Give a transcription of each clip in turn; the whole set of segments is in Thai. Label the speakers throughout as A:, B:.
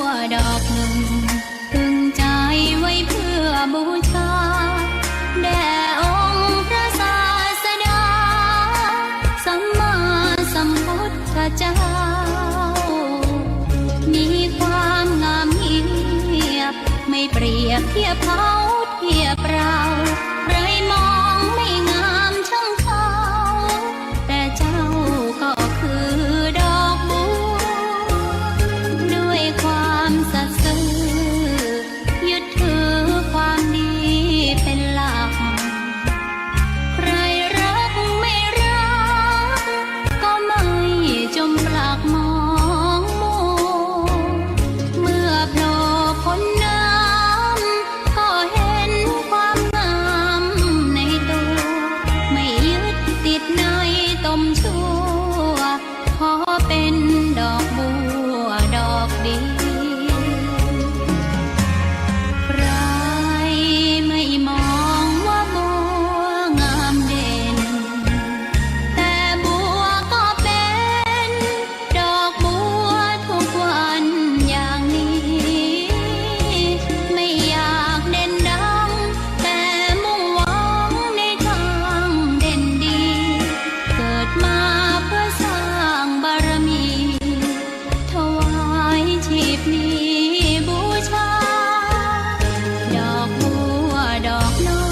A: วดอกหนึ่งตึงใจไว้เพื่อบูชาแด่องค์พระศาสดาสัมมาสัมพุทธเจ้ามีความงามเงียบไม่เปรียบเทียบเขาเทียบเราใครมองไม่งามช่างเขาแต่เจ้าก็คือดอกบัวด้วยความสัตย์ซื่อยึดถือความดีเป็นหลักใครรักไม่รักก็ไม่จมปลักมองมัวเมื่อโผล่พ้นน้ำก็เห็นความงามในตัวไม่ยึดติดในตมชั่วขอเป็นดอกบัวดอกเดียวใครไม่มองว่าบัวงามเด่นแต่บัวก็เป็นดอกบัวทุกวันอย่างนี้ไม่อยากเด่นดังแต่มุ่งหวังในทางเด่นดีเกิดมาเพื่อสร้างบารมีถวายชีพนี้บูชาดอกบัวดอกน้อ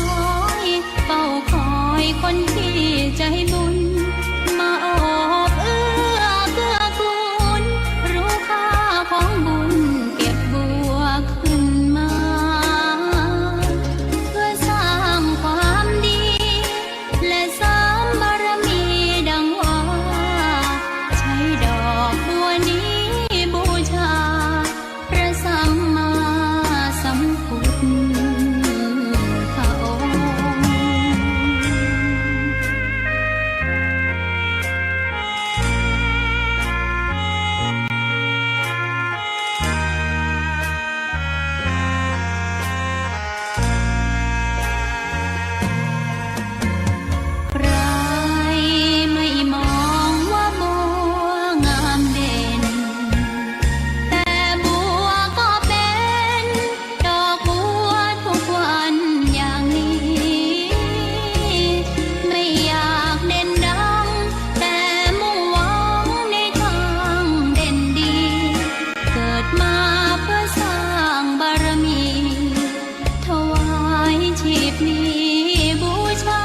A: ยเฝ้าคอยคนที่ใจบุญมาโอบเอื้อเกื้อกูลรู้ค่าของบุญเก็บบัวขึ้นมาเพื่อสร้างความดีและเสริมบารมีดังว่าใช้ดอกบัวนี้บูชาพระสัมมาสัมพุทธองค์ ใครไม่มองว่าบัวงามเด่นแต่บัวก็เป็นดอกบัวทุกวันอย่างนี้ไม่อยากเด่นดังแต่มุ่งหวังในทางเด่นดีเกิดมาเพื่อสร้างบารมีถวายชีพนี้บูชา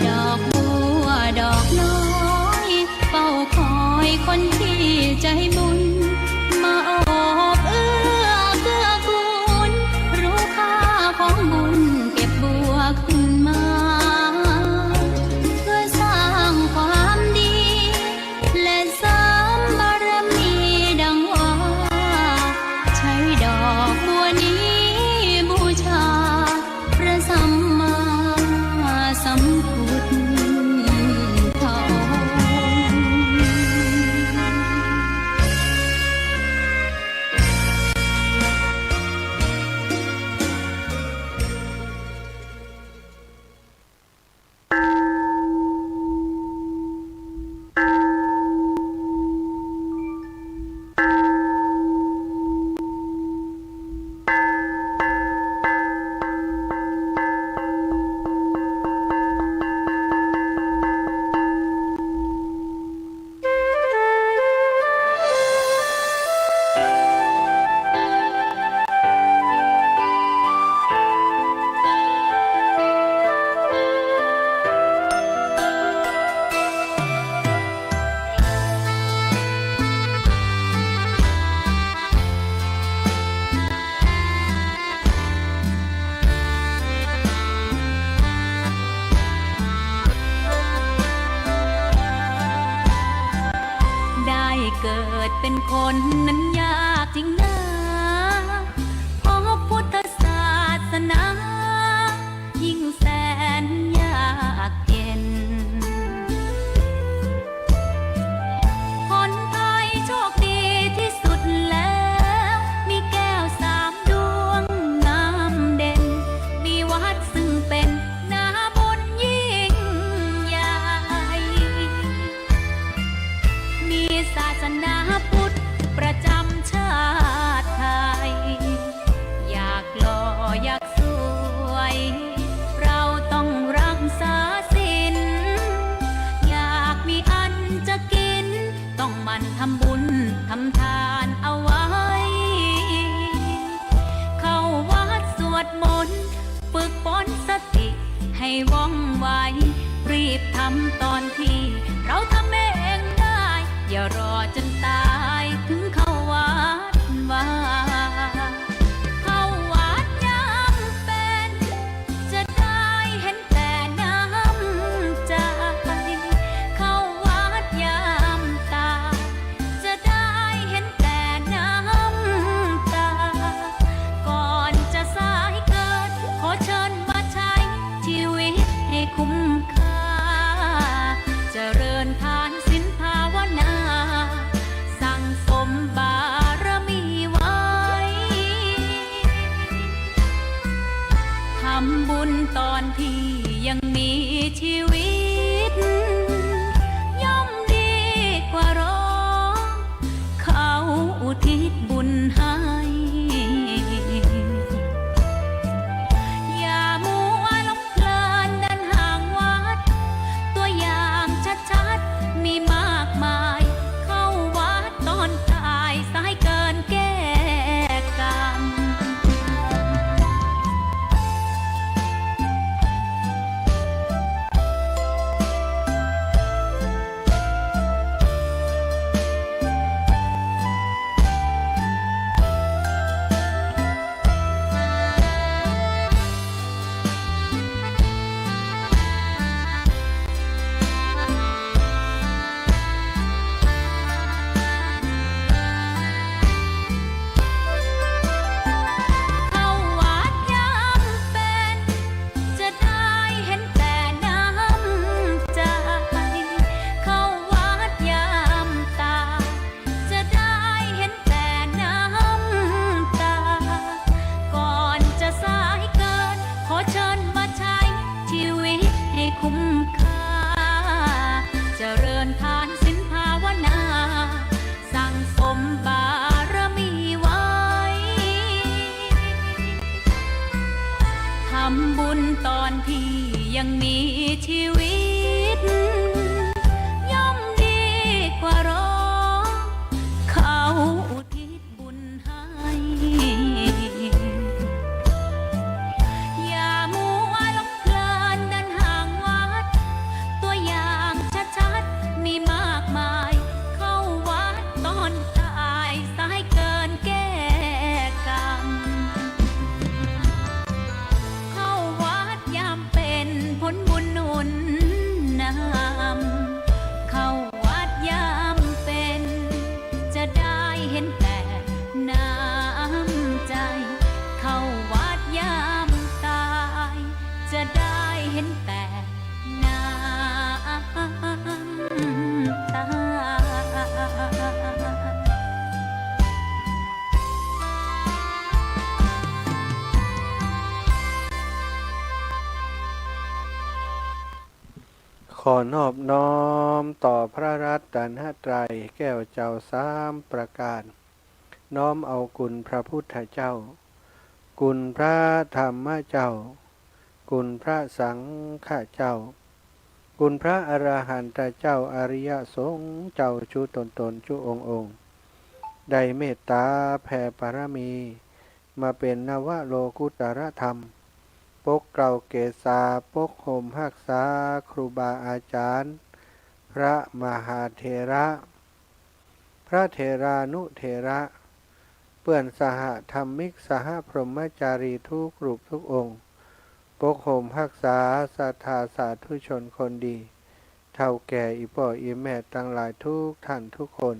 A: ดอกบัวดอกน้อยเฝ้าคอยคนที่ใจบุญมาโอบเอื้อเกื้อกูลรู้ค่าของบุญเก็บบัวขึ้นมาเพื่อสร้างความดีและเสริมบารมีดังว่าใช้ดอกบัวนี้บูชาพระสัมมาสัมพุทธองค์ เกิดเป็นคนนั้นยากจริงนะเพราะพุทธศาสนายิ่งแสนยากเย็นคนไทยโชคดีที่สุดแล้วมีแก้วสามดวงงามเด่นมีวัดซึ่งเป็นนาบุญยิ่งใหญ่มีศาสนาพุทธประจำช ยังมีชีวิตย่อมดีกว่ารอเขาอุทิศบุญให้อย่ามัวหลงเพลินเดินห่างวัดตัวอย่างชัดๆมีมากมายเข้าวัดตอนตายสายเกินแก้กรรมเข้าวัดยามเป็นผลบุญหนุนนำเข้าวัดยามเป็นจะได้เห็นแต่น้ำใจเข้าวัดยามตายจะได้เห็นแต่น้ำตา
B: ขอนอบน้อมต่อพระรัตนตรัยแก้วเจ้าสามประการ น้อมเอาคุณพระพุทธเจ้า คุณพระธรรมเจ้า คุณพระสังฆเจ้า คุณพระอรหันตเจ้าอริยสงฆ์เจ้าชูตนชูองค์ ได้เมตตาแผ่ปรมี มาเป็นนวโลกุตรธรรม ปกเกล่าเกศาปกห่มหักษาครูบาอาจารย์ พระมหาเถระ พระเถรานุเถระเปื่อนสหธรรมิกสหพรหมจารีทุกรูปทุกองค์ ปกห่มหักษาศรัทธาสาธุชนคนดี เท่าแก่อีพ่ออีแม่ทั้งหลายทุกท่านทุกคน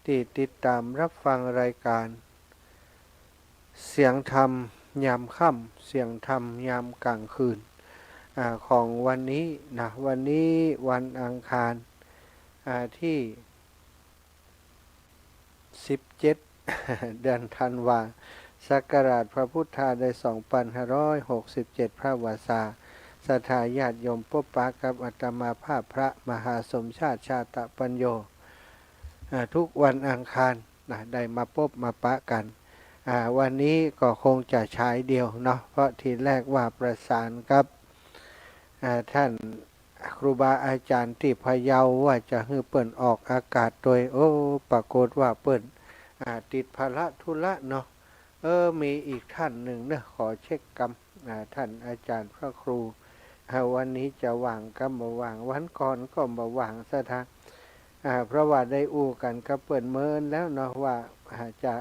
B: ที่ติดตามรับฟังรายการ เสียงธรรมยามค่ำเสียงธรรมยามกลางคืนของวันนี้นะวันนี้วันอังคารที่17 เดือนธันวาศักราชพระพุทธาได้2567พระวาสาศรัทธาญาติโยมพบปะกับอาตมาภาพพระมหาสมชาติชาตปัญโยทุกวันอังคารนะได้มาพบมาปะกันวันนี้ก็คงจะใช้เดียวเนาะเพราะทีแรกว่าประสานกับท่านครูบาอาจารย์ที่พะเยาว่าจะให้เปิ่นออกอากาศโดยปรากฏว่าเปิ่นติดภาระธุระเนาะมีอีกท่านหนึ่งเนะขอเช็คกรรมท่านอาจารย์พระครูวันนี้จะว่างก็มาว่างวันก่อนก็มาว่างซะทางเพราะว่าได้อู้กันกับเปิ่นเมินแล้วเนาะว่าจะ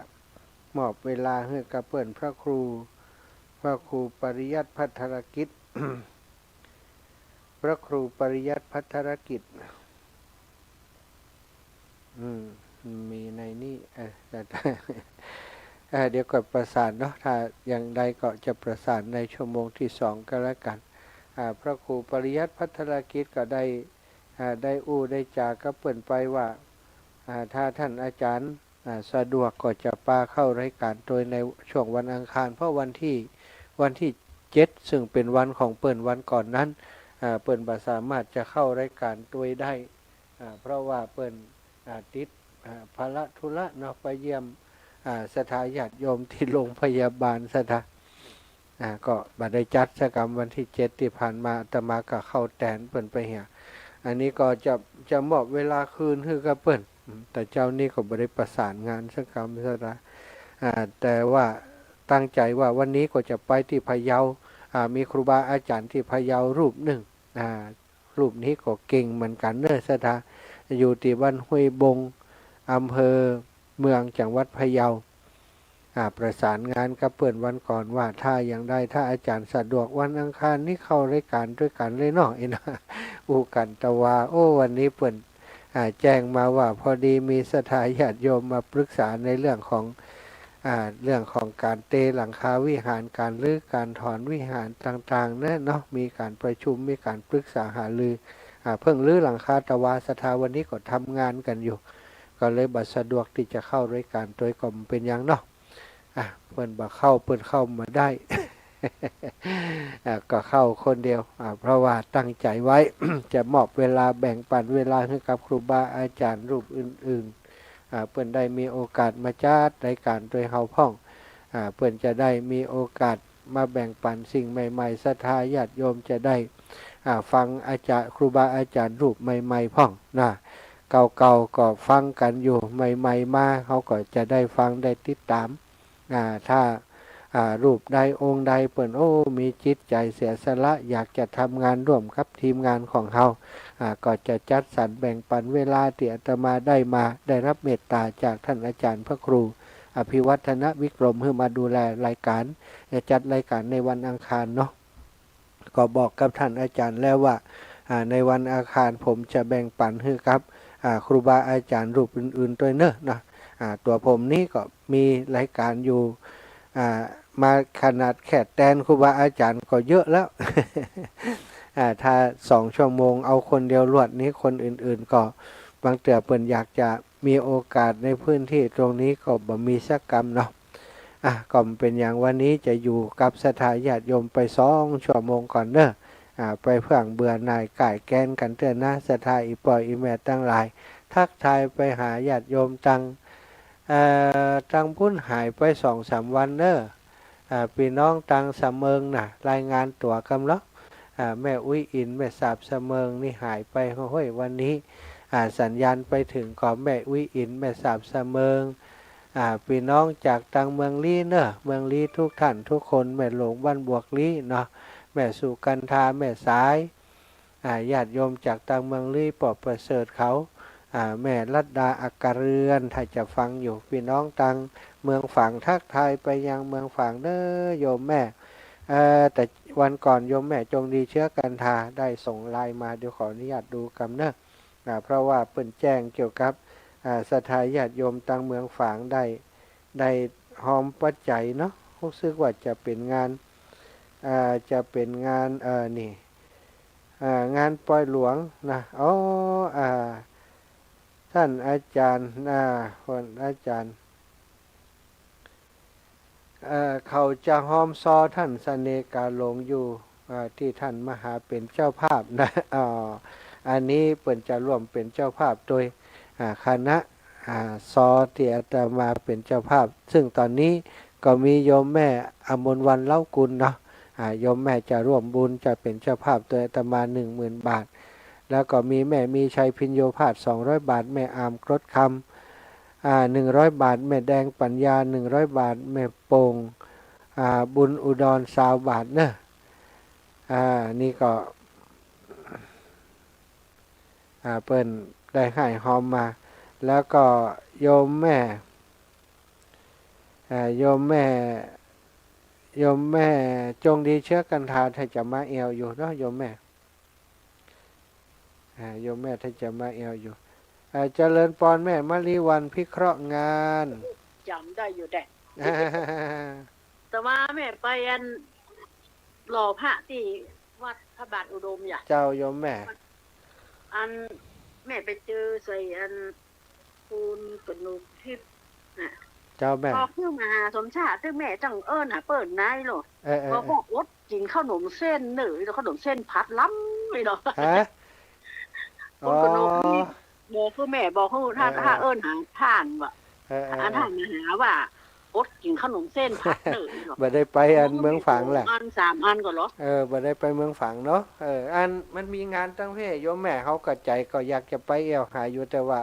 B: มอบเวลาให้กับเปิ่นพระครูปริยัติพัฒรกิจ พระครูปริยัติพัฒรกิจมีในนี้เดี๋ยวก่อนประสานเนาะถ้าอย่างใดก็จะประสานในชั่วโมงที่2ก็แล้วกันพระครูปริยัติพัฒรกิจก็ได้อู้ได้จาก็เปิ่นไปว่าถ้าท่านอาจารย์สะดวกก็จะปาเข้ารายการโดยในช่วงวันอังคารเพราะวันที่7ซึ่งเป็นวันของเปิ่นวันก่อนนั้นเปิ่นบ่สามารถจะเข้ารายการโดยได้เพราะว่าเปิ่นติดภาระธุระเนาะไปเยี่ยมสถานญาติโยมที่โรงพยาบาลสถานก็บัดได้จัดกิจกรรมวันที่7ที่ผ่านมาอาตมาก็เข้าแตนเปิ่นไปเหียอันนี้ก็จะมอบเวลาคืนให้กับเปิ่นแต่เจ้านี่ก็บ่ได้ประสานงานสักคำซะนะแต่ว่าตั้งใจว่าวันนี้ก็จะไปที่พะเยามีครูบาอาจารย์ที่พะเยารูปหนึ่งรูปนี้ก็เก่งเหมือนกันเนอะสถาอยู่ที่บ้านห้วยบงอำเภอเมืองจังหวัดพะเยาประสานงานกับเปิ่นวันก่อนว่าถ้าอย่างใดถ้าอาจารย์สะดวกวันอังคารนี้เข้ารายการด้วยกันเลยเนาะนะอูกันตะวาวันนี้เปิ่นแจ้งมาว่าพอดีมีสถานญาติโยมมาปรึกษาในเรื่องของการเตหลังคาวิหารการรื้อการถอนวิหารต่างๆนั่นเนาะมีการประชุมมีการปรึกษาหารือเพิ่งรื้อหลังคาตะวาสถาวันนี้ก็ทำงานกันอยู่ก็เลยบัดสะดวกที่จะเข้ารายการโดยก็เป็นอย่างเนาะเพิ่นบ่เข้าเพิ่นเข้ามาได้ ก็เข้าคนเดียวเพราะว่าตั้งใจไว้ จะมอบเวลาแบ่งปันเวลาให้กับครูบาอาจารย์รูปอื่นๆเพิ่นได้มีโอกาสมาจัดรายการโดยเฮาพ่องเพิ่นจะได้มีโอกาสมาแบ่งปันสิ่งใหม่ๆศรัทธาญาติโยมจะได้ ฟังอาจารย์ครูบาอาจารย์รูปใหม่ๆพ่องนะเก่าๆก็ฟังกันอยู่ใหม่ๆมาเขาก็จะได้ฟังได้ติดตามถ้ารูปใดองค์ใดเปิ่นมีจิตใจเสียสละอยากจะทำงานร่วมกับทีมงานของเขาก็จะจัดสรรแบ่งปันเวลาที่อาตมาได้รับเมตตาจากท่านอาจารย์พระครูอภิวัฒนวิกรมเพื่อมาดูแลรายการจัดรายการในวันอังคารเนาะก็บอกกับท่านอาจารย์แล้วว่าในวันอังคารผมจะแบ่งปันให้ครับครูบาอาจารย์รูปอื่นๆด้วยเนอะนะตัวผมนี่ก็มีรายการอยู่มาขนาดแค่แตนครูบาอาจารย์ก็เยอะแล้ว ถ้า2 ชั่วโมงเอาคนเดียวรวดนี้คนอื่นๆก็บางเตือเปิ่นอยากจะมีโอกาสในพื้นที่ตรงนี้ก็บ่มีสักกรรมเนาะก็เป็นอย่างวันนี้จะอยู่กับสถาญาติโยมไป2 ชั่วโมงก่อนเนอะไปเพื่องเบื่อหน่ายก่ายแกนกันเตือนนะสถาอีปอยอีแม่ตั้งหลายทักทายไปหาญาติโยมตังพุ่นหายไป2-3 วันเนอะพี่น้องตังสะเมิงน่ะรายงานตัวกำลังแม่อุ้ยอินแม่สาบเสมิงนี่หายไปห้อยวันนี้สัญญาณไปถึงก่อนแม่อุ้ยอินแม่สาบเสมิงพี่น้องจากตังเมืองลี้เนอะเมืองลี้ทุกท่านทุกคนแม่หลวงบ้านบวกลี้เนาะแม่สุกันธาแม่สายญาติโยมจากตังเมืองลี้ปอบประเสริฐเขาแม่รัตดาอักกเรือนถ้าจะฟังอยู่พี่น้องตังเมืองฝั่งทักทายไปยังเมืองฝั่งเด้อโยมแม่แต่วันก่อนโยมแม่จงดีเชื้อกันทาได้ส่งไลน์มาเดี๋ยวขออนุญาตดูกำเนอะเพราะว่าเปิ่นแจ้งเกี่ยวกับสถาญาติโยมตังเมืองฝางได้หอมปัจจัยเนาะรู้สึกว่าจะเป็นงานนี่งานปล่อยหลวงนะท่านอาจารย์คนอาจารย์เขาจะห้อมซอท่านเสน่กาหลงอยู่ที่ท่านมหาเป็นเจ้าภาพนะอันนี้เปิ่นจะร่วมเป็นเจ้าภาพโดยคณะซอที่อาตมาเป็นเจ้าภาพซึ่งตอนนี้ก็มีโยมแม่อมนวันเล่ากุลเนาะโยมแม่จะร่วมบุญจะเป็นเจ้าภาพโดยอาตมา 10,000 บาทแล้วก็มีแม่มีชัยพิญโยภาส200 บาทแม่อามกรดคำ100 บาทแม่แดงปัญญา100 บาทแม่โป่งบุญอุดร20 บาทเนอะนี่ก็เปิ้นได้ให้หอมมาแล้วก็โยมแม่จงดีเชื้อกันทาถ้าจะมาเอวอยู่เนาะโยมแม่ถ้าจะมาเอวอยู่เจริญปอนแม่มะลิวันพิเคราะห์งาน
C: จำได้อยู่แต่แต่ว่าแม่ไปหล่อพระที่วัดพระบาทอุดมอย่า
B: เจ้าโยมแม่
C: แม่ไปเจอใส่คุณกนุกทิพย์
B: เจ้าแม่
C: พอขึ้นมาสมชาติที่แม่จังเปิดนายหรอพอบอกวดกินขนมเส้นหนึ่งแล้วขนมเส้นพัดล้ำเลยเนาะคุณกนุกทิพย์บอกคือแม่บอกคือถ้าหาท่านว่ะท่านมาหาว่าอดกินขนมเส้นพัดหนึ่ง
B: บ่ได้ไปเมืองฝางแหละ
C: 3 อันก่อนเหรอ
B: บ่ได้ไปเมืองฝางเนาะมันมีงานตั้งเพศโยมแม่เขาก็ใจก็อยากจะไปเอวหาอยู่แต่ว่า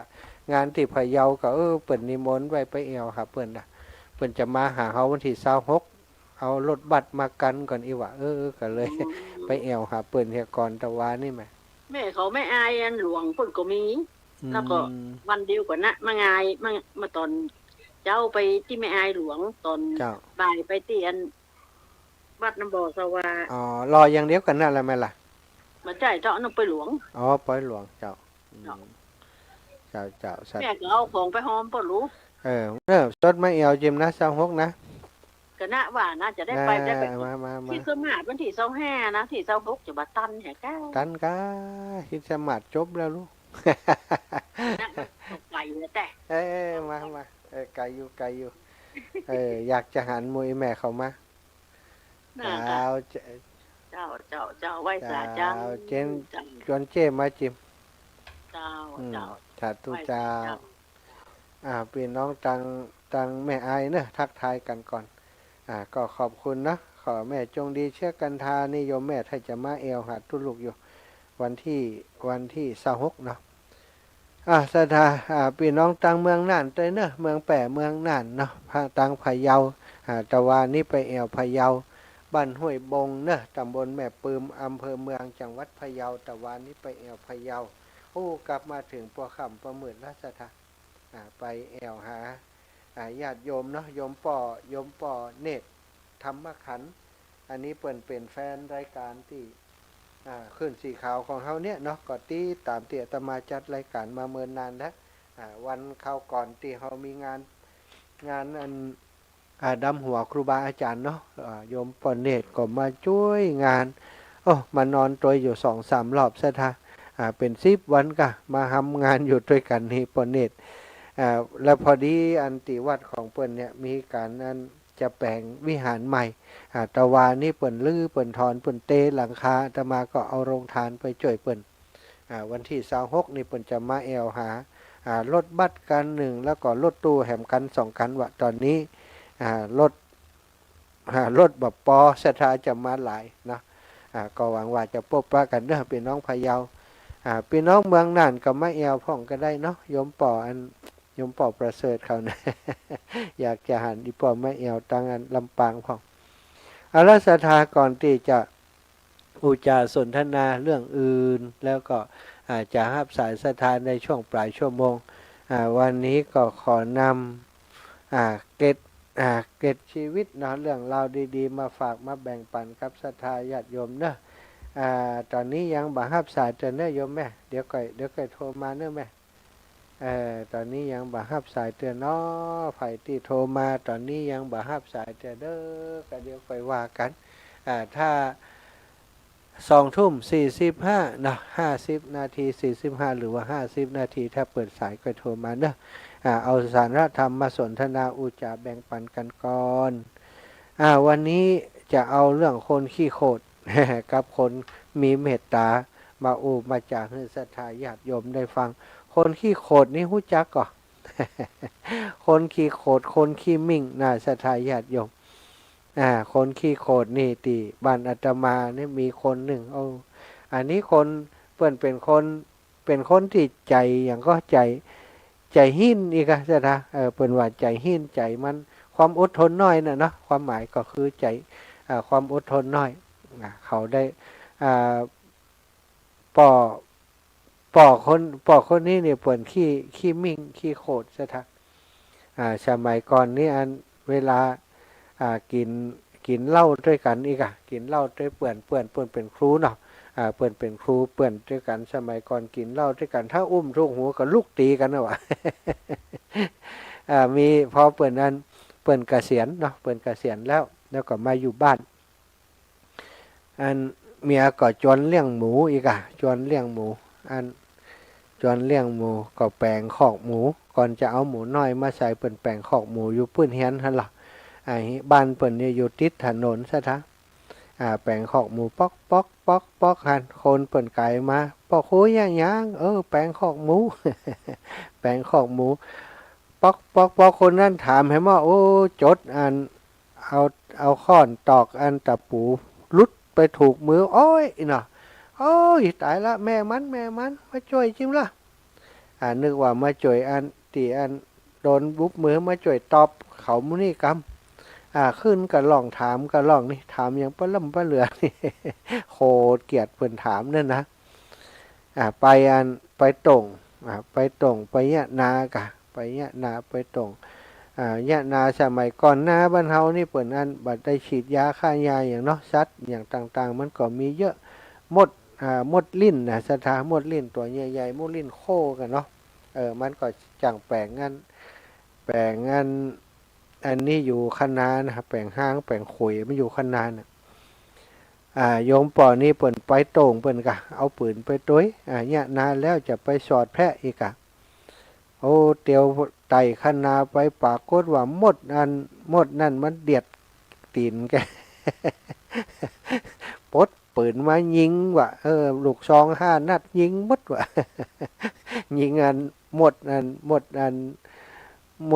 B: งานที่พะเยาก็เปิ่นนิมนต์ไว้ไปเอวค่ะเปิ่นจะมาหาเฮาวันที่26เอารถบัสมากันก่อนอีว่าก็เลยไปเอวหาเปิ่นเฮียก่อนตะวานี่แม่
C: เขาไม่อายหลวงเปิ่นก็มีแล้วก็วันเดียวกว่านะมางายมาตอนเจ้าไปที่แม่อายหลวงตอนบ่ายไปที่วัดน้ำบ่อสวาร
B: ออย่างเดียวกันนั่นแหละแม่ล่ะ
C: มาจ่ายเจ้าน้ำไปหลวง
B: ไปหลวงเจ้า
C: แม่ก็เอาของไปหอมป่ะรู้
B: สดไม่เอวจิมนะ26นะ
C: ก็น่าว่าน่าจะได้ไปมาที่สมัครวันที่25นะที่26จะมาตันแห่ก้า
B: ตันก้าที่สมัครจบแล้วลูก
C: ไก่เลยแต่
B: มาไก่อยู่อยากจะหันมวยแม่เขามา
C: เจ้าไว้สาจัง
B: เจนชวนเจ้มาจิม
C: เจ้า
B: สาธุเจ้าพี่น้องตังแม่อายเนอะทักทายกันก่อนก็ขอบคุณนะขอแม่จงดีเชื่อกันทานิยมแม่ถ้าจะมาเอวหาตุลูกอยู่ วันที่26เนาะศรัทธาพี่น้องต่างเมืองน่านเต้เนอะเมืองแปะเมืองน่านเนาะต่างพะเยาตะวันนี้ไปแอวพะเยาบ้านห้วยบงเนอะตำบลแม่ปืมอำเภอเมืองจังหวัดพะเยาตะวันนี้ไปแอวพะเยากลับมาถึงปัวค่ำประมืดราชธาไปแอวหาญาติโยมเนาะโยมป่อเนตรธรรมขันธ์อันนี้เปิ่นเป็นแฟนรายการที่ขึ้นสีขาวของเขาเนี่ยเนาะก็ตีตามเตี่ยตมาจัดรายการมาเมินนานแล้ววันเข้าก่อนที่เขามีงานอันดำหัวครูบาอาจารย์เนาะโยมปอนเนตก็มาช่วยงานมานอนตัวอยู่ 2-3 รอบซะท่าเป็น10 วันก็มาทำงานอยู่ด้วยกันนี่ปอนเนตแล้วพอดีอันติวัดของเปิ้นเนี่ยมีการนั้นจะแปลงวิหารใหม่ตะวานี่เปิ้นลื้อเปิ้นถอนเปิ้นเตหลังคาอาตมาก็เอาโรงทานไปช่วยเปิ้นวันที่26นี่เปิ้นจะมาแอวหารถบัสกัน1แล้วก็รถตู้แหมกัน2กันว่าตอนนี้รถแบบปอศรัทธาจะมาหลายเนาะก็หวังว่าจะพบปะกันเด้อพี่น้องพะเยาพี่น้องเมืองน่านก็มาแอวพ่องก็ได้เนาะโยมป่อประเสริฐเขานะ อยากจะหันอีป่อมาแอวตังอันลำปางพ่องรัศธาก่อนที่จะอุจาสนทนาเรื่องอื่นแล้วก็จะรับสายสถานในช่วงปลายชั่วโมงวันนี้ก็ขอนำเกร็ดชีวิตเนาะเรื่องราวดีๆมาฝากมาแบ่งปันครับศรัทธาญาติโยมเนาะตอนนี้ยังบ่รับสายเตือนเด้อโยมแม่เดี๋ยวก่อยโทรมาเด้อแม่ตอนนี้ยังบ่รับสายเตือนเนาะไผที่โทรมาตอนนี้ยังบ่รับสายเตือนเด้อก็เดี๋ยวค่อยว่ากันถ้า20:45นะ50 นาที45หรือว่า50 นาทีถ้าเปิดสายก็โทรมาเนอะเอาสาระธรรมมาสนทนาอุจาแบ่งปันกันก่อนวันนี้จะเอาเรื่องคนขี้โคตร กับคนมีเมตตามาจากให้ศรัทธาญาติโยมได้ฟังคนขี้โคตรนี่รู้จักก่อ คนขี้โคตรคนขี้มิ่งน่าศรัทธาญาติโยมคนขี้โคตรนี่ติบ้านอาตมาเนี่ยมีคนหนึ่งอันนี้คนเปิ้นเป็นคนที่ใจอย่างก็ใจหินอีกอะจ้ะนะเปิ้นว่าใจหินใจมันความอดทนน้อยน่ะเนาะความหมายก็คือใจความอดทนน้อยเขาได้ป่อคนนี้เนี่ยเปิ้นขี้มิ่งขี้โคตรซะทักสมัยก่อนนี่อันเวลากินเหล้าด้วยกันอีกกินเหล้าด้วยเปื่อนเป็นครูเนาะเปื่อนเป็นครูเปื่อนด้วยกันสมัยก่อนกินเหล้าด้วยกันถ้าอุ้มทุกหัวก็ลูกตีกันนะวะ มีพอเปื่อนนั้นเปื่อนเกษียณเนาะเปื่อนเกษียณแล้วก็มาอยู่บ้านอันเมียก็จวนเลี้ยงหมูอีกจวนเลี้ยงหมูจวนเลี้ยงหมูก็แปลงคอกหมูก่อนจะเอาหมูน้อยมาใส่เปื่อนแปลงคอกหมูอยู่ปื้นเฮียนหั่นล่ะบ้านเปิ้นเนี่ยอยู่ติดถนนซะทะแปลงคอกหมูป๊อกหันคนเปิ้นไก่มาปอกโหย่างแปลงคอกหมู แปลงคอกหมูป๊อกคนนั้นถามให้ว่าโอ้จดอันเอาค้อนตอกอันตะปูลุดไปถูกมือโอ้ยเนาะโอ้ยตายละแม่มันมาช่วยจิมล่ะนึกว่ามาช่วยอันตีอันโดนบุบมือมาช่วยตอบเขามุนีกรรมขึ้นก็ลองถามก็ลองนี่ถามอย่างปะล่ำปะเหลือนี่ โคตรเกลียดเพิ่นถามนั่นนะไปตรงไปยะนากะไปยะนาไปตรงยะนาสมัยก่อนหน้าบ้านเฮานี่เปิ้นอันบัดได้ฉีดยาฆ่ายาอย่างเนาะสัตว์อย่างต่างๆมันก็มีเยอะมดลิ้นนะสถามดลิ้นตัวใหญ่ๆมดลิ้นโคกันเนาะมันก็จังแปลงงั้นอันนี้อยู่คณานะครับแปลงห้างแปลงขุยไม่อยู่คณาน่ะโยมป่อนี่เปิ่นไปโต่งเปิ่นกะเอาปืนไปต้วยเนี่ยนานแล้วจะไปสอดแพะอีกโอ้เตียวไต่คณาไปปากกดว่ามดนั่นมันเดียดตีนแก ปดปืนมายิงว่ะลูกซอง5 นัดยิงมดว่ะ ยิงม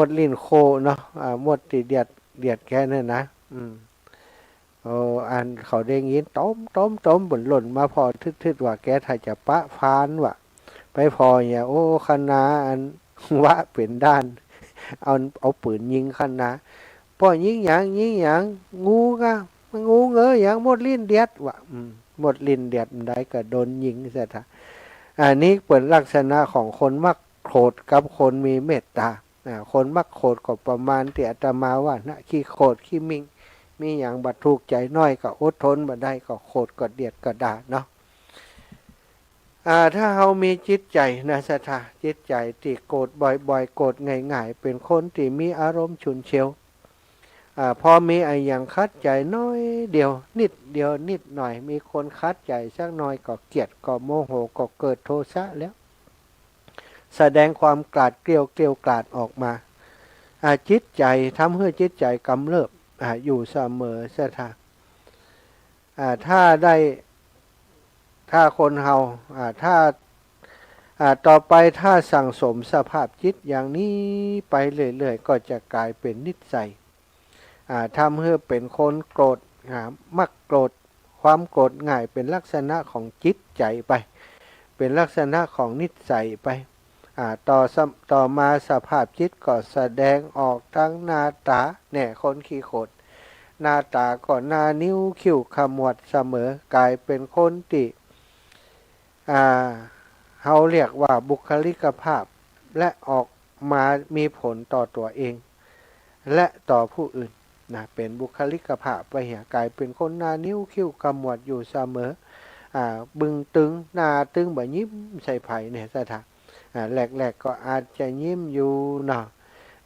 B: ดลิ้นโคเนาะมดที่เดียดแค่นั้นนะ โอ้อันเขาได้ยินต้มบนหล่นมาพอทึดว่าแกถ้าจะปะฟานว่ะไปพอเนี่ยโอ้คณะอันวะเป็นด้านเอาปืนยิงคณะพอยิงอย่างงูก็งูเงยอย่างหมดลิ้นเดียดว่ะหมดลิ้นเดียดได้ก็โดนยิงเสียท่าอันนี้เป็นลักษณะของคนมักโกรธกับคนมีเมตตาคนมักโกรธก็ประมาณที่อาตมาว่านะขี้โกรธขี้มิงมีอย่างบัดทุกข์ใจน้อยก็อดทนบ่ได้ก็โกรธก็เดียดก็ด่าเนาะถ้าเรามีจิตใจนะสถาจิตใจที่โกรธบ่อยๆโกรธง่ายๆเป็นคนที่มีอารมณ์ฉุนเฉียวพอมีไอ้อย่างคัดใจน้อยเดียวนิดหน่อยมีคนคัดใจสักหน่อยก็เกลียดก็โมโหก็เกิดโทสะแล้วแสดงความกลาดเกลียวกลาดออกมาจิตใจทำให้จิตใจกำเริบอยู่เสมอสถาถ้าคนเฮาถ้าต่อไปถ้าสั่งสมสภาพจิตอย่างนี้ไปเรื่อยๆก็จะกลายเป็นนิสัยทำให้เป็นคนโกรธมักโกรธความโกรธง่ายเป็นลักษณะของจิตใจไปเป็นลักษณะของนิสัยไปต่อมาสภาพจิตก็แสดงออกทั้งหน้าตาเนี่ยคนขี้โกรธหน้าตาก็หน้านิ้วคิ้วขมวดเสมอกลายเป็นคนที่เขาเรียกว่าบุคลิกภาพและออกมามีผลต่อตัวเองและต่อผู้อื่นนะเป็นบุคลิกภาพไปกลายเป็นคนหน้านิ้วคิ้วขมวดอยู่เสมอบึงตึงหน้าตึงแบบยิ้มใส่ไผ่เนี่ยสถาแรกก็อาจจะยิ้มอยู่เนาะ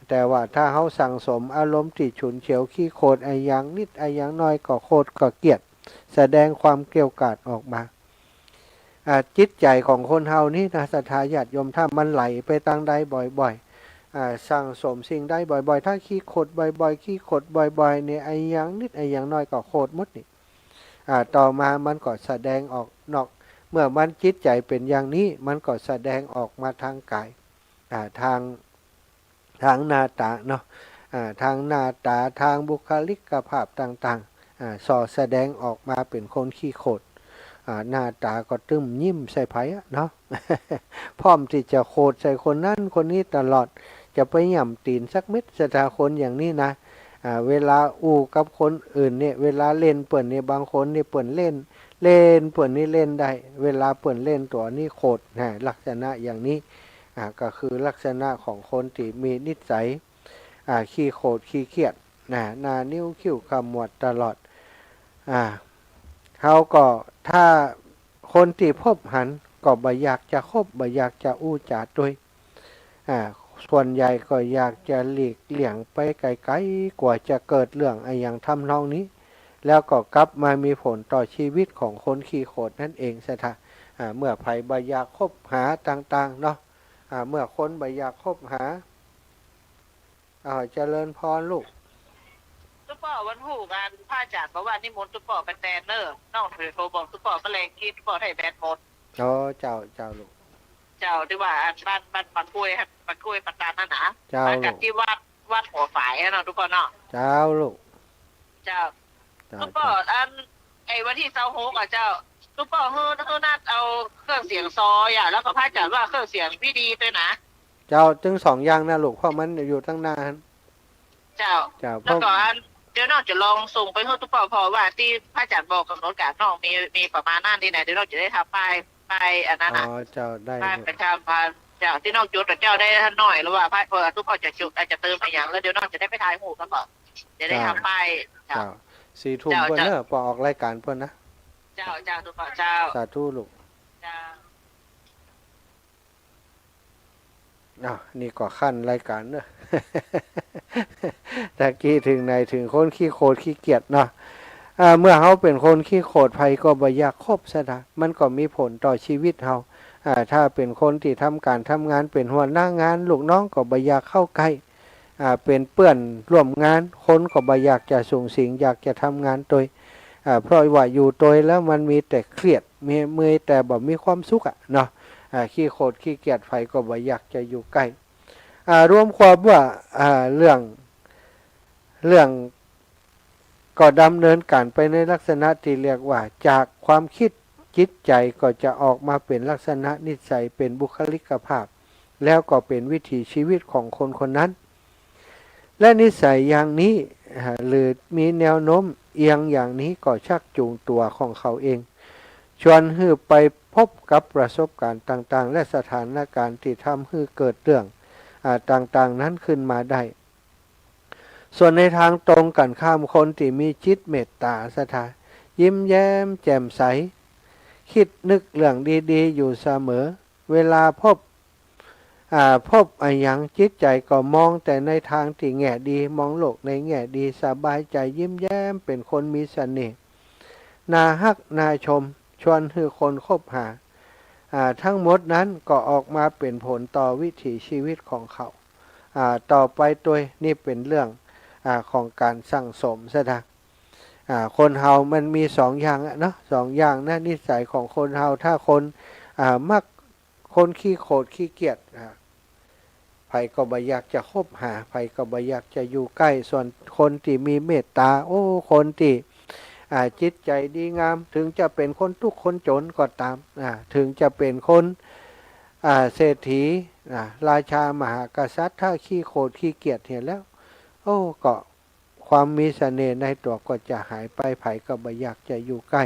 B: แต่ว่าถ้าเขาสั่งสมอารมณ์ที่ฉุนเฉียวขี้โกรธไอ้อย่างนิดไอ้อย่างน้อยก็โกรธก็เกลียดแสดงความเกลียวกราดออกมาจิตใจของคนเฮานี่นะศรัทธาญาติโยมถ้ามันไหลไปทางใดบ่อยๆสั่งสมสิ่งใดบ่อยๆถ้าขี้โกรธบ่อยๆขี้โกรธบ่อยๆเนี่ยไอ้อย่างนิดไอ้อย่างน้อยก็โกรธหมดนี่ต่อมามันก็แสดงออกนอกเมื่อมันจิตใจเป็นอย่างนี้มันก็แสดงออกมาทางกายทางหน้าตาเนาะทางหน้าตาทางบุคลิกภาพต่างๆส่อแสดงออกมาเป็นคนขี้โกรธหน้าตาก็ตึ้มยิ้มใส่ไผ่เนาะ พร้อมที่จะโกรธใส่คนนั้นคนนี้ตลอดจะไปหย่ำตีนสักเม็ดสถาคนอย่างนี้นะเวลาอู้กับคนอื่นเนี่ยเวลาเล่นเปิ่นเนี่ยบางคนเนี่ยเปิ่นเล่นเปิ่นนี่เล่นได้เวลาเปิ่นเล่นตัวนี่โกรธลักษณะอย่างนี้ก็คือลักษณะของคนที่มีนิสัยขี้โกรธขี้เกียจหน้านิ้วคิ้วขมวดตลอดเขาก็ถ้าคนที่พบหันก็บ่อยากจะคบบ่อยากจะอู้จาด้วยส่วนใหญ่ก็อยากจะหลีกเลี่ยงไปไกลๆกว่าจะเกิดเรื่องอย่างทำนองนี้แล้วก็กลับมามีผลต่อชีวิตของคนขี้โกรธนั่นเองซะท่าเมื่อไผบ่อยากคบหาต่างๆเนาะเมื่อคนบ่อยากคบหาเจริญพรลูก
C: ตุ๊ปอวันหูกันพระอาจารย์บอกว่านิมนต์ตุ๊ปอไปแตนเนอร์น้องเธอโทรบอกตุ๊ปอก็แรงคิดตุ๊ปอให้แบนหมด
B: เจ้าลูก
C: เจ้าที่ว่าบ้านปักกล้วยปักกล้วยปักตาลนั่นนะมาจากที่วัดหัวฝายเนาะตุ๊ปอเนาะ
B: เจ้าลูก
C: เจ้าตุ๊ปอไอ้วันที่26เจ้าตุ๊ปอเฮือนัดเอาเครื่องเสียงซอยแล้วก็พระอาจารย์ว่าเครื่องเสียงพี่ดีด้วยนะ
B: เจ้าถึง2อย่างนะลูกเพราะมันอยู่ตั้งนาน
C: เจ้าแล้วก็เดี๋ยวน้องจะลองส่งไปให้ตุ๊ปอพอว่าที่พระอาจารย์บอกกำหนดการน้องมีประมาณนั้นที่ไหนเดี๋ยวน้องจะได้ทำไปอันนั้น
B: เจ้าได้
C: ประชาพันธ์เจ้าที่น้องจุดเจ้าได้หน่อยหรือว่าพระตุ๊ปอจะจุดอาจจะเติมอะไรอย่างแล้วเดี๋ยวน้องจะได้ไปถ่ายรูปแล้วก็จะได้ทำไป
B: เจ้า4 ทุ่มเพิ่นเนอะปออกรายการเพิ่นนะ
C: เจ้าตุ๊ปอเจ้า
B: สาธุลูก
C: เจ้า
B: นี่ก็ขั้นรายการเนอะตะกี้ถึงไหนถึงคนขี้โกรธขี้เกียจเนาะเมื่อเขาเป็นคนขี้โกรธภัยก็บ่อยากคบซะนะมันก็มีผลต่อชีวิตเขาถ้าเป็นคนที่ทำการทำงานเป็นหัวหน้างานลูกน้องก็บ่อยากเข้าใกล้เป็นเปื้อนร่วมงานคนก็บ่อยากจะส่งสิงอยากจะทำงานโดยเพราะว่าอยู่โดยแล้วมันมีแต่เครียดมีแต่บ่มีความสุขเนาะขี้โกรธขี้เกียจไผก็บ่อยากจะอยู่ใกล้รวมความว่าเรื่อง ก็ดำเนินการไปในลักษณะที่เรียกว่าจากความคิดจิตใจก็จะออกมาเป็นลักษณะนิสัยเป็นบุคลิกภาพแล้วก็เป็นวิถีชีวิตของคนคนนั้นและนิสัยอย่างนี้หรือมีแนวโน้มเอียงอย่างนี้ก็ชักจูงตัวของเขาเองชวนให้ไปพบกับประสบการณ์ต่างๆและสถานการณ์ที่ทำให้เกิดเรื่องต่างๆนั้นขึ้นมาได้ส่วนในทางตรงกันข้ามคนที่มีจิตเมตตาศรัทธายิ้มแย้มแจ่มใสคิดนึกเรื่องดีๆอยู่เสมอเวลาพบอย่างจิตใจก็มองแต่ในทางที่แง่ดีมองโลกในแง่ดีสบายใจยิ้มแย้มเป็นคนมีเสน่ห์น่าฮักน่าชมชวนให้คนคบหาทั้งหมดนั้นก็ออกมาเป็นผลต่อวิถีชีวิตของเขาต่อไปตัวนี่เป็นเรื่องของการสั่งสมซะนะคนเฮามันมีสองอย่างเนาะสองอย่างนะนิสัยของคนเฮาถ้าคนมักคนขี้โขดขี้เกียจไผก็บ่อยากจะคบหาไผก็บ่อยากจะอยู่ใกล้ส่วนคนที่มีเมตตาคนที่จิตใจดีงามถึงจะเป็นคนทุกข์คนจนก็ตามถึงจะเป็นคนเศรษฐีราชามหากษัตริย์ถ้าขี้โขดขี้เกียจเห็นแล้วก็ความมีเสน่ห์ในตัวก็จะหายไปไผก็บ่อยากจะอยู่ใกล้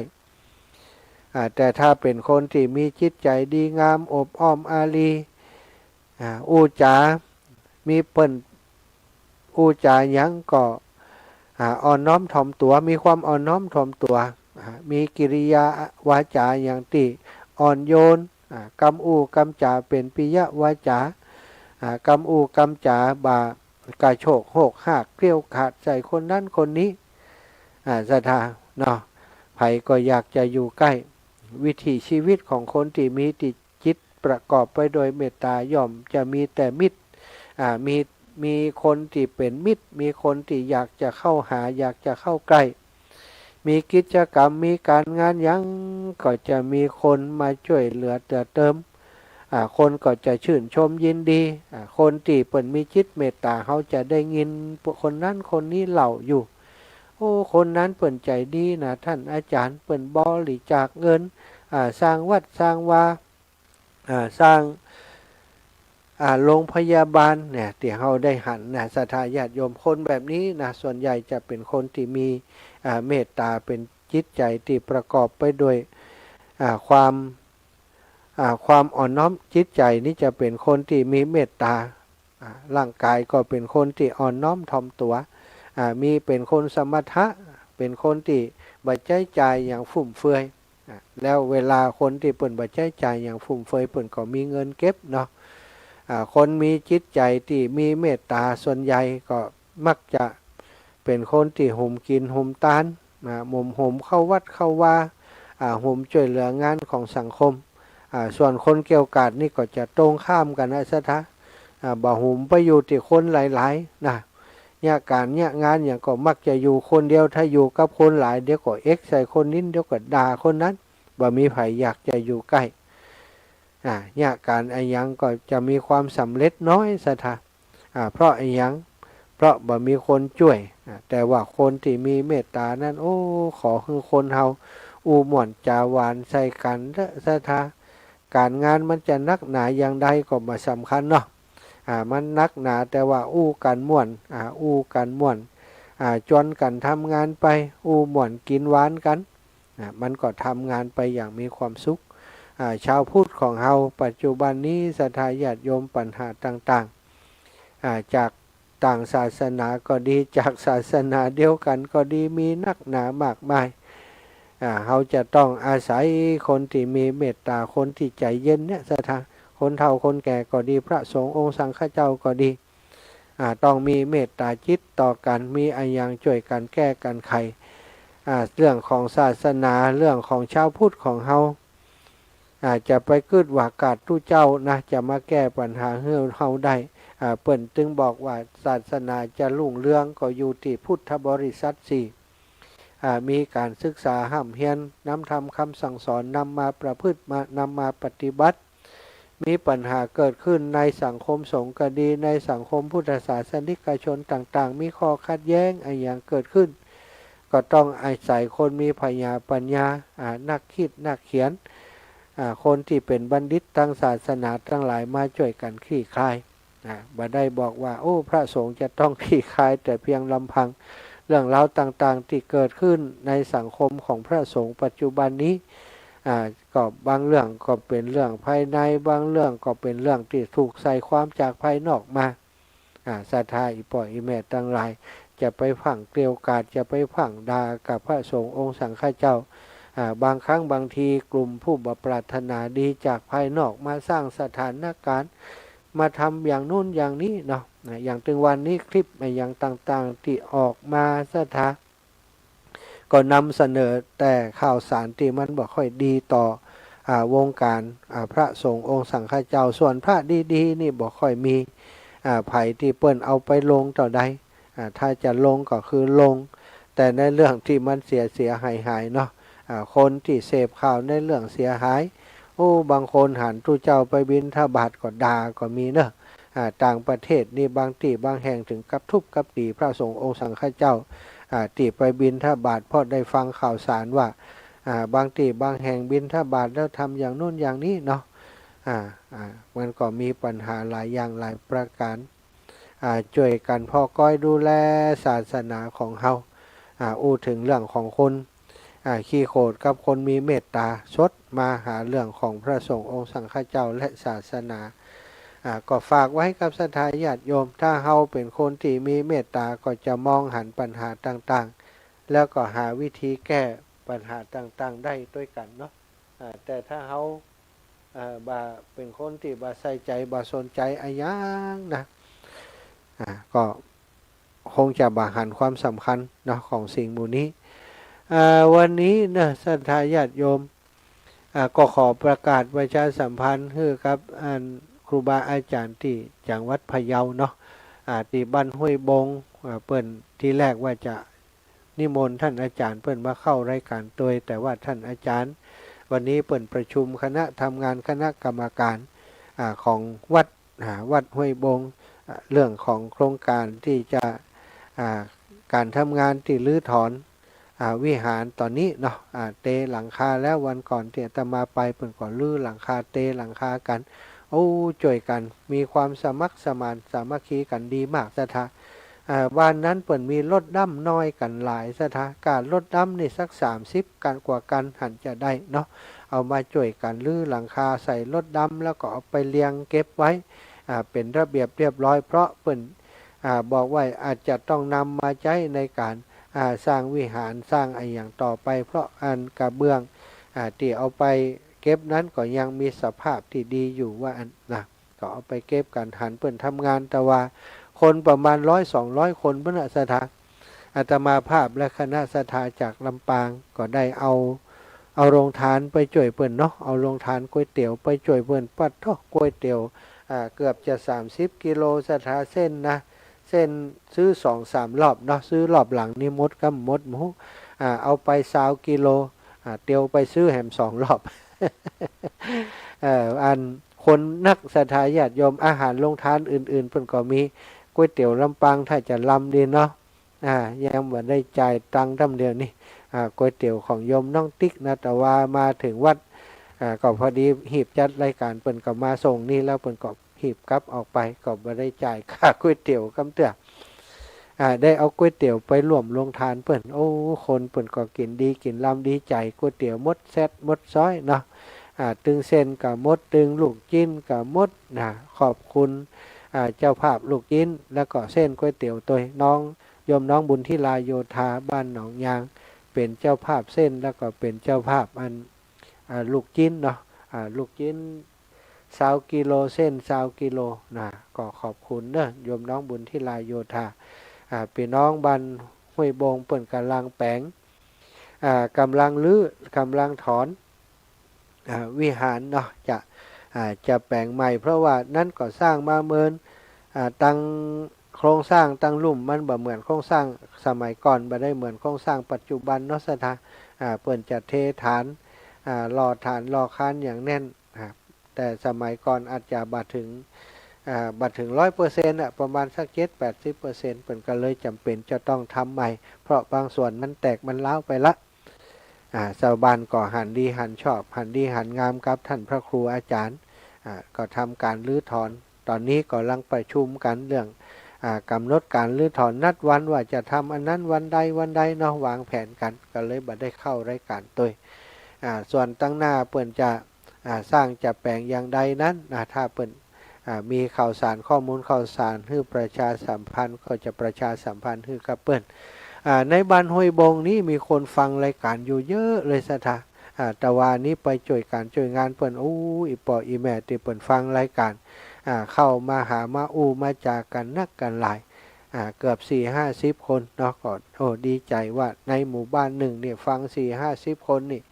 B: แต่ถ้าเป็นคนที่มีจิตใจดีงามอบอ้อมอารีอู้จามีเปิ้นอู้จายังก็อ่อนน้อมถ่อมตัวมีความอ่อนน้อมถ่อมตัวมีกิริยาวาจาอย่างที่อ่อนโยนกำอู้กำจาเป็นปิยวาจากำอู้กำจาบ่ากระโชกโหกหากเกลี้ยวขาดใจคนนั้นคนนี้ศรัทธาเนาะไผก็อยากจะอยู่ใกล้วิถีชีวิตของคนที่มีจิตประกอบไปโดยเมตตาย่อมจะมีแต่มิตรมีคนที่เป็นมิตรมีคนที่อยากจะเข้าหาอยากจะเข้าใกล้มีกิจกรรมมีการงานยังก็จะมีคนมาช่วยเหลือเติมคนก็จะชื่นชมยินดีคนที่เปิ่นมีจิตเมตตาเขาจะได้ยินคนนั้นคนนี้เล่าอยู่คนนั้นเปิ่นใจดีนะท่านอาจารย์เปิ่นบริจาคเงินสร้างวัดสร้างวาสร้างโรงพยาบาลเนี่ยที่เขาได้หันนะศรัทธาญาติโยมคนแบบนี้นะส่วนใหญ่จะเป็นคนที่มีเมตตาเป็นจิตใจที่ประกอบไปด้วยความอ่อนน้อมจิตใจนี่จะเป็นคนที่มีเมตตาร่างกายก็เป็นคนที่อ่อนน้อมถ่อมตัวมีเป็นคนสมถะเป็นคนที่บัดใจใจอย่างฟุ่มเฟือยแล้วเวลาคนที่เปิ่นบัดใจใจอย่างฟุ่มเฟือยเปิ่นก็มีเงินเก็บเนาะคนมีจิตใจที่มีเมตตาส่วนใหญ่ก็มักจะเป็นคนที่ห่มกินห่มตานห่มเข้าวัดเข้าวาห่มช่วยเหลืองานของสังคมส่วนคนเกี่ยวกาดนี่ก็จะตรงข้ามกันนะซะท่าบ่ห่มไปอยู่ที่คนหลายๆนะเนี่ยการเนี่ยงานอย่างก็มักจะอยู่คนเดียวถ้าอยู่กับคนหลายเดี๋ยวก็เอ็กใส่คนนี้เดี๋ยวก็ด่าคนนั้นบ่มีไผอยากจะอยู่ใกล้เนี่ยการไอ้ยังก็จะมีความสำเร็จน้อยซะท่าเพราะไอ้ยังเพราะบ่มีคนช่วยแต่ว่าคนที่มีเมตตานั้นขอคือคนเฮาอูหม่วนจาหวานใส่กันซะท่าการงานมันจะนักหนาอย่างใดก็มาสำคัญเนาะมันนักหนาแต่ว่าอู้กันม่วนอู้กันม่วนจนกันทำงานไปอู้ม่วนกินหวานกันมันก็ทำงานไปอย่างมีความสุขชาวพุทธของเฮาปัจจุบันนี้ศรัทธาญาติโยมปัญหาต่างๆจากต่างศาสนาก็ดีจากศาสนาเดียวกันก็ดีมีนักหนามากมายเขาจะต้องอาศัยคนที่มีเมตตาคนที่ใจเย็นเนี่ยศรัทธาคนเฒ่าคนแก่ก็ดีพระสงฆ์องค์สังฆเจ้าก็ดีต้องมีเมตตาจิตต่อกันมีอันยังช่วยกันแก้กันไขเรื่องของศาสนาเรื่องของชาวพุทธของเฮาจะไปกึดว่ากาดตู้เจ้านะจะมาแก้ปัญหาให้เฮาได้เปิ่นจึงบอกว่าศาสนาจะรุ่งเรืองก็อยู่ที่พุทธบริษัทสี่มีการศึกษาห้ำเฮียนน้ำธรรมคำสั่งสอนนำมาประพฤตินำมาปฏิบัติมีปัญหาเกิดขึ้นในสังคมสงฆ์ก็ดีในสังคมพุทธศาสนิกชนต่างๆมีข้อขัดแย้งอย่างเกิดขึ้น ก็ต้องอาศัยคนมีปัญญานักคิดนักเขียนคนที่เป็นบัณฑิตทางศาสนาทั้งหลายมาช่วยกันคลี่คลายบ่ได้บอกว่าโอ้พระสงฆ์จะต้องคลี่คลายแต่เพียงลำพังเรื่องราวต่างๆที่เกิดขึ้นในสังคมของพระสงฆ์ปัจจุบันนี้ก็บางเรื่องก็เป็นเรื่องภายในบางเรื่องก็เป็นเรื่องที่ถูกใส่ความจากภายนอกมาศรัทธาอีป่ออีแม่ทั้งหลายจะไปฝังเกลียวกาดจะไปฝังด่ากับพระสงฆ์องค์สังฆเจ้าบางครั้งบางทีกลุ่มผู้ปรารถนาดีจากภายนอกมาสร้างสถานการณ์มาทำอย่างนู้นอย่างนี้เนาะอย่างถึงวันนี้คลิปอย่างต่างๆที่ออกมาศรัทธาก็นำเสนอแต่ข่าวสารที่มันบ่ค่อยดีต่อวงการพระสงฆ์องค์สังฆเจ้าส่วนพระดีๆนี่บ่ค่อยมีไผ่ที่เปิ้นเอาไปลงต่อใดถ้าจะลงก็คือลงแต่ในเรื่องที่มันเสียหายเนาะคนที่เสพข่าวในเรื่องเสียหายโอ้บางคนหันตู้เจ้าไปบิณฑบาตก็ด่าก็มีเนอะต่างประเทศนี่บางที่บางแห่งถึงกับทุบกับตีพระสงฆ์องค์สังฆเจ้าที่ไปบิณฑบาตเพราะได้ฟังข่าวสารว่าบางที่บางแห่งบิณฑบาตแล้วทำอย่างนู้นอย่างนี้เนาะมันก็มีปัญหาหลายอย่างหลายประการช่วยกันพอก้อยดูแลศาสนาของเฮาอู้ถึงเรื่องของคนขี้โขดกับคนมีเมตตาชดมาหาเรื่องของพระสงฆ์องค์สังฆเจ้าและศาสนาก็ฝากไว้กับศรัทธาญาติโยมถ้าเฮาเป็นคนที่มีเมตตาก็จะมองหันปัญหาต่างๆแล้วก็หาวิธีแก้ปัญหาต่างๆได้ด้วยกันเนาะแต่ถ้าเฮาบ่เป็นคนที่บ่ใส่ใจบ่สนใจอะไรอย่างนะก็คงจะบ่หันความสำคัญเนาะของสิ่งหมู่นี้วันนี้นะศรัทธาญาติโยมก็ขอประกาศประชาสัมพันธ์ให้กับครูบาอาจารย์ที่จังหวัดพะเยาเนาะที่บ้านห้วยบงเปิ้นที่แรกว่าจะนิมนต์ท่านอาจารย์เปิ้นมาเข้ารายการตัวแต่ว่าท่านอาจารย์วันนี้เปิ้นประชุมคณะทำงานคณะกรรมการของวัดห้วยบงเรื่องของโครงการที่จะการทำงานที่รื้อถอนวิหารตอนนี้เนาะเตหลังคาแล้ววันก่อนที่อาตมาไปเพิ่นก็รื้อหลังคาเตหลังคากันโอ้ช่วยกันมีความสมัครสมานสามัคคีกันดีมากศรัทธาบ้านนั้นเปิ่นมีรถดำน้อยกันหลายศรัทธาการรถดำนี่สัก30กันกว่ากันหันจะได้เนาะเอามาช่วยกันรื้อหลังคาใส่รถดำแล้วก็เอาไปเรียงเก็บไว้เป็นระเบียบเรียบร้อยเพราะเปิ่นบอกว่าอาจจะต้องนำมาใช้ในการสร้างวิหารสร้างอย่างต่อไปเพราะอันกระเบื้องที่เอาไปเก็บนั้นก็ยังมีสภาพที่ดีอยู่ว่านะก็เอาไปเก็บกันหันเปิ่นทำงานแต่ว่าคนประมาณ100-200 คนเพื่อนศรัทธาอาตมาภาพและคณะศรัทธาจากลำปางก็ได้เอาโรงทานไปช่วยเปิ่นเนาะเอาโรงทานก๋วยเตี๋ยวไปช่วยเปิ่นปัดทอดก๋วยเตี๋ยวเกือบจะ30 กิโลศรัทธาเส้นนะเส้นซื้อ 2-3 รอบเนาะซื้อรอบหลังนี่มดกับมดหมูเอาไป20 กิโลเตียวไปซื้อแหม2 รอบ อันคนนักศรัทธาญาติโยมอาหารโรงทานอื่นๆเพิ่นก็มีก๋วยเตี๋ยวลำปางถ้าจะลำดีเนาะยังบ่ได้จ่ายตังค์ทำเดียวนี่ก๋วยเตี๋ยวของโยมน้องติ๊กนะแต่ว่ามาถึงวัดก็พอดีหีบจัดรายการเพิ่นก็มาส่งนี่แล้วเพิ่นก็หีบกลับออกไปก็บ่ได้จ่ายค่าก๋วยเตี๋ยวกำเตื้อได้เอาก๋วยเตี๋ยวไปร่วมลงทานเพิ่นโอ้คนเพิ่นก็กินดีกินลำดีใจก๋วยเตี๋ยวมดแซ่บมดซอยเนาะตึงเส้นกับมดตึงลูกจิ้นกับมดขอบคุณเจ้าภาพลูกจิ้นแล้วก็เส้นก๋วยเตี๋ยวตัวน้องโยมน้องบุญที่ลาโยธาบ้านหนองยางเป็นเจ้าภาพเส้นแล้วก็เป็นเจ้าภาพลูกจิ้นเนาะลูกจิ้น20 กิโลเส้น20 กิโลก็ขอบคุณเนอะโยมน้องบุญที่ลาโยธาพี่น้องบ้านห้วยบงเปิ่นกำลังแปลงกำลังรื้อกำลังถอนวิหารเนาะจะแปลงใหม่เพราะว่านั่นก็สร้างมาเมินตั้งโครงสร้างตั้งลุ่มมันบ่เหมือนโครงสร้างสมัยก่อนบ่ได้เหมือนโครงสร้างปัจจุบันเนาะศรัทธาเปิ่นจะเทฐานรอฐานรอคานอย่างแน่นแต่สมัยก่อนอาจจะบ่ถึง บัดถึง100%ประมาณสัก70-80%เปิ่นก็เลยจำเป็นจะต้องทำใหม่เพราะบางส่วนมันแตกมันร้าวไปละชาวบ้านก็หันดีหันชอบหันดีหันงามกับท่านพระครูอาจารย์ก็ทำการรื้อถอนตอนนี้ก็กำลังประชุมกันเรื่องกำหนดการรื้อถอนนัดวันว่าจะทำอันนั้นวันใดเนาะวางแผนกันก็เลยบ่ได้เข้ารายการตัวส่วนตั้งหน้าเปิ่นจะสร้างจะแปลงอย่างใดนั้นถ้าเปิ่นมีข่าวสารข้อมูลข่าวสารให้ประชาสัมพันธ์ก็จะประชาสัมพันธ์ให้กับเปิ่นในบ้านห้วยบงนี้มีคนฟังรายการอยู่เยอะเลยสถาแต่ว่านี้ไปช่วยการช่วยงานเปิ่นอีปออีแม่ที่เปิ่นฟังรายการเข้ามาหามามาจากกันนักกันหลายเกือบ 4-50 คนเนาะก็ดีใจว่าในหมู่บ้านหนึ่งเนี่ยฟัง 4-50 คนนี่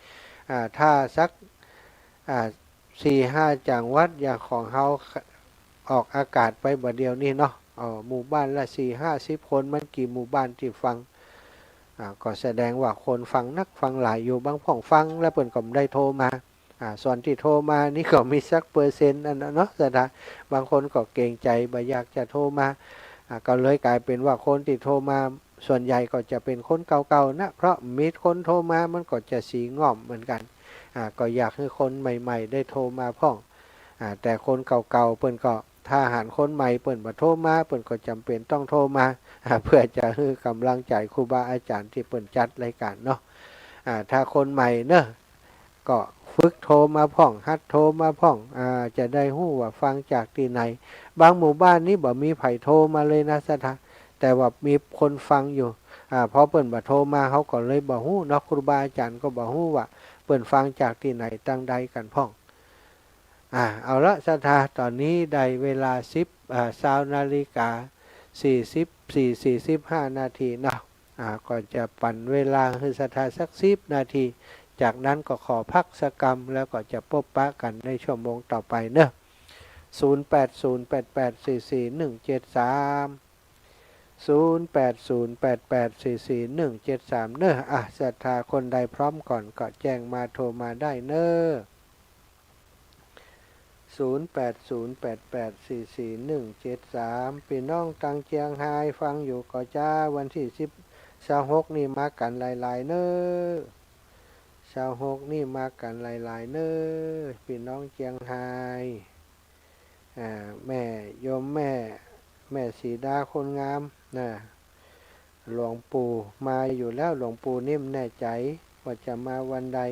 B: ถ้าสัก4-5 จังหวัดอย่างของเฮาออกอากาศไปบ่เดียวนี่เนาะหมู่บ้านละ 4-50 คนมันกี่หมู่บ้านที่ฟังก็แสดงว่าคนฟังนักฟังหลายอยู่บางพ่องฟังแล้วเปิ่นก็ได้โทรมาส่วนที่โทรมานี่ก็มีสักเปอร์เซ็นต์นั่นเนาะสถาบางคนก็เกรงใจบ่อยากจะโทรมาก็เลยกลายเป็นว่าคนที่โทรมาส่วนใหญ่ก็จะเป็นคนเก่าๆนะเพราะมีคนโทรมามันก็จะสีง่อมเหมือนกันก็อยากให้คนใหม่ๆได้โทรมาพ่องแต่คนเก่าๆเปิ่นก็ถ้าหารคนใหม่เปิ่นบ่โทรมาเปิ่นก็จำเป็นต้องโทรมาเพื่อจะให้กำลังใจครูบาอาจารย์ที่เปิ่นจัดรายการเนาะถ้าคนใหม่เนอะก็ฝึกโทรมาพ่องหัดโทรมาพ่องจะได้ฮู้ว่าฟังจากที่ไหนบางหมู่บ้านนี้บ่มีไผโทรมาเลยนะสถาแต่ว่ามีคนฟังอยู่พอเปิ่นบ่โทรมาเขาก็เลยบ่ฮู้เนาะครูบาอาจารย์ก็บ่ฮู้ว่าเปิ่นฟังจากที่ไหนตั้งใดกันพ่องเอาละสถาตอนนี้ได้เวลา20 นาฬิกา45 นาทีเนาะก็จะปั่นเวลาให้สถาสัก10 นาทีจากนั้นก็ขอพักสักกรรมแล้วก็จะพบปะกันในชั่วโมงต่อไปเนอะ0808844173 0808844173เนอะศรัทธาคนใดพร้อมก่อนก็แจ้งมาโทรมาได้เนอะ0808844173พี่น้องตังเจียงไฮ้ฟังอยู่ก็จ้าวันที่26นี่มากันหลายๆเนอะ26นี่มากันหลายๆเนอะพี่น้องเจียงไฮ้แม่โยมแม่สีดาคนงามนะหลวงปู่มาอยู่แล้วหลวงปู่นิ่มแน่ใจว่าจะมาวันใด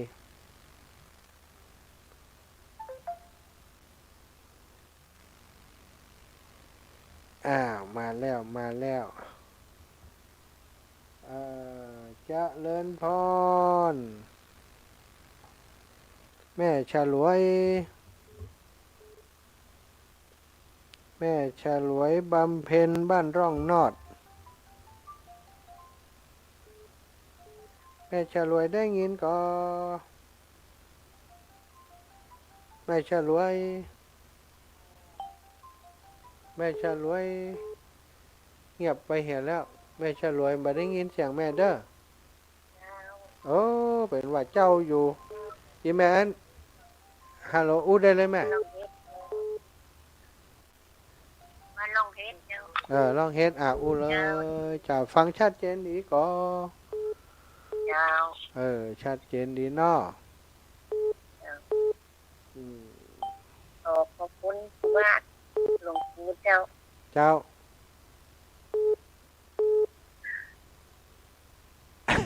B: มาแล้วเจริญพรแม่ฉลวยบำเพ็ญบ้านร่องนอดแม่ฉลวยได้ยินก็แม่ฉลวยเงียบไปเหี่ยแล้วแม่ฉลวยบ่ได้ยินเสียงแม่เด้อโอ้เป็นว่าเจ้าอยู่อีแม่นฮัลโหลอู้ได้เลยแม่
C: ลองเฮ็ดเจ้า
B: ลองเฮ็ดอู้เลยจะฟังชัดเจนดีก็
C: เจ้า
B: ชัดเจนดีเนาะ
C: ขอบคุณมากหลวงปู่เจ้า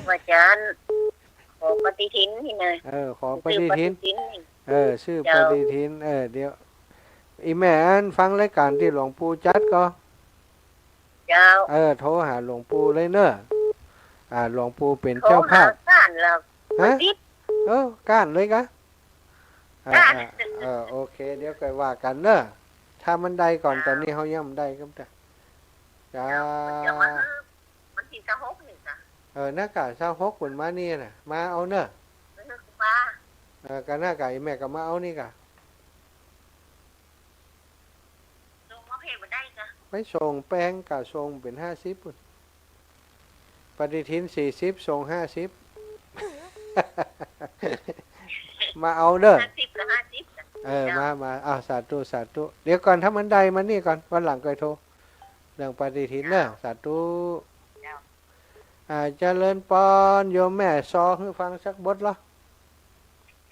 C: อาจารย์ขอปฏิทินนี่นะ
B: ขอปฏิทินชื่อปฏิทินเดี๋ยวอีแม่นฟังรายการที่หลวงปู่จัดก็
C: เจ้า
B: โทรหาหลวงปู่เลยเนอะหลวงปู่เป็นเจ้าภาพ
C: ก้านแล้ว
B: ฮะก้านเลยกะโอเคเดี๋ยวค่อยว่ากันเนอะถ้ามันได้ก่อนตอนนี้เฮายังบ่ได้ครับจ้า
C: มันที่26นี่จ้ะ
B: หน้ากาก26เพิ่นมานี่น่ะมาเอาเนอะก็หน้ากากอีแม่ก็มาเอานี่กะ
C: ส่งมาเพจบ่ได้จ้ะ
B: ไปส่งแป้งก็ส่งเป็น50พุ่นปฏิทิน40ส่ง50มาเอาเด้อ
C: 50กับ50
B: มาอ้าวสาธุสาธุเดี๋ยวก่อนถ้ามันใดมานี่ก่อนวันหลังก็โทรเรื่องปฏิทินเนอะสาธุเจริญปอนโยมแม่ซอให้ฟังสักบทเหรอ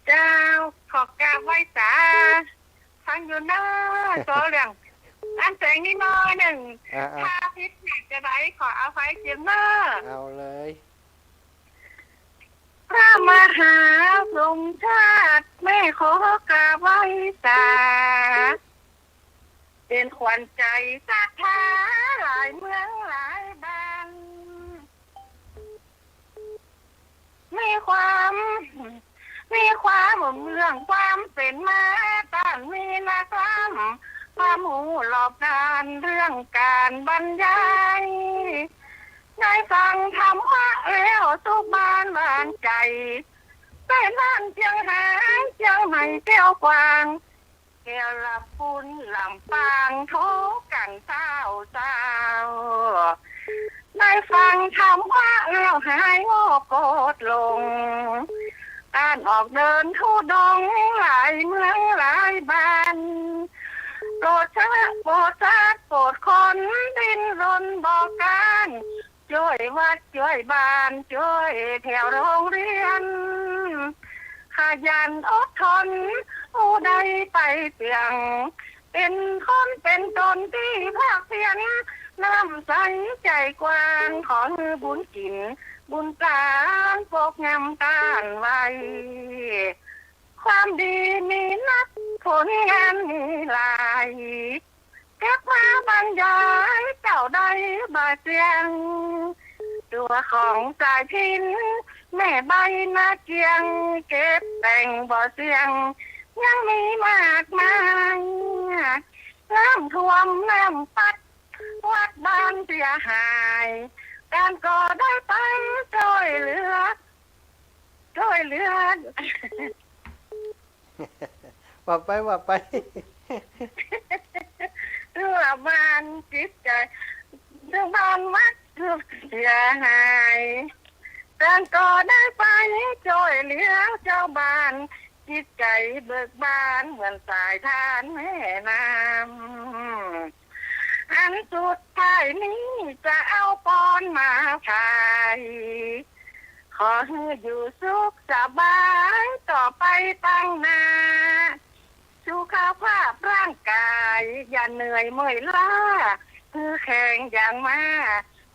C: เจ้าขอกราบไหว้สาฟังอยู่เนอะโซเรื่องอันแสงนิดหน่อยหนึ่งถ้าพิษหนักจะได้ขอเอาไฟเจียมเนอะ
B: เอาเลย
C: พระมหาทรงชาติแม่ขอกราบไหว้สาเป็นขวัญใจศรัทธาหลายเมืองหลายบ้านมีความเรื่องความเป็นมาต้านมีนักล้ำความหูหลอบนานเรื่องการบรรยายได้ฟังธรรมะแล้วทุกบ้านใจแต่บ้านเชียงหายเชียงใหม่เที่ยวกวางแก้วละปุนลำปางทุกกันเศร้าได้ฟังธรรมะแล้วหายโง่โกรธลงการออกเดินทุดงหลายเมืองหลายบ้านโปรดชาติโปรดชาติโปรดคนดินรนบอกการช่วยวัดช่วยบ้านช่วยแถวโรงเรียนขยันอดทนผู้ใดไปเสี่ยงเป็นคนเป็นตนที่ภาคเพียรน้ำใสใจกว้างขอมือบุญกินบุญตานปกงำตานไว้ความดีมีนักผลงานมีหลายเก็บมาบรรยายเจ้าใดบาเสียงตัวของสายพินแม่ใบนาเกียงเก็บแต่งบ่อเสียงยังมีมากมายน้ำท่วมน้ำปัดวัดบ้านเสียหายการก่อได้ไปช่วยเหลือ
B: ว่าไป
C: เรื่องบ้านจิตใจเรื่องบ้านวัดเสียหายการก่อได้ไปช่วยเหลือเจ้าบ้านจิตใจเบิกบานเหมือนสายทานแม่น้ำอันสุดท้ายนี้จะเอาปอนมาขายขอให้อยู่สุขสบายต่อไปตั้งนาสุขภาพร่างกายอย่าเหนื่อยเมื่อยล้าคือแข็งอย่างมา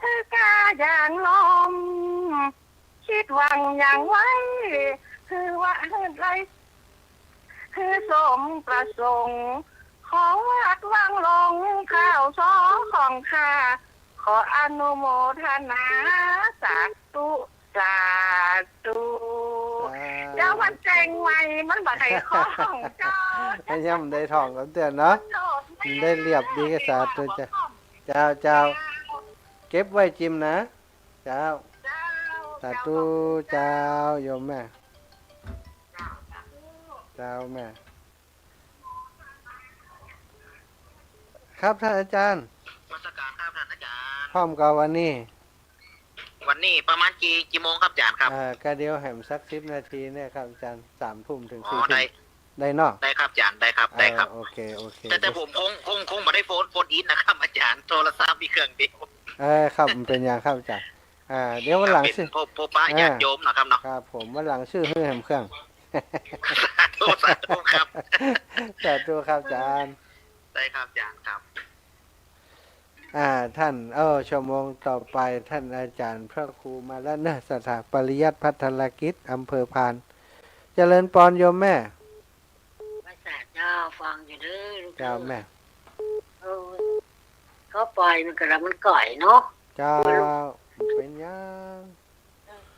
C: คือกาอย่างลมคิดหวังอย่างไว้คือว่าอะไรคือสมประสงค์ขอวัดวางลงข้าวซอของข้าขออนุโมทนาสาธุเจ้ามันแจงไว้มันบ่ได้ข้องเจ้า
B: ให้ย่ำได้ทองกันเตือนเนาะได้เรียบดีก็สาธุเจ้าเก็บไว้จิมนะเจ้าสาธุเจ้าโยมแม่เจ้าแม่ครับท่านอาจารย์
D: วัชการครับท่านอาจารย์
B: พร้อมกับวันนี้
D: ประมาณกี่โมงครับอาจารย์ครับ
B: ก็เดี๋ยวแหมสัก10 นาทีเนี่ยครับอาจารย์3 ทุ่มถึง4 ทุ่มได้เนาะ
D: ได้ครับอาจารย์ได้ครับ
B: โอเค
D: แต่ผมคงไม่ได้โฟนอินนะครับอาจารย์โทรศัพท์มีเครื่องเดียว
B: ครับมันเป็นอย่างครับอาจารย์เดี๋ยววันหลัง
D: ชื่อพบป้าญาติโยมนะครับเนาะ
B: ครับผมวันหลังชื่อให้แหมเครื่อง
D: สาธุครับ
B: สาธุครับอาจารย์
D: ได้ครับอาจารย์ครับ
B: ท่านชั่วโมงต่อไปท่านอาจารย์พระครูมาแล้วนะสถาปริยัติพัฒนกิจอำเภอพานเจริญปอนโยมแม่
C: ภาษาเจ้าฟังอยู่เด้อลูก
B: เจ้าแม่
C: เขาปล่อยมันกระมันก่อยเนาะ
B: เจ้าเป็นยัง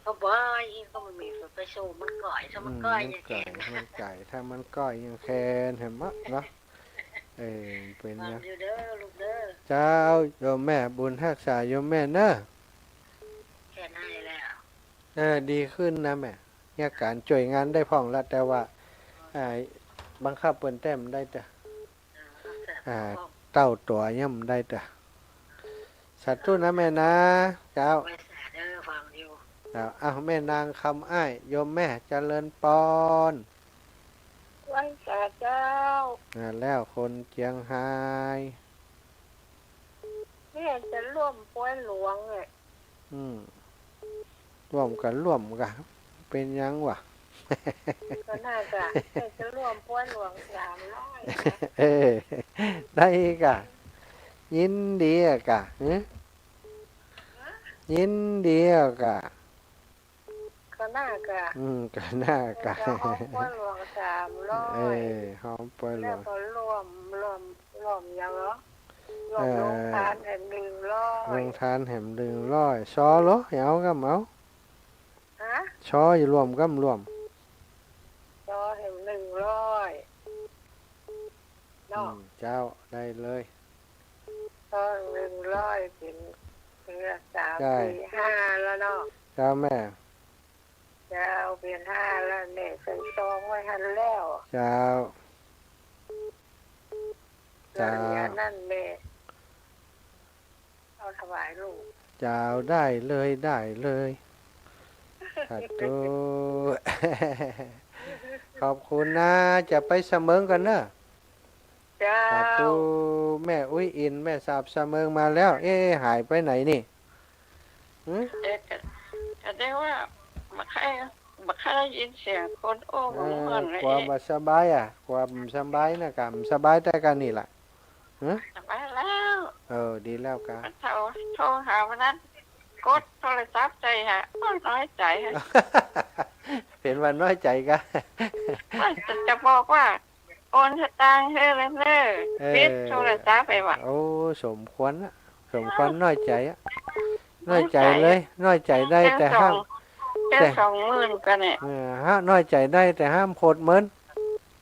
C: เขาปล่อยเขาไม่มีไปสู้มันก่อยถ้ามันก่อย
B: มันไก่ถ้ามันก่อยยังแค้นเห็นมั้ยเนาะเป็นยังเจ้าโยมแม่บุญรักษาโยมแม่เนอะ
C: แค่นั้นแล้ว
B: ดีขึ้นนะแม่เนี่ยการช่วยงานได้พ่องละแต่ว่าบังคับเปิ้นแต้มได้แต่เต้าตัวย่ำได้แต่สัตว์ทุนะแม่นะเจ้าแม่นางคำอ้ายโยมแม่เจริญปอน
C: วันสา เจ้า
B: แล้วคนเจียงไฮ้
C: เนี่ยจะร่วมป่วยหลวงเนี่ย
B: ร่วมกันเป็นยังวะ
C: ก็น่าจะร่วมป่วยหลวง300
B: ได้กะยินดีกะยินดีกะ
C: ก็น่ากะ
B: ก็น่ากะ
C: หอมป่วยหลวง300
B: หอมป่วยหลวง
C: แล้วก็ร่วมยังเหรอร่วมโรงทานแห่ง100
B: โรงทานแห่ง100ซอเหรอเอากำเอาชออยู่รวมกำรวม
C: ซอแห่ง100เนาะ
B: เจ้าได้เลย
C: ซอ100เป็น3 4 5แล้วเนาะ
B: เจ้าแม่
C: เจ้าเป็น5แล้วเนี่ยใส่ซองไว้หันแล้ว
B: เจ้า
C: นั่นแม่เอาถวายลูก
B: เจ้าได้เลยสาธุขอบคุณนะจะไปเสมิงกันเนอะสาธุแม่อุ้ยอินแม่สาบเสมิงมาแล้วหายไปไหนนี่
C: แต่ได้ว่าบักใครยินเสียงคนโอ้เหมือนเลย
B: ความสบายความสบายนะกันสบายแต่กันนี่แหละ
C: สบายแล้ว
B: ดีแล้วกัน
C: โทรหาวันนั้นกดโทรศัพท์ใจฮะน้อยใจฮะ
B: เป็นวันน้อยใจกัน
C: จะบอกว่าโอนสตางค์ให้เลยปิดโทรศัพท์ไปว่ะ
B: สมควรน้อยใจน้อยใจเลยน้อยใจได้แต่ห้าม
C: แต่20,000กันเนี่ย
B: น้อยใจได้แต่ห้ามโคตรเหมือน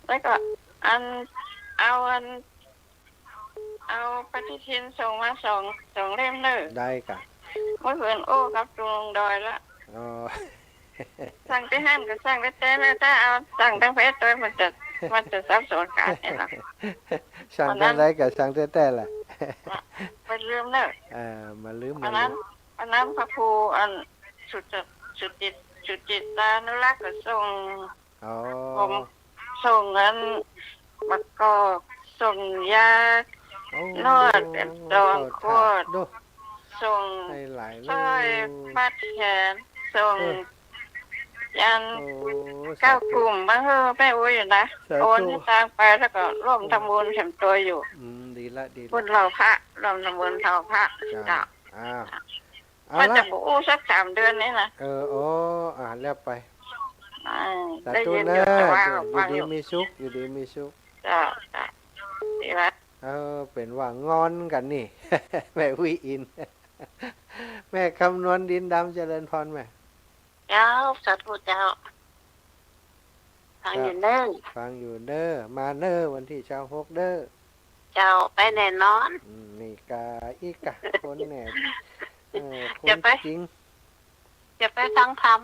C: แล้วก็เอาปฏิทินส่งมา2 เล่มเลย
B: ได้กัน
C: เมื่อคืนโอ้กับจุงดอยละสั่งไปห้ามก็สั่งไปแต่ถ้าเอาสั่งตั้งเพชรตัวมันจะซับซ้อนกันเนี่ยหรอ
B: สั่งตั้งได้กับสั่งแต่แหละ
C: ไปลืมเนอะ
B: มาลืม
C: อันนั้นพระครูสุจิตตานุรักษ์ก็ส่งผมส่งเงินบักกอกส่งยานวดดองโคตรส่งสร้อยมัดแขนส่งยัน9 กลุ่มมาแม่อุ้ยอยู่นะโอนที่ตางไปแล้วก็ร่วมทำบุญแถมตัวอยู่
B: ดีละ
C: บุญเราพระร่วมทำบุญเราพระจ้ะมันจะบู้สัก3 เดือนนี้นะ
B: แล้วไป
C: ได้ยิน
B: อยู่แต่ว่าอยู่ดีมีสุข
C: จ้ะดีละ
B: เป็นว่างอนกันนี่แม่วิอินแม่คำนวณดินดำเจริญพรแม่
C: เจ้าสาธุเจ้าฟังอยู่เ
B: ด้อมาเด้อวันที่26เด้อ
C: เจ้าไปแน่นอน
B: นี่กาอีกะคนแน่
C: จะไป
B: จริง
C: จะไปฟังธรรม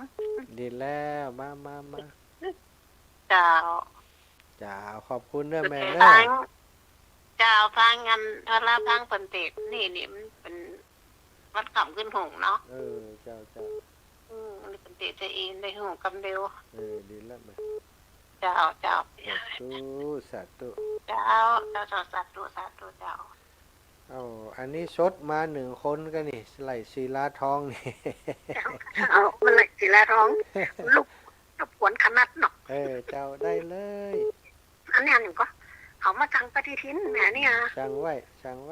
B: ดีแล้วมา
C: เจ้า
B: ขอบคุณเด้อแม่เด้อ
C: เจ้าฟังงานพระพังเปิ่นเตกนี่มันเป็นวัดขำขึ้นหงเนาะ
B: เจ้า
C: นี่เป็นเตจะอินในหงกำเดียว
B: ดีแล้วแม่
C: เจ้า
B: สาธุ
C: เจ้าสาธุเจ้า
B: อันนี้ชดมา1 คนก็นี่ไหลศิลาทองนี่
C: มันไหลศิลาทองลูกกับขวนขนาดเนาะ
B: เจ้าได้เลย
C: อันนี้หนึ่งก็เขามาสั่งปฏิทินแม่เนี่ย
B: สั่งไว้
C: สั่ง1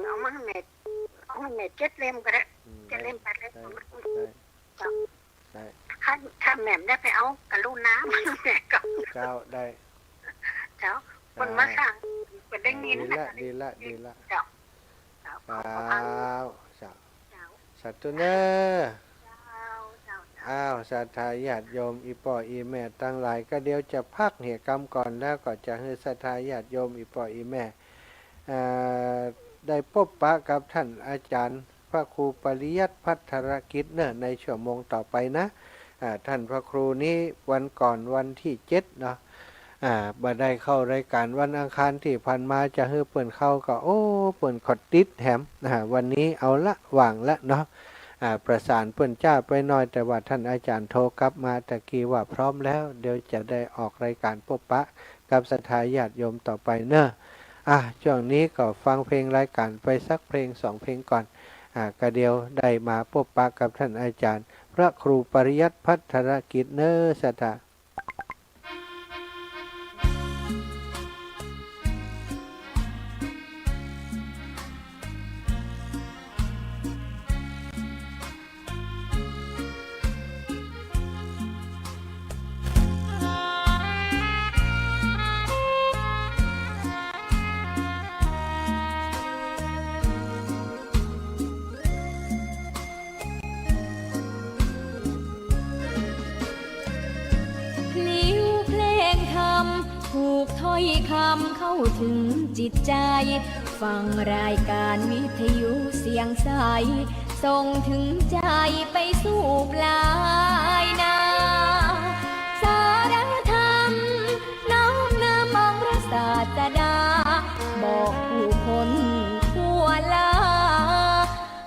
C: เอามาให้แม่7 เล่มก็ได้7 เล่ม8 เล่มได้ถ้าแม่ได้ไปเอากระลูกน้ำแม่กับ
B: เจ้าได้
C: เจ้าคนมาสั่งเป็นได้ยิน
B: ดีละ
C: เจ้า
B: สัตว์เนศรัทธาญาติโยมอีป่ออีแม่ตั้งหลายก็เดี๋ยวจะพักเหตุกรรมก่อนแล้วก็จะให้ศรัทธาญาติโยมอีป่ออีแม่ได้พบปะกับท่านอาจารย์พระครูปริยัติภัทรกิจในชั่วโมงต่อไปนะท่านพระครูนี้วันก่อนวันที่7เนาะบ่ได้เข้ารายการวันอังคารที่ผ่านมาจะให้เปิ่นเข้าก็เปิ่นขอดติดแถมวันนี้เอาละว่างละเนาะ ประสานเปิ้นจ้าไปหน่อยแต่ว่าท่านอาจารย์โทรกลับมาตะกี้ว่าพร้อมแล้วเดี๋ยวจะได้ออกรายการพบปะกับศรัทธาญาติโยมต่อไปเนอะช่วงนี้ก็ฟังเพลงรายการไปสักเพลง2เพลงก่อนก็เดียวได้มาพบปะกับท่านอาจารย์พระครูปริยัติภัทรกิจเนอะศรัทธา
A: ถูกถ้อยคำเข้าถึงจิตใจฟังรายการวิทยุเสียงใสส่งถึงใจไปสู่ปลายนาสารธรรมน้อมนำองค์พระศาสดาบอกผู้คนทั่วลา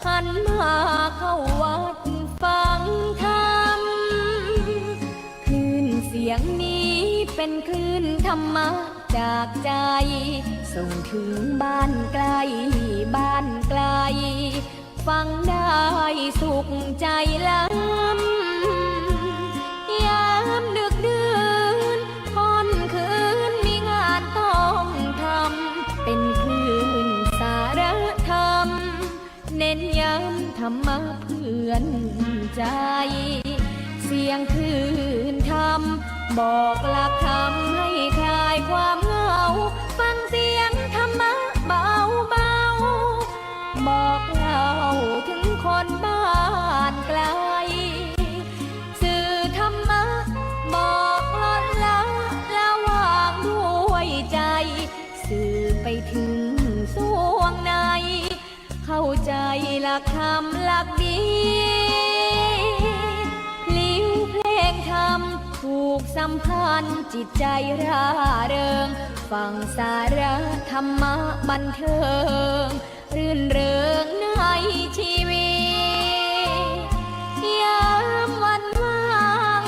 A: หันมาเข้าวัดฟังธรรมคลื่นเสียงนี้เป็นคลื่นธรรมะจากใจส่งถึงบ้านไกลบ้านไกลฟังได้สุขใจล้ำยามดึกดื่นค่ำคืนมีงานต้องทำเป็นคลื่นสารธรรมเน้นย้ำธรรมะเพื่อนใจเสียงคลื่นธรรมบอกหลักธรรมให้คลายความเหงาฟังเสียงธรรมะเบาเบาบอกเล่าถึงคนบ้านไกลสื่อธรรมะบอกลดละละวางด้วยใจสื่อไปถึงสวงในเข้าใจหลักธรรมหลักดีพลิ้วเพลงธรรมผูกสัมพันธ์จิตใจร่าเริงฟังสาระธรรมะบันเทิงรื่นเริงในชีวิตยามวันว่าง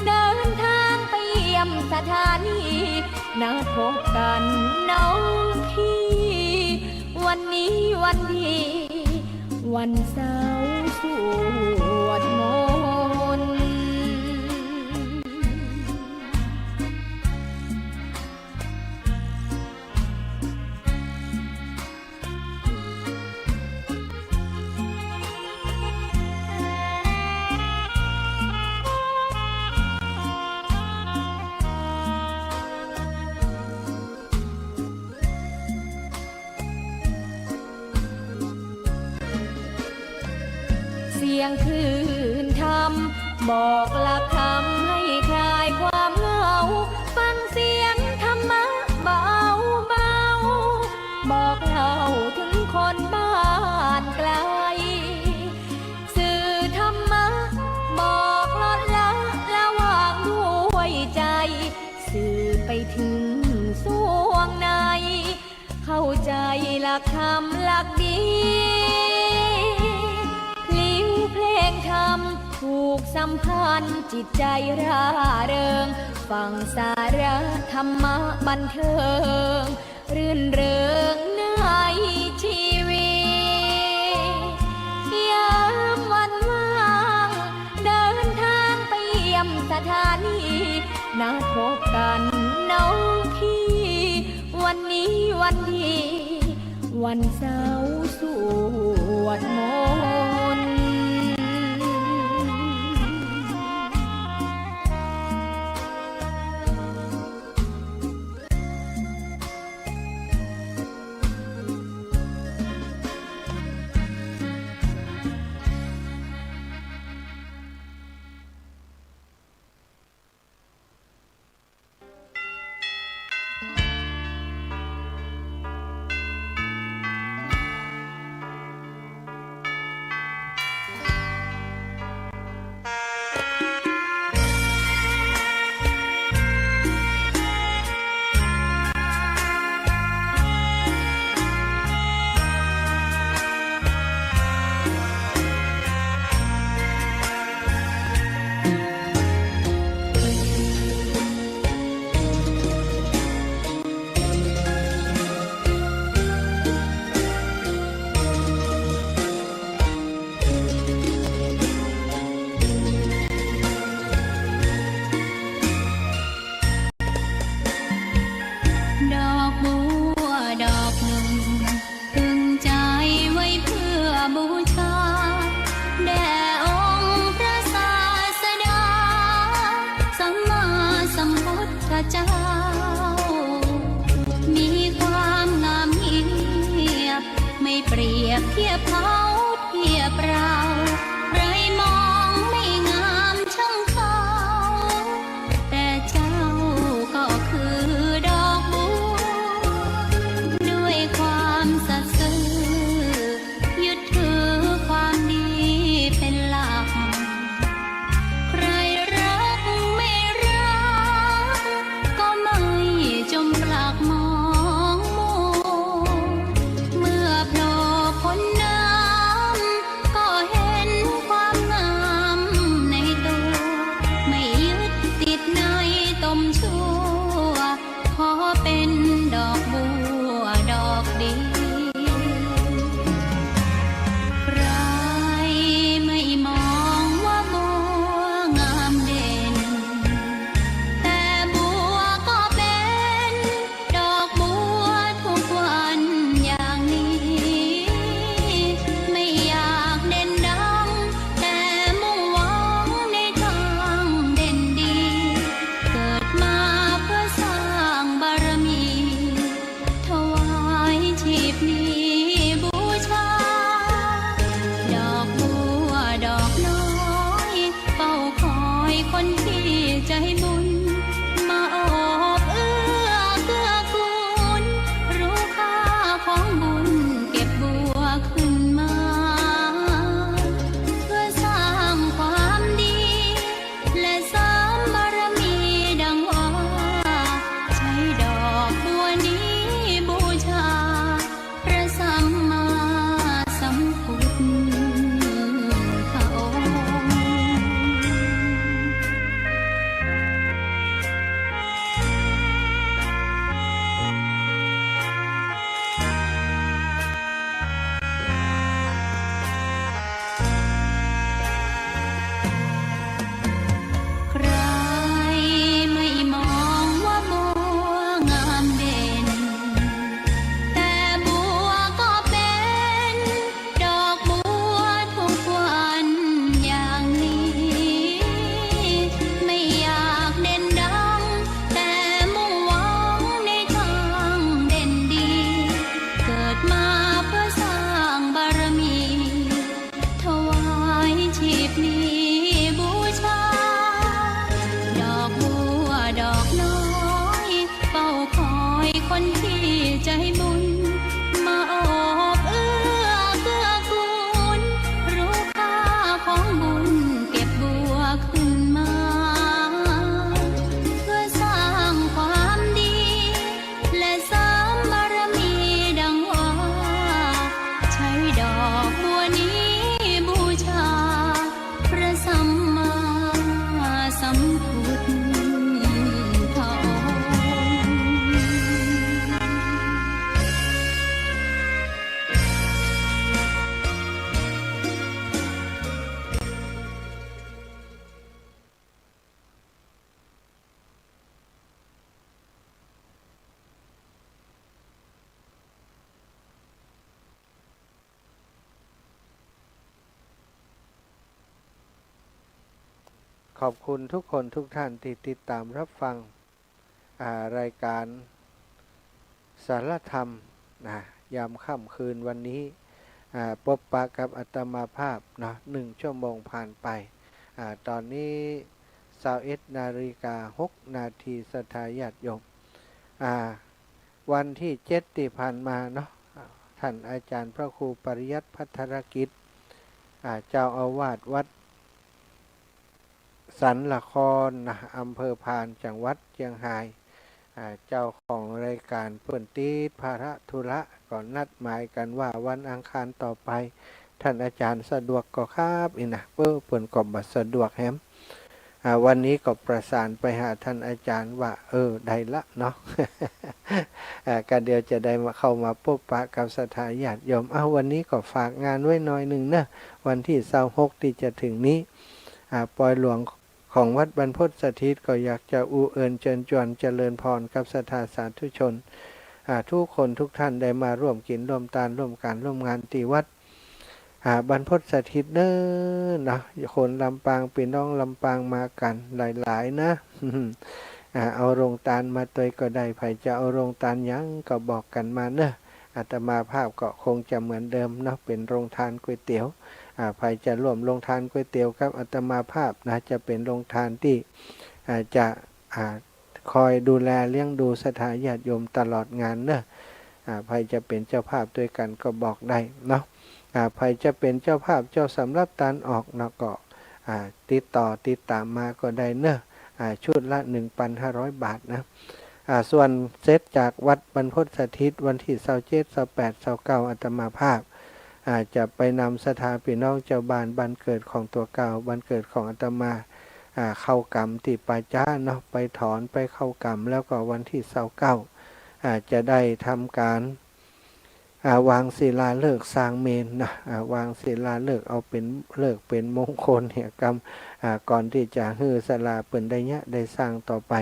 A: เดินทางไปเยี่ยมสถานีนัดพบกันน้องพี่วันนี้วันดีวันเสาร์สวดมนต์เสียงคลื่นธรรมบอกหลักธรรมให้คลายความเหงาฟังเสียงธรรมะเบาเบาบอกเล่าถึงคนบ้านไกลสื่อธรรมะบอกลดละละวางด้วยใจสื่อไปถึงสวงในเข้าใจหลักธรรมหลักดีธรรมผูกสัมพันธ์จิตใจร่าเริงฟังสาระธรรมะบันเทิงรื่นเริงในชีวิตยามวันว่างเดินทางไปเยี่ยมสถานีนัดพบกันน้องพี่วันนี้วันดีวันเสาร์สวดมนต์
B: ขอบคุณทุกคนทุกท่านที่ติดตามรับฟังรายการสารธรรมยามค่ำคืนวันนี้พบปะกับอาตมาภาพนะ1 ชั่วโมงผ่านไปตอนนี้21:06 สถาญาติโยมวันที่7ที่ผ่านมาเนาะท่านอาจารย์พระครูปริยัติภัทรกิจเจ้าอาวาสวัดสันละครอำเภอพานจังหวัดเชียงรายเจ้าของรายการเปิ่นตีภาระธุระก่อนนัดหมายกันว่าวันอังคารต่อไปท่านอาจารย์สะดวกก็ครับเปิ่นก็บ่สะดวกแฮมวันนี้ก็ประสานไปหาท่านอาจารย์ว่าได้ละเนาะ ก็เดี๋ยวจะได้มาเข้ามาพบปะกับสถาญาติโยมวันนี้ก็ฝากงานไว้หน่อยหนึ่งนะวันที่26ที่จะถึงนี้ปอยหลวงของวัดบรรพตสถิตก็อยากจะเอิญเชิญชวนเจริญพรกับศรัทธาสาธุชนทุกคนทุกท่านได้มาร่วมกินร่วมทานร่วมการร่วมงานที่วัดบรรพตสถิตเด้อนะคนลำปางพี่น้องลำปางมากันหลายๆนะ เอาโรงทานมาตัวก็ได้ไผจะเอาโรงทานยังก็บอกกันมาเนอะอาตมาภาพก็คงจะเหมือนเดิมเนาะเป็นโรงทานก๋วยเตี๋ยวใครจะร่วมลงทานก๋วยเตี๋ยวกับอาตมาภาพนะจะเป็นโรงทานที่จะคอยดูแลเลี้ยงดูสถาญาติโยมตลอดงานเนอะใครจะเป็นเจ้าภาพด้วยกันก็บอกได้เนาะใครจะเป็นเจ้าภาพเจ้าสำรับทานออกนะก็ติดตามมาก็ได้เนอะชุดละ 1,500 บาทนะส่วนเซตจากวัดบรรพตสถิตวันที่27 28 29อาตมาภาพจะไปนำสถาพี่น้องเจ้าบ้านบ้านเกิดของตัวเก่าบ้านเกิดของอาตมาเข้ากรรมที่ป่าจ้าเนาะไปถอนไปเข้ากรรมแล้วก็วันที่29จะได้ทำการวางศิลาฤกษ์สร้างเมนนะวางศิลาฤกษ์เอาเป็นฤกษ์เป็นมงคลเนี่ยกรรมก่อนที่จะฮือศาลาเปิ่นได้สร้างต่อไป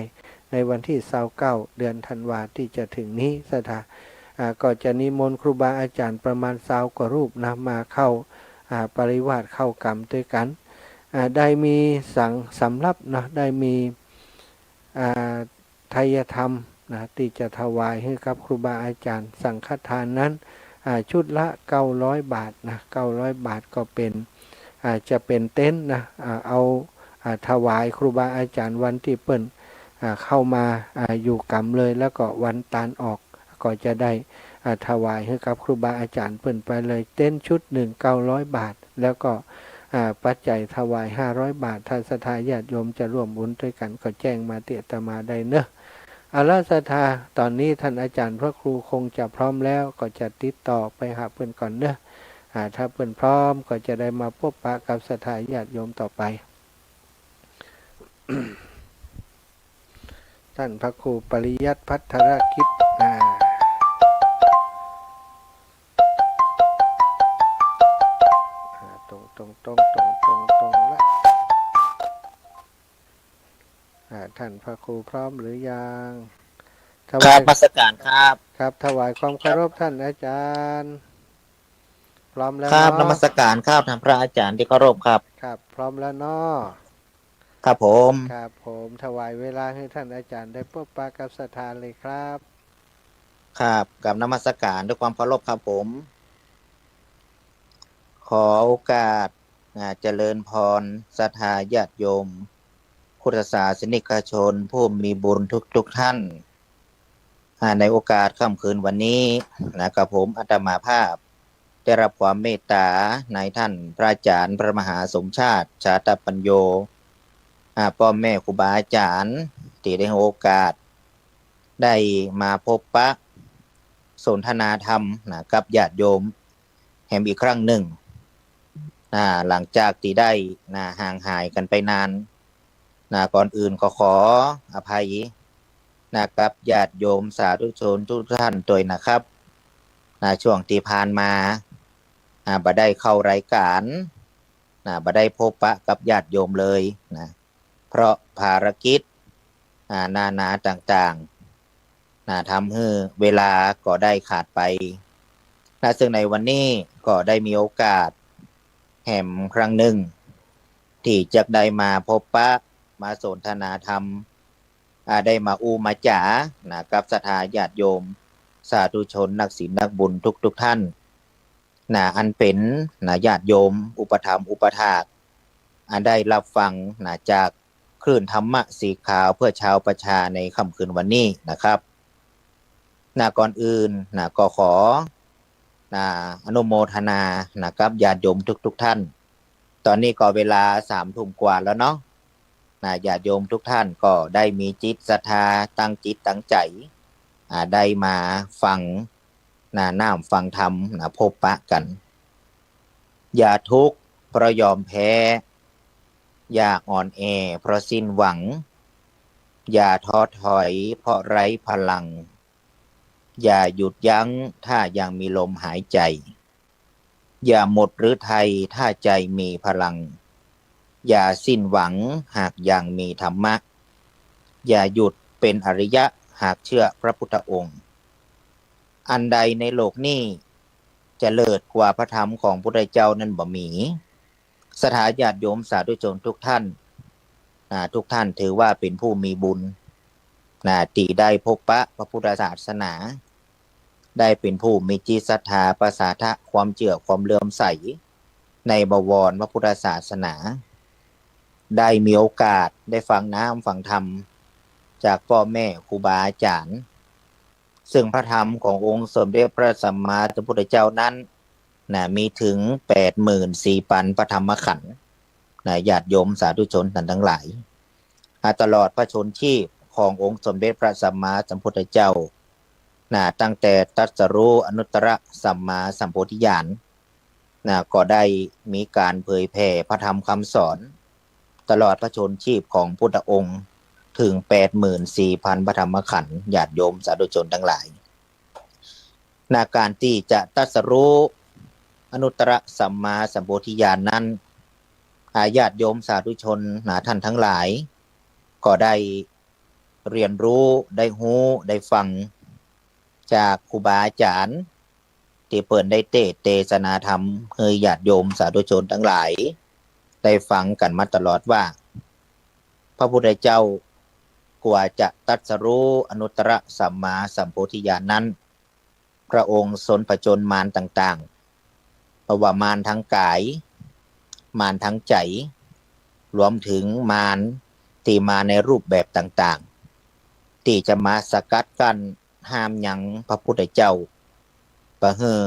B: ในวันที่29เดือนธันวาที่จะถึงนี้สถาก็จะนิมนต์ครูบาอาจารย์ประมาณ20 กว่ารูปนะมาเข้าปริวาสเข้ากรรมด้วยกันได้มีสำรับนะได้มีไทยธรรมนะที่จะถวายให้กับครูบาอาจารย์สังฆทานนั้นชุดละ900 บาทนะ900 บาทก็เป็นจะเป็นเต็นท์นะเอาถวายครูบาอาจารย์วันที่เปิ้นเข้ามาอยู่กรรมเลยแล้วก็วันตานออกก็จะได้ถวายให้กับครูบาอาจารย์เปิ้นไปเลยเต้นชุด1 900 บาทแล้วก็ปัจจัยถวาย500 บาทท่านศรัทธาญาติโยมจะร่วมบุญด้วยกันก็แจ้งมาเตียตมาได้เนอะศรัทธาตอนนี้ท่านอาจารย์พระครูคงจะพร้อมแล้วก็จะติดต่อไปหาเปิ้นก่อนเนอะถ้าเปิ้นพร้อมก็จะได้มาพบปะกับศรัทธาญาติโยมต่อไป ท่านพระครูปริยัติภัทรกิจตรงละท่านพระครูพร้อมหรือยัง
E: ครับนมัสการครับ
B: ครับถวายความเคารพท่านอาจารย์พร้อมแล้ว
E: ครับนมัสการครับท่านพระอาจารย์ที่เคารพครับ
B: ครับพร้อมแล้วเนาะ
E: ครับผม
B: ถวายเวลาให้ท่านอาจารย์ได้พบปะกับศรัทธาเลยครับ
E: ครับกับนมัสการด้วยความเคารพครับผมขอโอกาสเจริญพรศรัทธาญาติโยมพุทธศาสนิกชนผู้มีบุญทุกท่านในโอกาสค่ำคืนวันนี้นะครับผมอาตมาภาพได้รับความเมตตาในท่านพระอาจารย์พระมหาสมชาติชาตปัญโยพ่อแม่ครูบาอาจารย์ที่ได้โอกาสได้มาพบปะสนทนาธรรมกับญาติโยมแห่งอีกครั้งหนึ่งหลังจากที่ได้ห่างหายกันไปนานก่อนอื่นก็ขออภัยกับญาติโยมสาธุชนทุกท่านด้วยนะครับช่วงที่ผ่านมาบ่ได้เข้ารายการบ่ได้พบปะกับญาติโยมเลยนะเพราะภารกิจนานาต่างๆทำให้เวลาก็ได้ขาดไปซึ่งในวันนี้ก็ได้มีโอกาสแห่งครั้งหนึ่งที่จะได้มาพบปะ มาสนทนาธรรมได้มาอูมาจ๋านะกับศรัทธาญาติโยมสาธุชนนักศีลนักบุญทุกท่านนะอันเป็นนะญาติโยมอุปถัมภ์อุปถากอันได้รับฟังนะจากคลื่นธรรมะสีขาวเพื่อชาวประชาในค่ำคืนวันนี้นะครับนะก่อนอื่นนะก็ขอนะอนุโมทนานะครับญาติโยมทุกท่านตอนนี้ก็เวลา3 ทุ่มกว่าแล้วเนาะนะญาติโยมทุกท่านก็ได้มีจิตศรัทธาตั้งจิตตั้งใจได้มาฟังน้ำฟังธรรมพบปะกันอย่าทุกข์เพราะยอมแพ้อย่าอ่อนแอเพราะสิ้นหวังอย่าท้อถอยเพราะไร้พลังอย่าหยุดยั้งถ้ายังมีลมหายใจอย่าหมดฤทัยถ้าใจมีพลังอย่าสิ้นหวังหากยังมีธรรมะอย่าหยุดเป็นอริยะหากเชื่อพระพุทธองค์อันใดในโลกนี้จะเลิศกว่าพระธรรมของพระพุทธเจ้านั้นบ่มีศรัทธาญาติโยมสาธุชนทุกท่านทุกท่านถือว่าเป็นผู้มีบุญที่ได้พบปะพระพุทธศาสนาได้เป็นผู้มีจิตศรัทธาประสาทะความเชื่อความเลื่อมใสในบวรพระพุทธศาสนาได้มีโอกาสได้ฟังน้ำฟังธรรมจากพ่อแม่ครูบาอาจารย์ซึ่งพระธรรมขององค์สมเด็จพระสัมมาสัมพุทธเจ้านั้นมีถึง 84,000 พระธรรมขันธ์ญาติโยมสาธุชนท่านทั้งหลายตลอดพระชนชีพขององค์สมเด็จพระสัมมาสัมพุทธเจ้าตั้งแต่ตรัสรู้อนุตตรสัมมาสัมโพธิญาณก็ได้มีการเผยแผ่พระธรรมคำสอนตลอดพระชนชีพของพุทธองค์ถึง 84,000 พระธรรมขันธ์ญาติโยมสาธุชนทั้งหลายการที่จะตรัสรู้อนุตตรสัมมาสัมโพธิญาณนั้นญาติโยมสาธุชนท่านทั้งหลายก็ได้เรียนรู้ได้ฮู้ได้ฟังจากครูบาอาจารย์ที่เปิดได้เทศนาธรรมให้ญาติโยมสาธุชนทั้งหลายได้ฟังกันมาตลอดว่าพระพุทธเจ้ากว่าจะตรัสรู้อนุตตรสัมมาสัมโพธิญาณนั้นพระองค์ทรงผจญมารต่างๆเพราะว่ามารทั้งกายมารทั้งใจรวมถึงมารที่มาในรูปแบบต่างๆที่จะมาสกัดกั้นห้ามยังพระพุทธเจ้าประเฮอ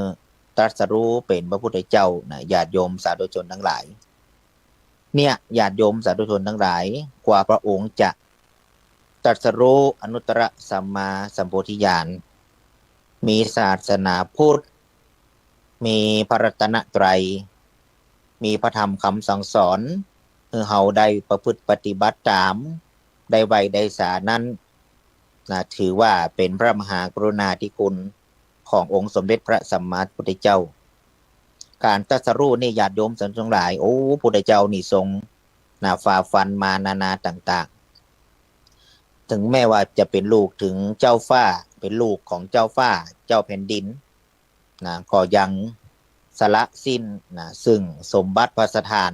E: ตรัสรู้เป็นพระพุทธเจ้าญาติโยมสาธุชนทั้งหลายเนี่ยญาติโยมสาธุชนทั้งหลายกว่าพระองค์จะตรัสรู้อนุตตรสัมมาสัมโพธิญาณมีศาสนาพุทธมีพระรัตนตรัยมีพระธรรมคำสั่งสอนเฮาได้ประพฤติปฏิบัติตามได้ไว้ได้สานั้นถือว่าเป็นพระมหากรุณาธิคุณขององค์สมเด็จพระสัมมาสัมพุทธเจ้าการตรัสรู้นี่ญาติโยมสันทั้งหลายโอ้พุทธเจ้านี่ทรงฝ่าฟันมานานาต่างๆถึงแม้ว่าจะเป็นลูกถึงเจ้าฟ้าเป็นลูกของเจ้าฟ้าเจ้าแผ่นดินก็ยังสละสิ้นซึ่งสมบัติพระสถาน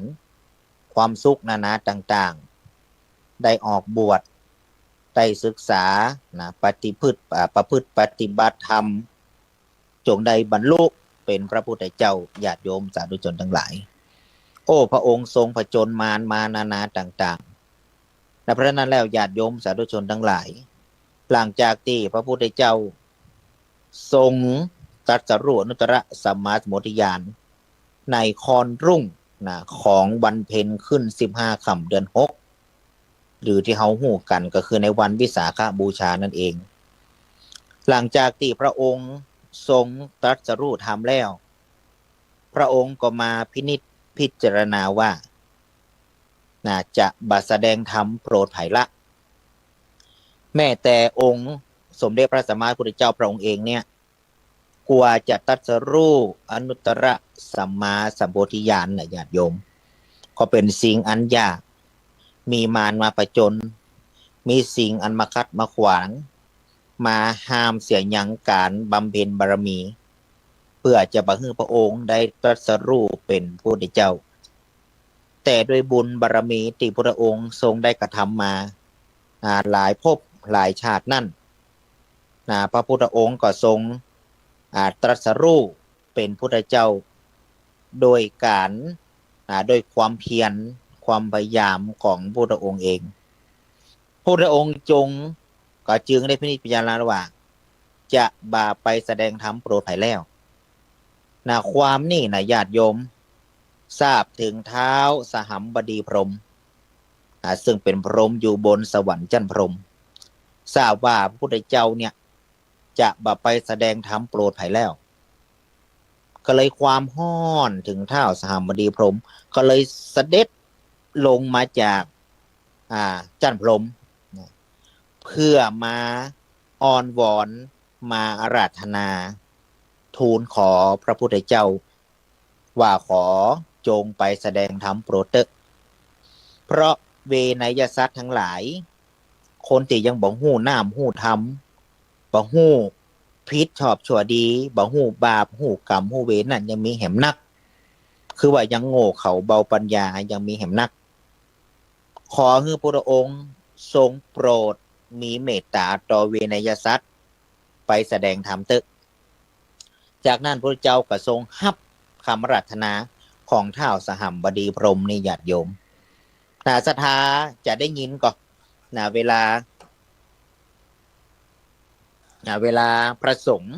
E: ความสุขนานาต่างๆได้ออกบวชได้ศึกษาประพฤติปฏิบัติธรรมจงได้บรรลุเป็นพระพุทธเจ้าญาติโยมสาธุชนทั้งหลายโอ้พระองค์ทรงผจญมารมานานาต่างๆและเพราะนั้นแล้วญาติโยมสาธุชนทั้งหลายหลังจากที่พระพุทธเจ้าทรงตรัสรู้อนุตตรสัมมาสัมโพธิญาณในคอนรุ่งของวันเพ็ญขึ้น15 ค่ำเดือน 6หรือที่เฮาฮู้กันก็คือในวันวิสาขบูชานั่นเองหลังจากที่พระองค์ทรงตรัสรู้ธรรมแล้วพระองค์ก็มาพิจารณาว่าจะบัสแสดงธรรมโปรดไผ่ละแม้แต่องค์สมเด็จพระสัมมาสัมพุทธเจ้าพระองค์เองเนี่ยกว่าจะตรัสรู้อนุตตรสัมมาสัมโพธิญาณญาติโยมก็เป็นสิ่งอันยากมีมารมาประจนมีสิ่งอันมาคัดมาขวางมาห้ามเสียยั้งการบำเพ็ญบารมีเพื่อจะประให้พระองค์ได้ตรัสรู้เป็นพระพุทธเจ้าแ แต่ด้วยบุญบารมีที่พระองค์ทรงได้กระทำมาหลายภพหลายชาตินั่นพระพุทธองค์ก็ทรงตรัสรู้เป็นพุทธเจ้าโดยการโดยความเพียรความพยายามของพุทธองค์เองพุทธองค์ก็จึงได้พิจารณาว่าจะไปแสดงธรรมโปรดภัยแล้วความนี่ญาติโยมทราบถึงเท้าสหัมบดีพรหมซึ่งเป็นพรหมอยู่บนสวรรค์ชั้นพรหมทราบว่าพระพุทธเจ้าเนี่ยจะไปแสดงธรรมโปรดภัยแล้วก็เลยความห้อนถึงเท้าสหัมบดีพรหมก็เลยเสด็จลงมาจากชั้นพรหมเพื่อมาอ้อนวอนมาอาราธนาทูลขอพระพุทธเจ้าว่าขอจงไปแสดงธรรมโปรดเถอะเพราะเวไนยสัตว์ทั้งหลายคนที่ยังบ่ฮู้น้ำฮู้ธรรมบ่ฮู้ผิดชอบชั่วดีบ่ฮู้บาปฮู้กรรมฮู้เวรนั่นยังมีแหมนักคือว่ายังโง่เขาเบาปัญญายังมีแหมนักขอให้พระองค์ทรงโปรดมีเมตตาต่อเวไนยสัตว์ไปแสดงธรรมเถอะจากนั้นพระเจ้าก็ทรงรับคำอาราธนาของท้าวสหัมบดีพรหมนี่ญาติโยมศรัทธาจะได้ยินก็เวลาพระสงฆ์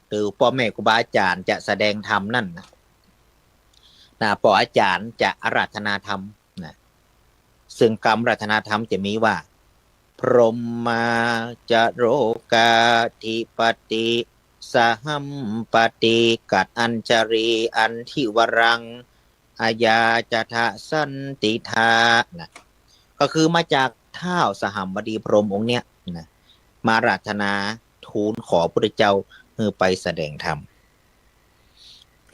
E: หรือพ่อแม่ครูบาอาจารย์จะแสดงธรรมนั่นพ่ออาจารย์จะอาราธนาธรรมซึ่งคำอาราธนาธรรมจะมีว่าพรหมมาจโรกาธิปติสหัมปติกัดอัญชรีอันทิวรังอาญาจทะสันติธาก็คือมาจากท้าวสหัมบดีพรหมองค์เนี้ยมาอาราธนาทูลขอพระพุทธเจ้าไปแสดงธรรม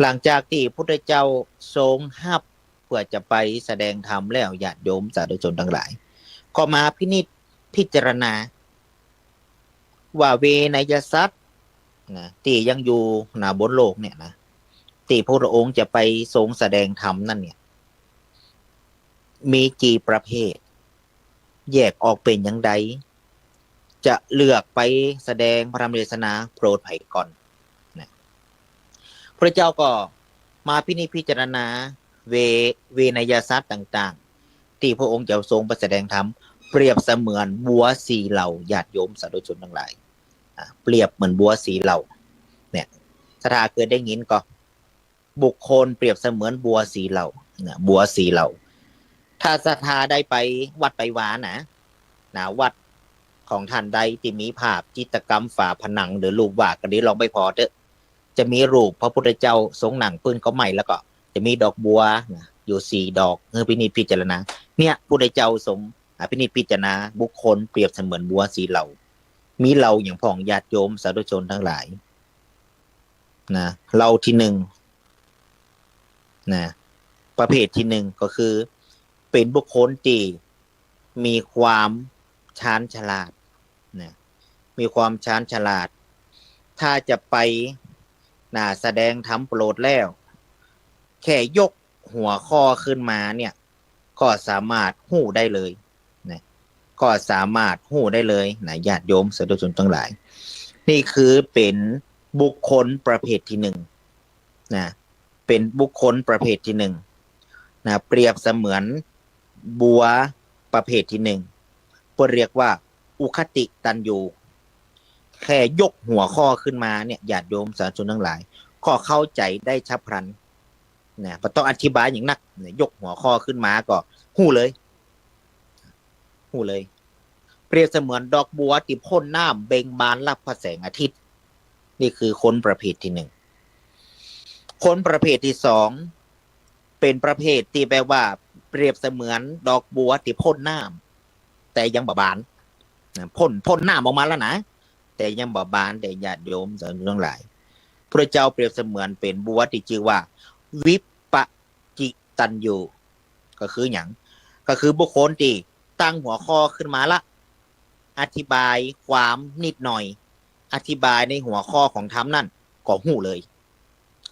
E: หลังจากที่พระพุทธเจ้าทรงรับ เพื่อจะไปแสดงธรรมแล้วญาติโยมสาธุชนทั้งหลายก็มาพิจารณาว่าเวไนยสัตว์ที่ยังอยู่บนโลกเนี่ยที่พระองค์จะไปทรงแสดงธรรมนั่นเนี่ยมีกี่ประเภทแยกออกเป็นอย่างใดจะเลือกไปแสดงพระธรรมเทศนาโปรดภัยก่อนพระเจ้าก็มาพิจารณาเวไนยสัตว์ต่างๆที่พระองค์จะทรงไปแสดงธรรมเปรียบเสมือนบัวสีเหล่าญาติโยมสาธุชนทั้งหลายเปรียบเหมือนบัวสีเหล่าเนี่ยศรัทธาเคยได้ยินก็บุคคลเปรียบเสมือนบัวสีเหล่าบัวสีเหล่าถ้าศรัทธาได้ไปวัดไปวาวัดของท่านใดที่มีภาพจิตรกรรมฝาผนังหรือรูปวาดกันนี้ลองไปพอเถอะจะมีรูปพระพุทธเจ้าทรงหนังปืนเขาใหม่แล้วก็จะมีดอกบัวอยู่4 ดอกพินิจพิจารณาเนี่ยพุทธเจ้าทรงพินิจพิจารณาบุคคลเปรียบเสมือนบัวสีเหล่ามีเหล่าอย่างพ่องญาติโยมสาธุชนทั้งหลายเหล่าที่1ประเภทที่1ก็คือเป็นบุคคลที่มีความชาญฉลาดมีความชาญฉลาดถ้าจะไปแสดงธรรมโปรดแล้วแค่ยกหัวข้อขึ้นมาเนี่ยก็สามารถหู้ได้เลยก็สามารถหู้ได้เลยญาติโยมสาธุชนทั้งหลายนี่คือเป็นบุคคลประเภทที่1เป็นบุคคลประเภทที่1เปรียบเสมือนบัวประเภทที่1เรียกว่าอุคติตันยูแค่ยกหัวข้อขึ้นมาเนี่ยญาติโยมสาธุชนทั้งหลายก็เข้าใจได้ฉับพลันไม่ต้องอธิบายอย่างนักยกหัวข้อขึ้นมาก็หู้เลยเปรียบเสมือนดอกบัวที่พ่นน้ำเบ่งบานรับพระแสงอาทิตย์นี่คือคนประเภทที่1คนประเภทที่2เป็นประเภทที่แปลว่าเปรียบเสมือนดอกบัวที่พ่นน้ำแต่ยังบ่บานพ่นน้ำออกมาแล้วนะแต่ยังบ่บานแต่ญาติโยมสาธุชนทั้งหลายพระเจ้าเปรียบเสมือนเป็นบัวที่ชื่อว่าวิปจิตันยูก็คืออย่างก็คือบุคคลที่ตั้งหัวข้อขึ้นมาละอธิบายความนิดหน่อยอธิบายในหัวข้อของธรรมนั่นก็หู้เลย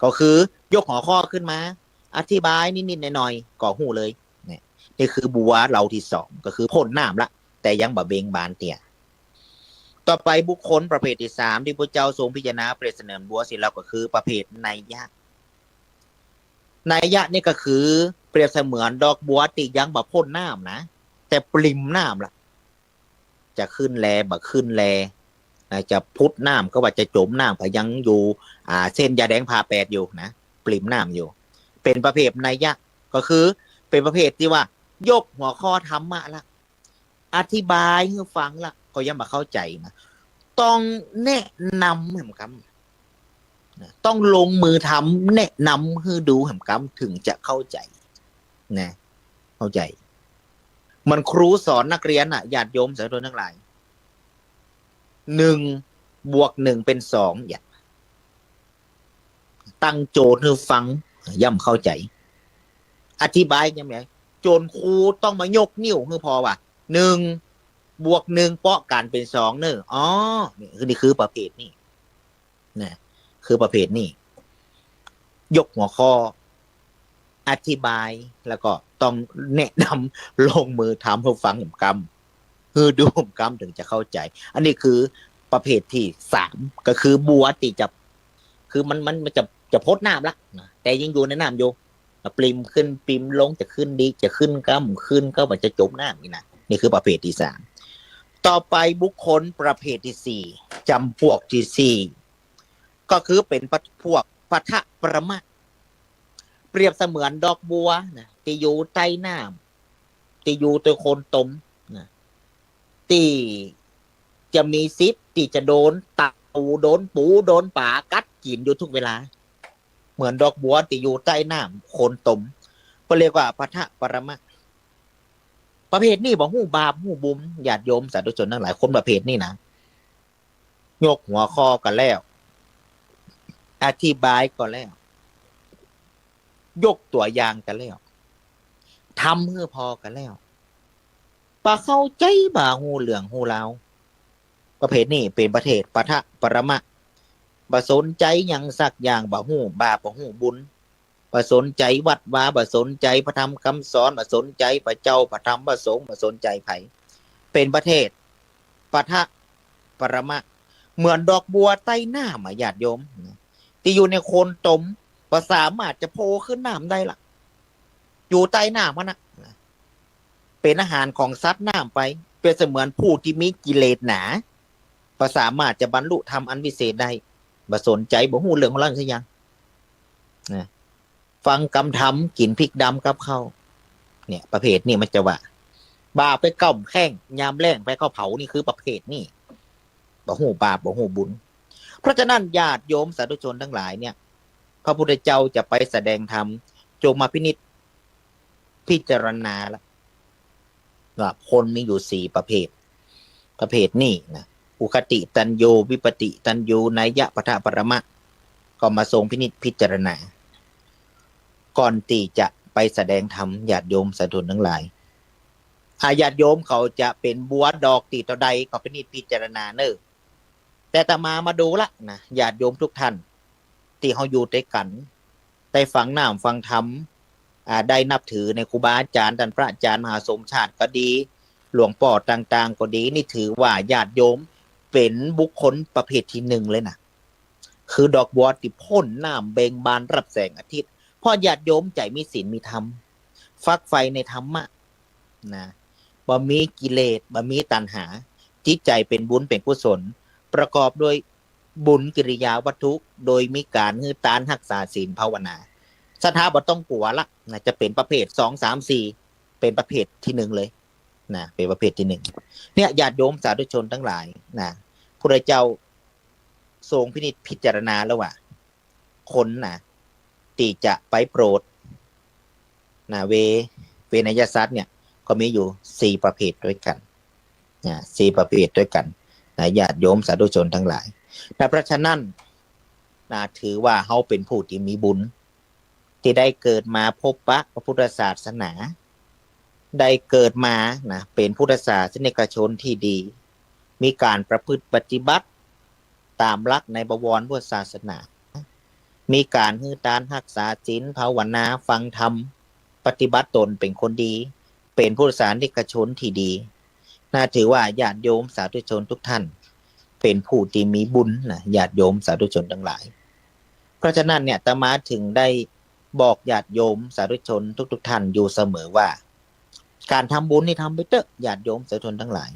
E: ก็คือยกหัวข้อขึ้นมา อธิบายนิดๆหน่อยๆก็หูเลยเนี่ยนี่คือบัวเราที่สองก็คือพ่นน้ำละแต่ยังบ่เบงบานเตี่ยต่อไปบุคคลประเภทที่สามที่พระเจ้าทรงพิจารณาเปรียบเสนอบัวสิแล้วก็คือประเภทนัยยะนี่ก็คือเปรียบเสมือนดอกบัวที่ยังบ่พ่นน้ำนะแต่ปริมน้ำละจะขึ้นแลบ่ขึ้นแลจะพุทธน้ำก็ว่าจะจมน้ำก็ยังอยู่เส้นยาแดงพาแปดอยู่นะปริมน้ำอยู่เป็นประเภทนัยยะก็คือเป็นประเภทที่ว่ายกหัวข้อธรรมะละอธิบายให้ฟังละก็ยังมาเข้าใจนะต้องแนะนำเหมือนกันต้องลงมือทำแนะนำให้ดูเหมือนกันถึงจะเข้าใจนะเข้าใจมันครูสอนนักเรียนญาติโยมสาธุชนทั้งหลาย1+1เป็น2อย่าตั้งโจทย์ให้ฟังย่ำเข้าใจอธิบายยังไงโจทย์ครูต้องมายกนิ้วให้พอว่า1+1เปาะกันเป็น2เนอะอ๋อนี่คือประเภทนี้นะคือประเภทนี้ยกหัวข้ออธิบายแล้วก็ต้องแนะนำลงมือทำให้ฟังผมกำคือดูผมกำถึงจะเข้าใจอันนี้คือประเภทที่3ก็คือบัวติจับคือมันจะพดน้ำละแต่ยังอยู่ในน้ำอยู่ปริมขึ้นปริมลงจะขึ้นดีจะขึ้นกำขึ้นก็มันจะจมน้ำนี่นะนี่คือประเภทที่3ต่อไปบุคคลประเภทที่4จำพวกที่4ก็คือเป็นพวกปะทะประมะเปรียบเสมือนดอกบัวนะที่อยู่ใต้น้ำที่อยู่ตัวโคนตมนะที่จะมีซิปที่จะโดนเต่าโดนปูโดนป่ากัดกินอยู่ทุกเวลาเหมือนดอกบัวที่อยู่ใต้น้ำโคนตมก็เรียกว่าปะทะประมะประเภทนี้บอกหูบาปหูบุญญาติโยมสาธุชนทั้งหลายคนประเภทนี้นะยกหัวข้อกันแล้วอธิบายก็แล้วยกตัวอย่างกันแล้วทำเพื่อพอกันแล้วปะเข้าใจบ่าหูเหลืองหูลาวประเภทนี้เป็นประเภทปะทะประมะบ่สนใจอย่างสักอย่างบ่หูบาปบ่หูบุญบ่สนใจวัดวาบ่สนใจพระธรรมคำสอนบ่สนใจพระเจ้าพระธรรมพระสงฆ์บ่สนใจไผเป็นประเภทปะทะประมะเหมือนดอกบัวใต้น้ำญาติโยมที่อยู่ในโคนตมก็สามารถจะโผล่ขึ้นน้ำได้ล่ะอยู่ใต้น้ำมันนะเป็นอาหารของสัตว์น้ำไปเป็นเสมือนผู้ที่มีกิเลสหนาก็สามารถจะบรรลุธรรมอันวิเศษได้บ่สนใจบ่ฮู้เรื่องของเราซะยังนะฟังกำธรรมกินพริกดำกับข้าวเนี่ยประเภทนี้มันจะว่าบาปไปก้อมแข้งยามแล้งไปเข้าเผานี่คือประเภทนี้บ่ฮู้บาปบ่ฮู้บุญเพราะฉะนั้นญาติโยมสาธุชนทั้งหลายเนี่ยพระพุทธเจ้าจะไปแสดงธรรมจงมาพิจารณาละว่าคนมีอยู่4ประเภทนี้นะอุคติตัญโยวิปติตัญโยนัยยะปะทะปรมะก็มาทรงพิจารณาก่อนที่จะไปแสดงธรรมญาติโยมสาธุชนทั้งหลายญาติโยมเขาจะเป็นบัวดอกตีต่อใดก็พิจารณาเนอะแต่ตมาดูละนะญาติโยมทุกท่านที่เขาอยู่ด้วยกันได้ฟังน้ำฟังธรรมได้นับถือในครูบาอาจารย์ท่านพระอาจารย์มหาสมชาติก็ดีหลวงพ่อต่างๆก็ดีนี่ถือว่าญาติโยมเป็นบุคคลประเภทที่1เลยนะคือดอกบัวที่พ่นน้ำเบ่งบานรับแสงอาทิตย์เพราะญาติโยมใจมีศีลมีธรรมฟักไฟในธรรมะนะบ่มีกิเลสบ่มีตัณหาจิตใจเป็นบุญเป็นกุศลประกอบด้วยบุญกิริยาวัตถุโดยมีการฮือตานรักษาศีลภาวนาศรัทธาบ่ต้องกลัวละนะจะเป็นประเภท2 3 4เป็นประเภทที่1เลยนะเป็นประเภทที่1เนี่ยญาติโยมสาธุชนทั้งหลายนะพระเจ้าทรงพิจารณาแล้วว่าคนนะที่จะไปโปรดนะเวนยสัตว์เนี่ยก็มีอยู่4ประเภทด้วยกันนะ4ประเภทด้วยกันนะญาติโยมสาธุชนทั้งหลายแต่เพราะฉะนั้นถือว่าเขาเป็นผู้ที่มีบุญที่ได้เกิดมาพบปะพระพุทธศาสนาได้เกิดมาเป็นพุทธศาสนิกชนที่ดีมีการประพฤติปฏิบัติตามหลักในบวรพุทธศาสนา มีการฮือตานรักษาศีลภาวนาฟังธรรมปฏิบัติตนเป็นคนดีเป็นผู้สานิกชนที่ดีน่าถือว่าญาติโยมสาธุชนทุกท่านเป็นผู้ที่มีบุญนะญาติโยมสาธุชนทั้งหลายเพราะฉะนั้นเนี่ยอาตมาถึงได้บอกญาติโยมสาธุชนทุกท่านอยู่เสมอว่าการทำบุญนี่ทำไปเถอะญาติโยมสาธุชนทั้งหลาย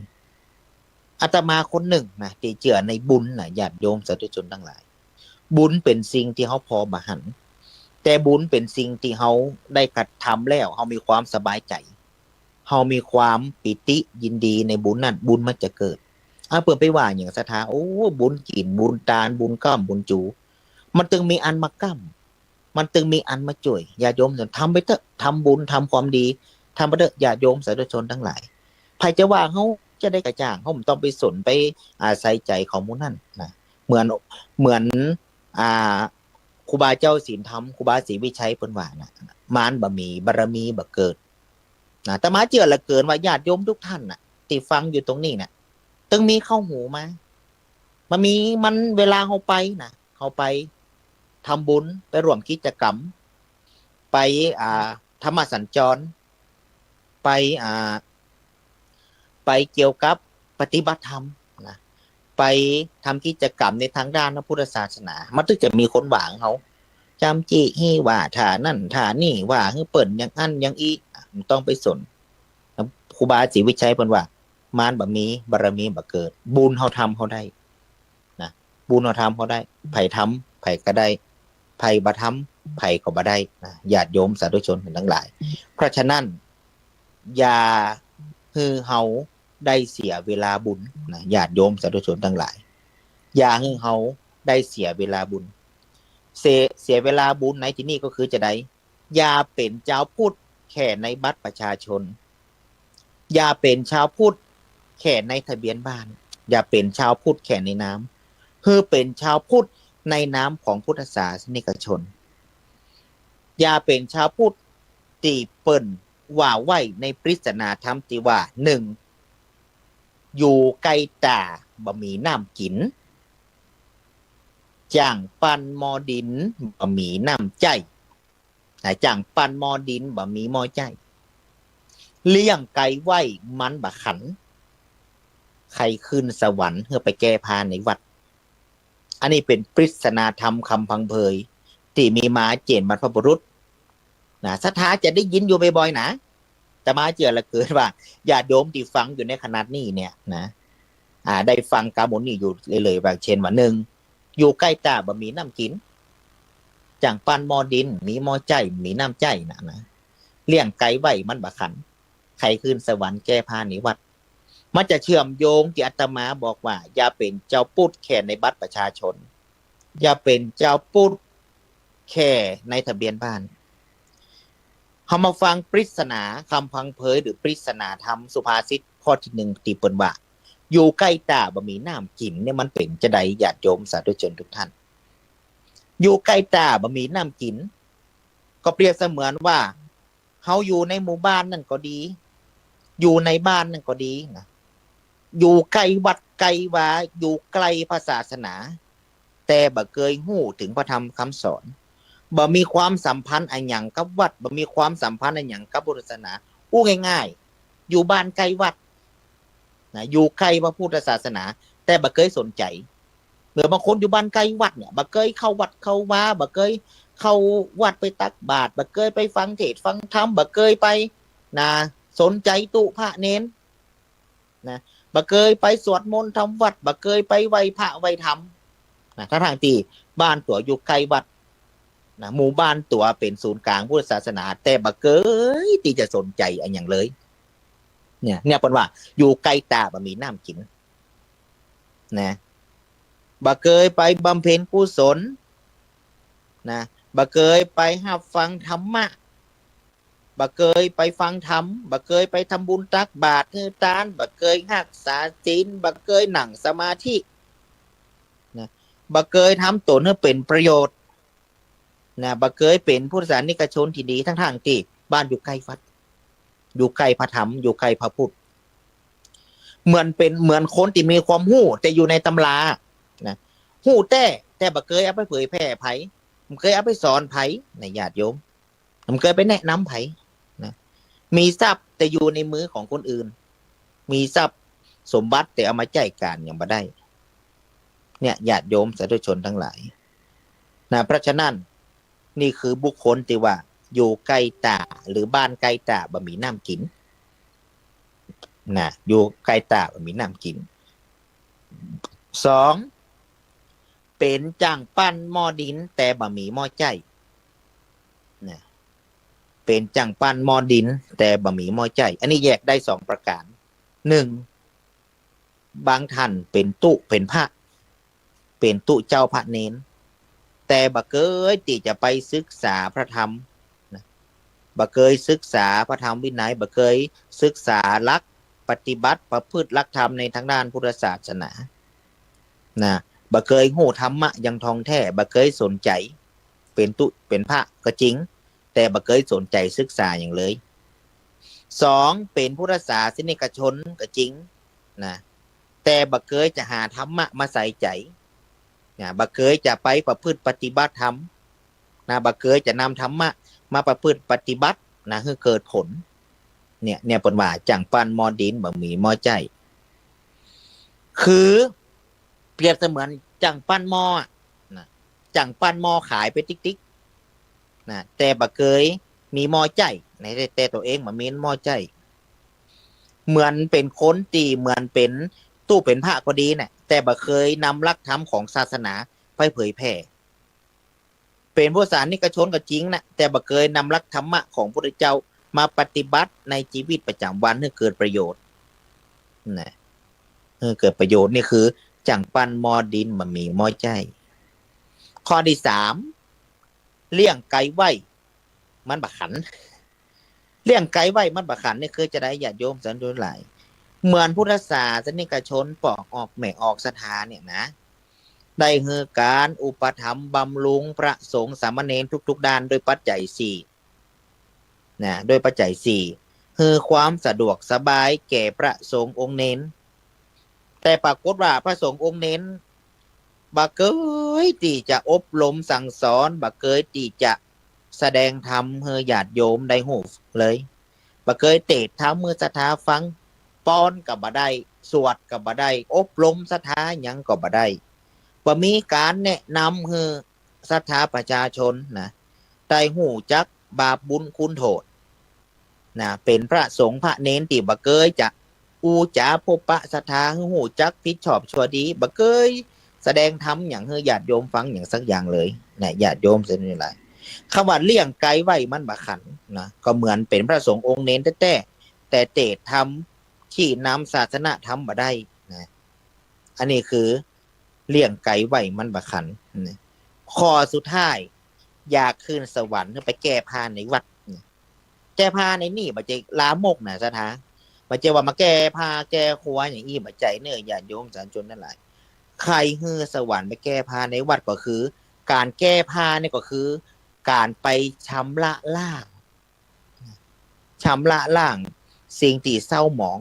E: อาตมาคนหนึ่งนะที่เชื่อในบุญนะญาติโยมสาธุชนทั้งหลายบุญเป็นสิ่งที่เขาพอมาหันแต่บุญเป็นสิ่งที่เขาได้กระทำแล้วเขามีความสบายใจเขามีความปิติยินดีในบุญนั้นบุญมันจะเกิดเปิดไปว่าอย่างศรัทธาโอ้บุญกินบุญตาลบุญก้ามบุญจูมันตึงมีอันมาก้ามมันตึงมีอันมาจ่วยญาติโยมทำไปเถอะทำบุญทำความดีทำไปเถอะญาติโยมสาธุชนทั้งหลายใครจะว่าเขาจะได้กระจ่างเขาไม่ต้องไปสนไปอาศัยใจของมูนั่นนะเหมือนครูบาเจ้าศีลธรรมครูบาศรีวิชัยเพิ่นว่านะมารบ่มีบารมีบ่เกิดนะแต่มาเชื่อละเกินว่าญาติโยมทุกท่านน่ะที่ฟังอยู่ตรงนี้น่ะต้องมีเข้าหูมามันเวลาเขาไปนะเขาไปทำบุญไปร่วมกิจกรรมไปธรรมสัญจรไปเกี่ยวกับปฏิบัติธรรมนะไปทำกิจกรรมในทางด้านพระพุทธศาสนามันต้องจะมีคนหวังเขาจำจี้ให้ว่าฐานนั่นฐานนี่ว่าให้เปิดอย่างอันอย่างอีมันต้องไปสนครูบาศรีวิชัยเพิ่นว่ามารบ่มีบารมีบ่เกิดบุญเขาทำเขาได้นะบุญเขาทำเขาได้ไผทำไผก็ได้ไผบ่ทำไผก็บ่ได้นะญาติโยมสาธุชนทั้งหลายเพราะฉะนั้นอย่าฮือเฮาได้เสียเวลาบุญนะญาติโยมสาธุชนทั้งหลายอย่าฮือเฮาได้เสียเวลาบุญเสียเวลาบุญในที่นี้ก็คือจะได้อย่าเป็นเจ้าพูดแค่ในบัตรประชาชนอย่าเป็นชาวพุทธแค่ในทะเบียนบ้านอย่าเป็นชาวพุทธแค่ในน้ำคือเป็นชาวพุทธในน้ำของพุทธศาสนิกชนอย่าเป็นชาวพุทธตีเปิ่นว่าไว้ในปริศนาธรรมที่ว่าหนึ่งอยู่ไกลตาบ่มีน้ำกินจ่างปันมอดินบ่มีน้ำใจจ่างปันมอดินบ่มีมอใจเลี้ยงไก่ไว้มันบ่ขันใครขึ้นสวรรค์เพื่อไปแก้พาในวัดอันนี้เป็นปริศนาธรรมคำพังเพยที่มีมาเจนบรรพบุรุษนะศรัทธาจะได้ยินอยู่บ่อยๆนะแต่มาเจอละเกิดว่าญาติโยมที่ฟังอยู่ในขนาดนี้เนี่ยนะได้ฟังกาหมนนี่อยู่เลยๆบางเช่นว่าหนึ่งอยู่ใกล้ตาบ่มีน้ำกินจ่างปันมอดินมีมอใจมีน้ำใจนะเลี้ยงไก่ไว้มันบ่ขันใครขึ้นสวรรค์แก้พาในวัดมันจะเชื่อมโยงที่อาตมาบอกว่าอย่าเป็นเจ้าปุดแค่ในบัตรประชาชนอย่าเป็นเจ้าปุดแค่ในทะเบียนบ้านเขามาฟังปริศนาคำพังเพยหรือปริศนาธรรมสุภาษิตข้อที่หนึ่งตีเปินว่าอยู่ใกล้ตาบ่มีน้ำกินเนี่ยมันเป็นจะใดญาติโยมสาธุชนทุกท่านอยู่ใกล้ตาบ่มีน้ำกินก็เปรียบเสมือนว่าเขาอยู่ในหมู่บ้านนั่นก็ดีอยู่ในบ้านนั่นก็ดีนะอยู่ไกลวัดไกลวาอยู่ไกลพระศาสนาแต่บ่เคยหู้ถึงพระธรรมคำสอนบ่มีความสัมพันธ์อันหยังกับวัดบ่มีความสัมพันธ์อันหยังกับพุทธศาสนาอู้ง่ายๆอยู่บ้านไกลวัดนะอยู่ไกลพระพุทธศาสนาแต่บ่เคยสนใจเมื่อบางคนอยู่บ้านไกลวัดเนี่ยบ่เคยเข้าวัดเข้าวาบ่เคยเข้าวัดไปตักบาตรบ่เคยไปฟังเทศน์ฟังธรรมบ่เคยไปนะสนใจตุพระเน้นนะบ่เคยไปสวดมนต์ทำวัดบ่เคยไปไหว้พระไหว้ธรรมนะทั้งที่บ้านตัวอยู่ไกลวัดนะหมู่บ้านตัวเป็นศูนย์กลางพุทธศาสนาแต่บ่เคยที่จะสนใจอันอย่างเลยเนี่ยเป็นว่าอยู่ไกลตาบ่มีน้ำกินนะบ่เคยไปบำเพ็ญกุศลนะบ่เคยไปรับฟังธรรมะบ่เคยไปฟังธรรมบ่เคยไปทำบุญตักบาตรให้ทานบ่เคยรักษาศีลบ่เคยนั่งสมาธินะบ่เคยทำตนให้เป็นประโยชน์นะบ่เคยเป็นพุทธศาสนิกชนที่ดีทั้งที่บ้านอยู่ใกล้วัดอยู่ใกล้พระธรรมอยู่ใกล้พระพุทธเหมือนคนที่มีความหู้แต่อยู่ในตำรานะหู้แต่บ่เคยเอาไปเผยแพร่ไผ มันเคยเอาไปสอนไผในญาติโยมมันเคยไปแนะนำไผนะมีทรัพย์แต่อยู่ในมือของคนอื่นมีทรัพย์สมบัติแต่เอามาจ่ายการอย่างบ่ได้เนี่ยญาติโยมสาธุชนทั้งหลายนะเพราะฉะนั้นนี่คือบุคคลที่ว่าอยู่ใกล้ตาหรือบ้านใกล้ตาบ่มีน้ำกินนะอยู่ใกล้ตาบ่มีน้ำกินสองเป็นจ้างปั้นหม้อดินแต่บ่มีหม้อใจนะเป็นจ้างปั้นหม้อดินแต่บ่มีหม้อใจอันนี้แยกได้2ประการ1บางท่านเป็นตุเป็นพระเป็นตุเจ้าพระเนนแต่บ่เคยที่จะไปศึกษาพระธรรมนะบ่เคยศึกษาพระธรรมวินัยบ่เคยศึกษาหลักปฏิบัติประพฤติหลักธรรมในทางด้านพุทธศาสนานะบ่เคยหูธรรมะอย่างทองแท้บ่เคยสนใจเป็นตุเป็นพระก็จริงแต่บ่เคยสนใจศึกษาอย่างเลย2เป็นพุทธศาสนิกชนก็จริงนะแต่บ่เคยจะหาธรรมะมาใส่ใจนะบ่เคยจะไปประพฤติปฏิบัติธรรมนะบ่เคยจะนำธรรมะมาประพฤติปฏิบัตินะให้เกิดผลเนี่ยเปิ้นว่าจังปั้นหม้อดินบ่มีหม้อใจคือเปรียบเสมือนจังปั้นหม้อนะจังปั้นหม้อขายไปติ๊กๆนะแต่บ่เคยมีหม้อใจในแต่ตัวเองบ่มีหม้อใจเหมือนเป็นคนที่เหมือนเป็นตู้เป็นพระก็ดีเนี่ยแต่บ่เคยนำหลักธรรมของศาสนาไปเผยแผ่เป็นผู้สานิกชนก็จริงนะแต่บ่เคยนำหลักธรรมะของพระพุทธเจ้ามาปฏิบัติในชีวิตประจำวันให้เกิดประโยชน์นะให้เกิดประโยชน์นี่คือจังปั้นหม้อดินบ่มีหม้อใจข้อที่3เลี้ยงไก่ไว้มันบ่ขันเลี้ยงไก่ไว้มันบ่ขันนี่คือจะได้ญาติโยมสันโดษหลายเหมือนพุทธศาสนิกชนปอกออกแม่ออกศรัทธาเนี่ยนะได้ฮือการอุปถัมภ์บำรุงพระสงฆ์สามเณรทุกๆด้านโดยปัจจัย4นะโดยปัจจัย4คือความสะดวกสบายแก่พระสงฆ์องค์เน้นแต่ปรากฏว่าพระสงฆ์องค์เน้นบ่เคยที่จะอบรมสั่งสอนบ่เคยที่จะแสดงธรรมให้ญาติโยมได้ฮู้เลยบ่เคยเทศน์ธรรมให้ศรัทธาฟังป้อนก็บ่ได้สวดก็บ่ได้อบรมศรัทธาหยังก็บ่ได้บ่มีการแนะนำให้ศรัทธาประชาชนนะได้ฮู้จักบาปบุญคุณโทษนะเป็นพระสงฆ์พระเนนที่บ่เคยจะอูจาพบปะศรัทธาให้ฮู้จักผิดชอบชั่วดีบ่เคยแสดงธรรมหยังให้ญาติโยมฟังหยังสักอย่างเลยนะญาติโยมสินี่หลายคำว่าเลี้ยงไก่ไว้มันบ่ขันนะก็เหมือนเป็นพระสงฆ์องค์เนนแต่เทศธรรมที่นำศาสนาธรรมบ่ได้นะอันนี้คือเลี้ยงไก่ไว้มันบ่ขันนะข้อสุดท้ายอยากขึ้นสวรรค์ไปแก้ผ้าในวัดแก้ผ้าในนี่บ่ใจลามกนะสถาบ่ใจว่ามาแก้ผ้าแก้ครัวอย่างอี้บ่ใจเนื้อญาติโยมสาธุชนนั่นหลายใครฮือสวรรค์ไปแก้ผ้าในวัดก็คือการแก้ผ้านี่ก็คือการไปชำระล้างสิ่งที่เศร้าหมอง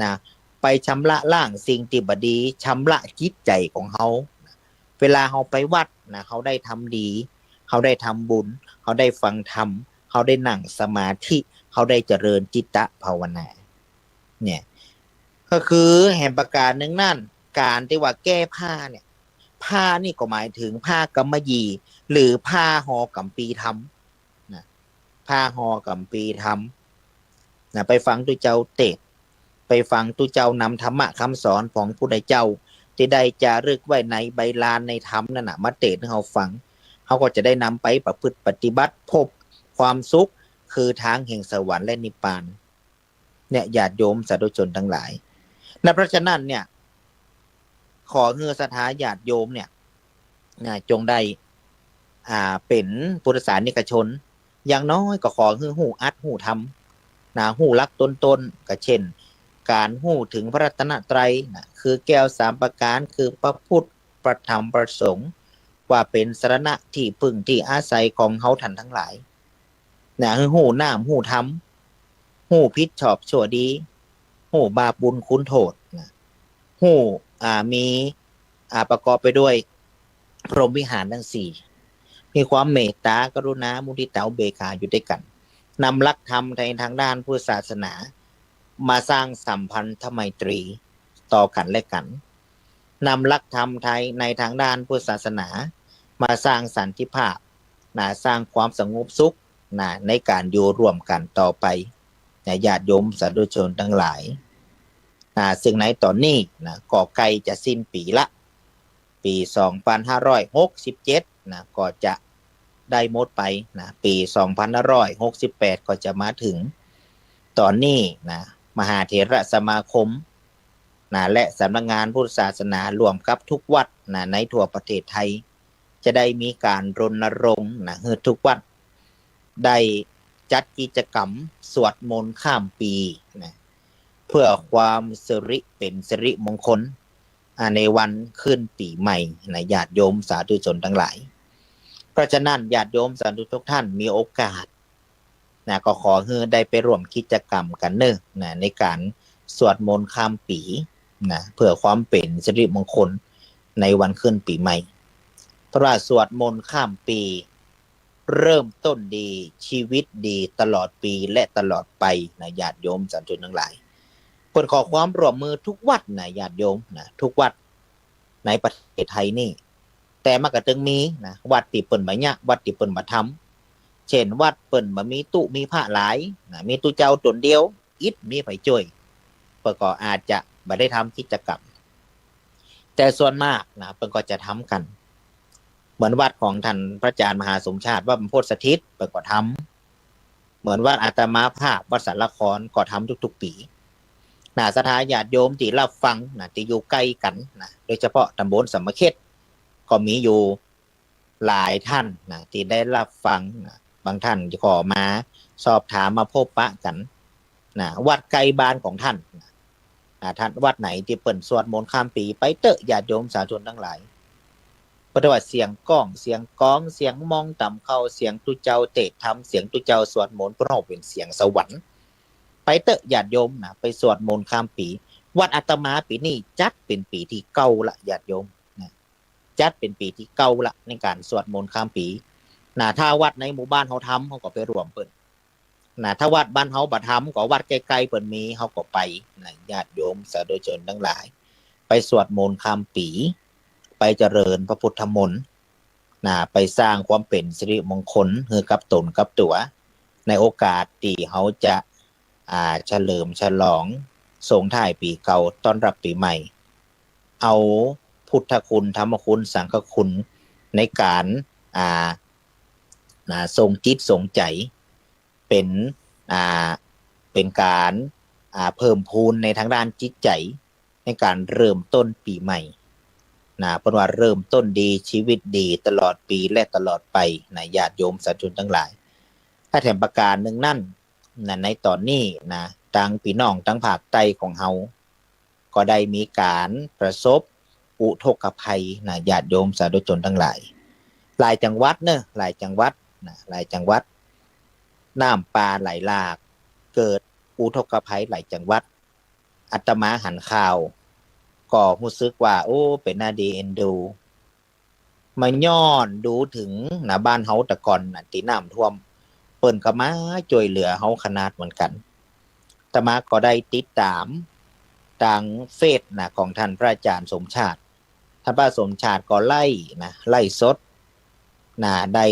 E: นะไปชำระล้างสิ่งที่บ่ดีชำระจิตใจของเฮาเวลาเฮาไปวัดนะเขาได้ทำดีเขาได้ทำบุญเขาได้ฟังธรรมเขาได้นั่งสมาธิเขาได้เจริญจิตตภาวนาเนี่ยก็คือแห่งประการหนึ่งนั่นการที่ว่าแก้ผ้าเนี่ยผ้านี่ก็หมายถึงผ้ากำมะหยี่หรือผ้าห่อกำปีทำนะผ้าห่อกำปีทำนะไปฟังตุเจ้าเทศน์ไปฟังตุเจ้านำธรรมะคำสอนของพุทธเจ้าที่ได้จารึกไว้ในใบลานในธรรมนั่นน่ะมาเทศน์ให้เราฟังเขาก็จะได้นำไปประพฤติปฏิบัติพบความสุขคือทางแห่งสวรรค์และนิพพานเนี่ยญาติโยมสาธุชนทั้งหลายนะเพราะฉะนั้นเนี่ยขอให้ศรัทธาญาติโยมเนี่ยจงได้เป็นพุทธศาสนิกชนอย่างน้อยก็ขอให้ฮู้อัดฮู้ธรรมนะฮู้หลักต้นก็เช่นการฮู้ถึงพระรัตนตรัยนะคือแก้ว3ประการคือพระพุทธพระธรรมพระสงฆ์ว่าเป็นสรณะที่พึ่งที่อาศัยของเฮาท่านทั้งหลายนะฮู้น้ำฮู้ธรรมฮู้ผิดชอบชั่วดีฮู้บาปบุญคุณโทษนะฮู้มีประกอบไปด้วยพรหมวิหารทั้ง มีความเมตตากรุณามุทิตาอุเบกขาอยู่ด้วยกันนำหลักธรรมในทางด้านพุทธศาสนามาสร้างสัมพันธไมตรีต่อกันและกันนำหลักธรรมไทยในทางด้านพุทธศาสนามาสร้างสันติภาพสร้างความสงบสุขในการอยู่ร่วมกันต่อไปญาติโยมสาธุชนทั้งหลายซึ่งในตอนนี้ก็ใกล้จะสิ้นปีละปี2567ก็จะได้หมดไปปี2568ก็จะมาถึงตอนนี้มหาเถรสมาคมและสำนักงานพุทธศาสนารวมกับทุกวัดในทั่วประเทศไทยจะได้มีการรณรงค์ให้ทุกวัดได้จัดกิจกรรมสวดมนต์ข้ามปีเพื่อความเป็นสิริมงคลในวันขึ้นปีใหม่ญาติโยมสาธุชนทั้งหลายเพราะฉะนั้นญาติโยมสาธุทุกท่านมีโอกาสก็ขอให้ได้ไปร่วมกิจกรรมกันในการสวดมนต์ข้ามปีเพื่อความเป็นสิริมงคลในวันขึ้นปีใหม่เพราะว่าสวดมนต์ข้ามปีเริ่มต้นดีชีวิตดีตลอดปีและตลอดไปญาติโยมสาธุชนทั้งหลายเพิ่นขอความร่วมมือทุกวัดญาติโยมทุกวัดในประเทศไทยนี่แต่มันก็ต้องมีวัดที่เปิ้นบ่ยะวัดที่เปิ้นบ่ทำเช่นวัดเปิ้นบ่มีตุมีพระหลายมีตุเจ้าตนเดียวอิฐมีไผช่วยเพิ่นก็อาจจะบ่ได้ทำกิจกรรมแต่ส่วนมากเพิ่นก็จะทำกันเหมือนวัดของท่านพระอาจารย์มหาสมชาติวัดบรรพตสถิตเพิ่นก็ทำเหมือนวัดอาตมาภาพวัดสารครก็ทำทุกๆปีสถานญาติโยมที่รับฟังที่อยู่ใกล้กันโดยเฉพาะตำบลสมเขตก็มีอยู่หลายท่านที่ได้รับฟังบางท่านก็มาสอบถามมาพบปะกันวัดไกลบ้านของท่านท่านวัดไหนที่เปิ่นสวดมนต์ข้ามปีไปเตอะญาติโยมสาธุชนทั้งหลายเพราะว่าเสียงก้องเสียงก้องเสียงมองต่ำเข้าเสียงตุเจ้าเตะทำเสียงตุเจ้าสวดมนต์เพราะเป็นเสียงสวรรค์ไปเตอะญาติโยมไปสวดมนต์ข้ามปีวัดอาตมาปีนี้จัดเป็นปีที่เก้าละญาติโยมจัดเป็นปีที่เก้าละในการสวดมนต์ข้ามปีถ้าวัดในหมู่บ้านเขาทำเขาก็ไปรวมเปิ่นถ้าวัดบ้านเขาบ่ทำก็วัดใกล้ๆเปิ่นมีเขาก็ไปญาติโยมสาธุชนทั้งหลายไปสวดมนต์ข้ามปีไปเจริญพระพุทธมนต์ไปสร้างความเป็นสิริมงคลให้กับตนกับตัวในโอกาสที่เขาจะเฉลิมฉลองส่งท้ายปีเก่าต้อนรับปีใหม่เอาพุทธคุณธรรมคุณสังฆคุณในการทรงจิตทรงใจเป็นการเพิ่มพูนในทางด้านจิตใจในการเริ่มต้นปีใหม่เพราะว่าเริ่มต้นดีชีวิตดีตลอดปีและตลอดไปญาติโยมสาธุชนทั้งหลายถ้าแถมประการหนึ่งนั่นในตอนนี้ทางพี่น้องทั้งภาคใต้ของเฮาก็ได้มีการประสบอุทกภัยญาติโยมสาธุชนทั้งหลายหลายจังหวัดหลายจังหวัดน้ำป่าไหลหลากเกิดอุทกภัยหลายจังหวัดอาตมาหันข่าวก็รู้สึกว่าโอ้เป็นน่าดีเอ็นดูมาย้อนดูถึงบ้านเฮาแต่ก่อนที่น้ำท่วมเปิ้นก็มาช่วยเหลือเฮาขนาดเหมือนกันอาตมาก็ได้ติดตามทางเฟซของท่านพระอาจารย์สมชาติท่านพระสมชาติก็ไล่สดได้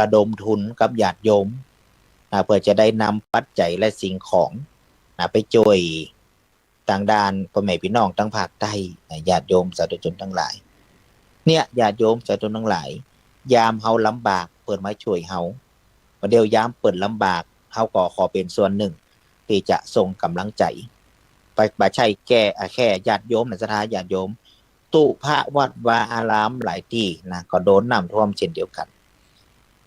E: ระดมทุนกับญาติโยมเพื่อจะได้นำปัจจัยและสิ่งของไปช่วยทางด้านพ่อแม่พี่น้องทั้งภาคใต้ญาติโยมสาธุชนทั้งหลายเนี่ยญาติโยมสาธุชนทั้งหลายยามเฮาลำบากเปิดมาช่วยเฮาเดี๋ยวยามเปิดลำบากเฮาก็ขอเป็นส่วนหนึ่งที่จะส่งกำลังใจไปบ่ใช่แค่ญาติโยมในสถานญาติโยมตุพระวัดวาอารามหลายที่ก็โดนน้ำท่วมเช่นเดียวกัน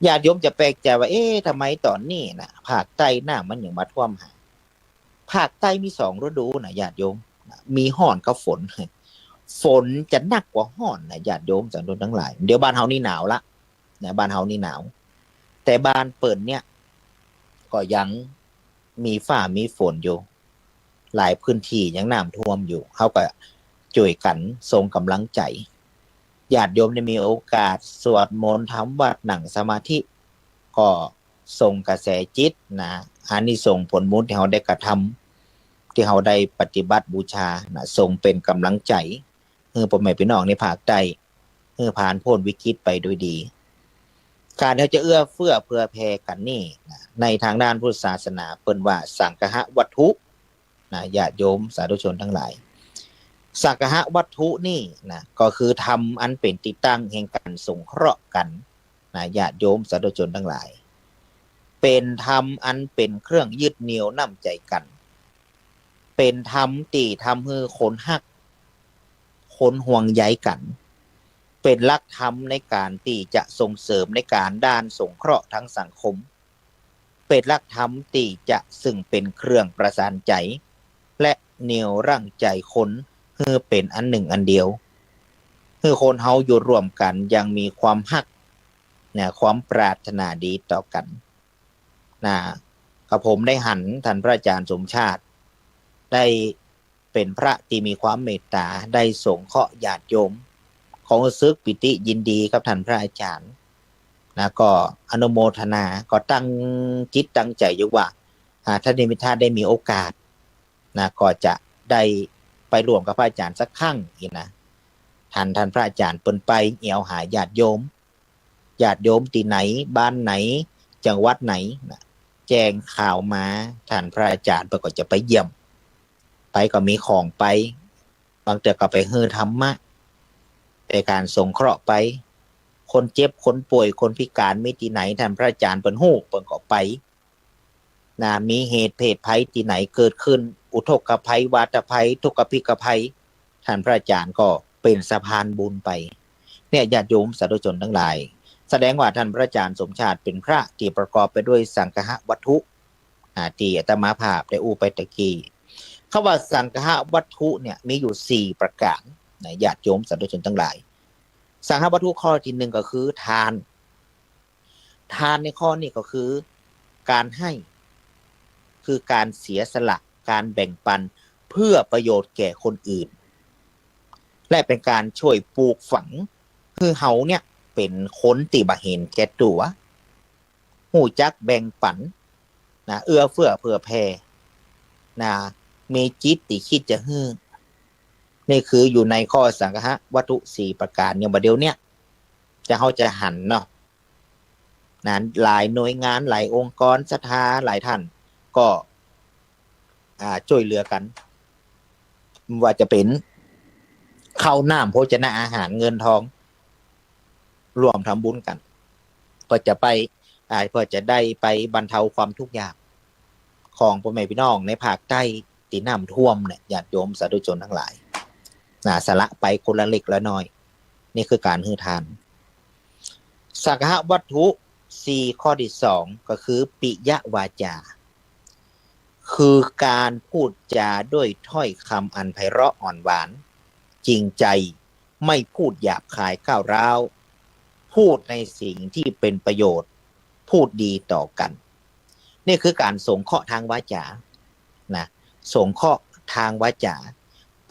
E: ญาติโยมจะแปลกใจว่าทำไมตอนนี้ภาคใต้น้ำมันยังมาท่วมหาภาคใต้มี2ฤดูญาติโยมมีร้อนกับฝนจะหนักกว่าร้อนญาติโยมสาธุชนทั้งหลายเดี๋ยวบ้านเฮานี่หนาวละบ้านเฮานี่หนาวแต่บ้านเปิ่นเนี่ยก็ยังมีฟ้ามีฝนอยู่หลายพื้นที่ยังน้ำท่วมอยู่เฮาก็ช่วยกันส่งกำลังใจ ญาติโยมได้มีโอกาสสวดมนต์ทำวัดนั่งสมาธิก็ส่งกระแสจิตนะอานิสงส์ผลบุญที่เราได้กระทำที่เราได้ปฏิบัติบูชานะส่งเป็นกำลังใจให้พ่อแม่พี่น้องในภาคใต้ให้ผ่านพ้นวิกฤตไปด้วยดีการที่จะเอื้อเฟื้อเผื่อแผ่กันนี่นะในทางด้านพุทธศาสนาเปิ้นว่าสังฆะวัตถุนะญาติโยมสาธุชนทั้งหลายสังฆะวัตถุนี่นะก็คือธรรมอันเป็นที่ตั้งแห่งการสงเคราะห์กันนะญาติโยมสาธุชนทั้งหลายเป็นธรรมอันเป็นเครื่องยึดเหนี่ยวน้ำใจกันเป็นธรรมที่ทำให้คนฮักคนห่วงใยกันเป็นหลักธรรมในการที่จะส่งเสริมในการด้านสงเคราะห์ทั้งสังคมเป็นหลักธรรมที่จะซึ่งเป็นเครื่องประสานใจและเหนี่ยวรั้งใจคนให้เป็นอันหนึ่งอันเดียวให้คนเฮาอยู่ร่วมกันยังมีความฮักเนี่ยความปรารถนาดีต่อกันนะกับผมได้หันท่านพระอาจารย์สมชาติได้เป็นพระที่มีความเมตตาได้สงเคราะห์ญาติโยมของซึกปิติยินดีกับท่านพระอาจารย์นะก็อนุโมทนาก็ตั้งจิตตั้งใจอยู่ว่าท่านนิมิตาได้มีโอกาสนะก็จะได้ไปร่วมกับพระอาจารย์สักครั้งอีกนะท่านพระอาจารย์เปิ้นไปเอี่ยวหาญาติโยมที่ไหนบ้านไหนจังหวัดไหนนะแจ้งข่าวมาท่านพระอาจารย์ก็จะไปเยี่ยมไปก็มีของไปบางเตือก็ไปเฮือธรรมะในการสงเคราะห์ไปคนเจ็บคนป่วยคนพิการมีที่ไหนท่านพระอาจารย์เปิ้นฮู้เปิ้นก็ไปนะมีเหตุเพศภัยที่ไหนเกิดขึ้นอุทกภัยวาตภัยทุกขพิกภัยท่านพระอาจารย์ก็เป็นสะพานบุญไปเนี่ยญาติโยมสาธุชนทั้งหลายแสดงว่าท่านพระอาจารย์สมชาติเป็นพระที่ประกอบไปด้วยสังฆะวัตถุที่อาตมาภาพได้อู้ไปตะกี้คำว่าสังฆะวัตถุเนี่ยมีอยู่4ประการนะญาติโยมสาธุชนทั้งหลายสังฆะวัตถุข้อที่1ก็คือทานในข้อนี้ก็คือการให้คือการเสียสละการแบ่งปันเพื่อประโยชน์แก่คนอื่นและเป็นการช่วยปลูกฝังคือเฮาเนี่ยเป็นคนที่บ่เห็นแก่ตัวฮู้จักแบ่งปันนะเอื้อเฟื้อเผื่อแผ่นะมีจิตที่คิดจะฮื้อนี่คืออยู่ในข้อสังฆะวัตถุ4ประการเนี่ยบัดเดี๋ยวเนี้ยจะเฮาจะหันเนาะนั้นหลายหน่วยงานหลายองค์กรศรัทธาหลายท่านก็ช่วยเหลือกันว่าจะเป็นข้าวน้ำโภชนะอาหารเงินทองรวมทำบุญกันก็จะไปเพื่อจะได้ไปบรรเทาความทุกข์ยากของพ่อแม่พี่น้องในภาคใต้ที่น้ำท่วมเนี่ยญาติโยมสาธุชนทั้งหลายสละไปคนละเล็กละน้อยนี่คือการให้ทานสังฆะวัตถุ4ข้อที่2ก็คือปิยวาจาคือการพูดจาด้วยถ้อยคำอันไพเราะอ่อนหวานจริงใจไม่พูดหยาบคายก้าวร้าวพูดในสิ่งที่เป็นประโยชน์พูดดีต่อกันนี่คือการสงเคราะห์ทางวาจานะสงเคราะห์ทางวาจา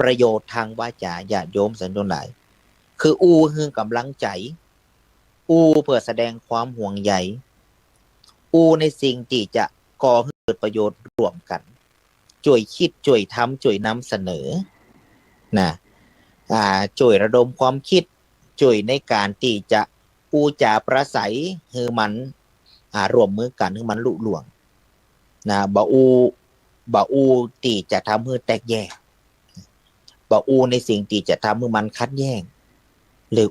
E: ประโยชน์ทางวาจาญาติโยมสันตุหลายคือคือกำลังใจเพื่อแสดงความห่วงใยในสิ่งที่จะก่อให้เกิดประโยชน์ร่วมกันช่วยคิดช่วยทำช่วยนำเสนอนะช่วยระดมความคิดช่วยในการที่จะจาประสัยให้มันร่วมมือกันให้มันลุล่วงนะบ่ที่จะทำให้แตกแยกบ่ในสิ่งที่จะทำให้มันคัดแย้งหรือ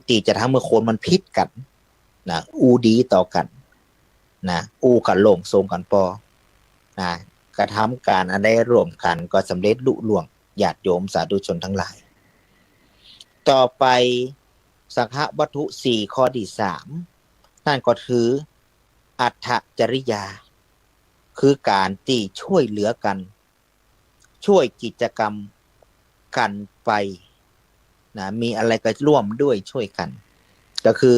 E: ที่จะทำให้คนมันพิษกันนะดีต่อกันนะกันลงทรงกันปอนะกระทำการอันใดร่วมกันก็สำเร็จลุล่วงญาติโยมสาธุชนทั้งหลายต่อไปสังฆะวัตถุ4ข้อที่3นั่นก็คืออัตถจริยาคือการที่ช่วยเหลือกันช่วยกิจกรรมกันไปนะมีอะไรก็ร่วมด้วยช่วยกันก็คือ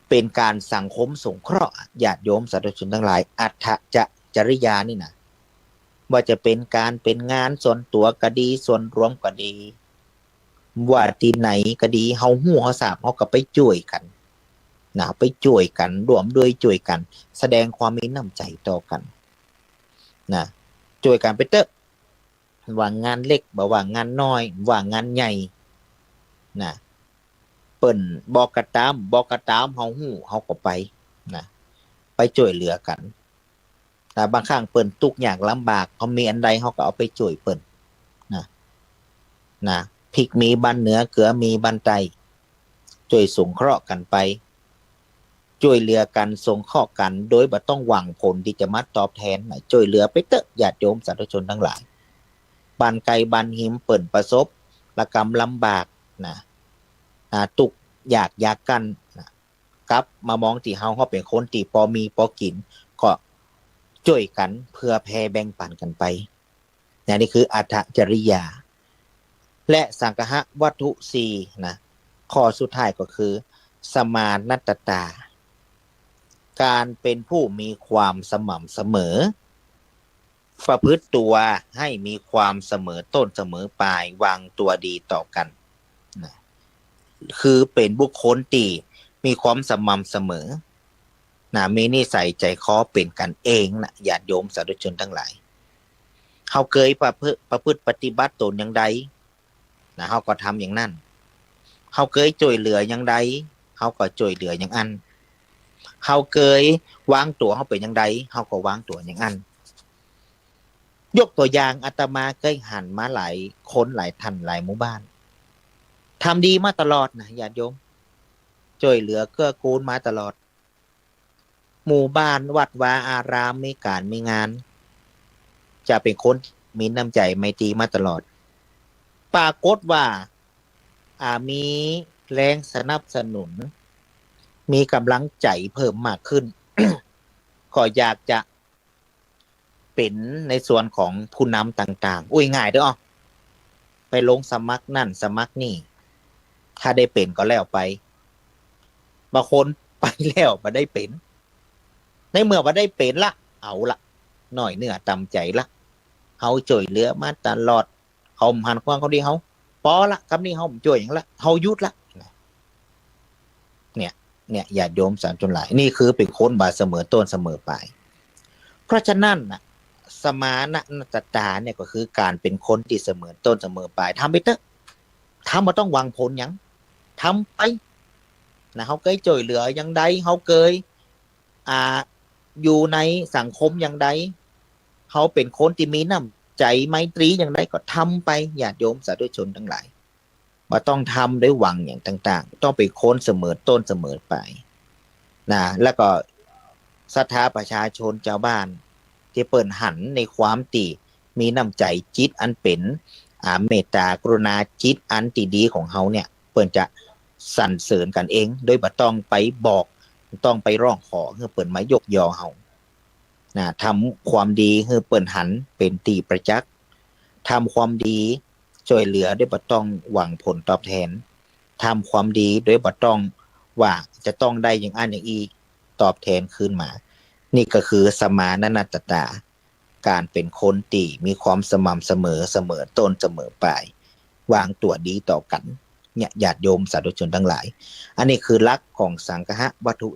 E: เป็นการสังคมสงเคราะห์ญาติโยมสาธุชนทั้งหลายอัตถจริยานี่นะว่าจะเป็นการเป็นงานส่วนตัวก็ดีส่วนรวมก็ดี ว่าที่ไหนก็ดีเฮาฮู้เฮาทราบเฮาก็ไปช่วยกันนะไปช่วยกันร่วมด้วยช่วยกัน แสดงความมีน้ำใจต่อกันนะช่วยกันไปเถอะว่างานเล็กบ่ว่างานน้อยว่างานใหญ่นะเปิ้นบอกกระตามเฮาฮู้เฮาก็ไปนะไปช่วยเหลือกันแต่บางครั้งเปิ้นทุกข์ยากลำบากเฮามีอันใดเฮาก็เอาไปช่วยเปิ้นนะพริกมีบันเหนือเกลือมีบันใต้ช่วยสงเคราะห์กันไปช่วยเหลือกันสงเคราะห์กันโดยบ่ต้องหวังผลที่จะมาตอบแทนนะช่วยเหลือไปเถอะญาติโยมสาธุชนทั้งหลายบ้านไกลบ้านหิมเปิ้นประสบละกรรมลำบากนะทุกข์ยากกันนะกลับมามองที่เฮาเป็นคนที่พอมีพอกินก็ช่วยกันเพื่อแผ่แบ่งปันกันไปนี่คืออัตถจริยาและสังคหวัตถุ4นะข้อสุดท้ายก็คือสมานัตตาการเป็นผู้มีความสม่ำเสมอประพฤติตัวให้มีความเสมอต้นเสมอปลายวางตัวดีต่อกันนะคือเป็นบุคคลที่มีความสม่ำเสมอนะมีนิสัยใจคอเป็นกันเองนะญาติโยมสาธุชนทั้งหลายเขาเคยประพฤติปฏิบัติตนอย่างใดนะเขาก็ทำอย่างนั้นเขาเคยช่วยเหลืออย่างใดเขาก็ช่วยเหลืออย่างนั้นเขาเคยวางตัวเขาเป็นอย่างใดเขาก็วางตัวอย่างนั้นยกตัวอย่างอาตมาเคยหันมาหลายคนหลายท่านหลายหมู่บ้านทำดีมาตลอดนะญาติโยมช่วยเหลือเกื้อกูลมาตลอดหมู่บ้านวัดวาอารามมีการมีงานจะเป็นคนมีน้ำใจไมตรีมาตลอดปรากฏว่ามีแรงสนับสนุนมีกำลังใจเพิ่มมากขึ้น ก็อยากจะเป็นในส่วนของผู้นำต่างๆอุ้ยง่ายเด้อไปลงสมัครนั่นสมัครนี่ถ้าได้เป็นก็แล้วไปบางคนไปแล้วมาได้เป็นในเมื่อว่าได้เป็นละเอาละหน่อยเนื้อตำใจละเขาช่วยเหลือมาตลอดเขาหันความเขาดีเขาพอละคำนี้เขาช่วยอย่างละเขายุดละเนี่ยญาติโยมสาธุชนหลายนี่คือเป็นคนบาเสมอต้นเสมอปลายเพราะฉะนั้นนะสมานะนัตตาเนี่ยก็คือการเป็นคนที่เสมอต้นเสมอปลายทำไปเถอะทำมาต้องวางผลอย่างทำไปนะเขาเคยช่วยเหลืออย่างใดเขาเคยอยู่ในสังคมอย่างใดเขาเป็นคนที่มีน้ำใจไมตรีอย่างใดก็ทำไปญาติโยมสาธุชนทั้งหลายว่าต้องทำด้วยหวังอย่างต่างๆต้องเป็นคนเสมอต้นเสมอปลายนะแล้วก็ศรัทธาประชาชนชาวบ้านที่เปิดหันในความตีมีน้ำใจจิตอันเป็นเมตตากรุณาจิตอันตีดีของเขาเนี่ยเปิดจะสรรเสริญกันเองโดยบ่ต้องไปบอกต้องไปร้องขอเพื่อเปิดมายกยอเขานะทำความดีเพื่อเปิดหันเป็นตีประจักษ์ทำความดีช่วยเหลือด้วยบ่ต้องหวังผลตอบแทนทำความดีโดยบ่ต้องว่าจะต้องได้อย่างอันอย่างอีตอบแทนคืนมานี่ก็คือสมานัตตาการเป็นคนตีมีความสม่ำเสมอต้นเสมอปลายวางตัวดีต่อกันเนี่ยญาติโยมสาธุชนทั้งหลายอันนี้คือหลักของสังคหวัตถุ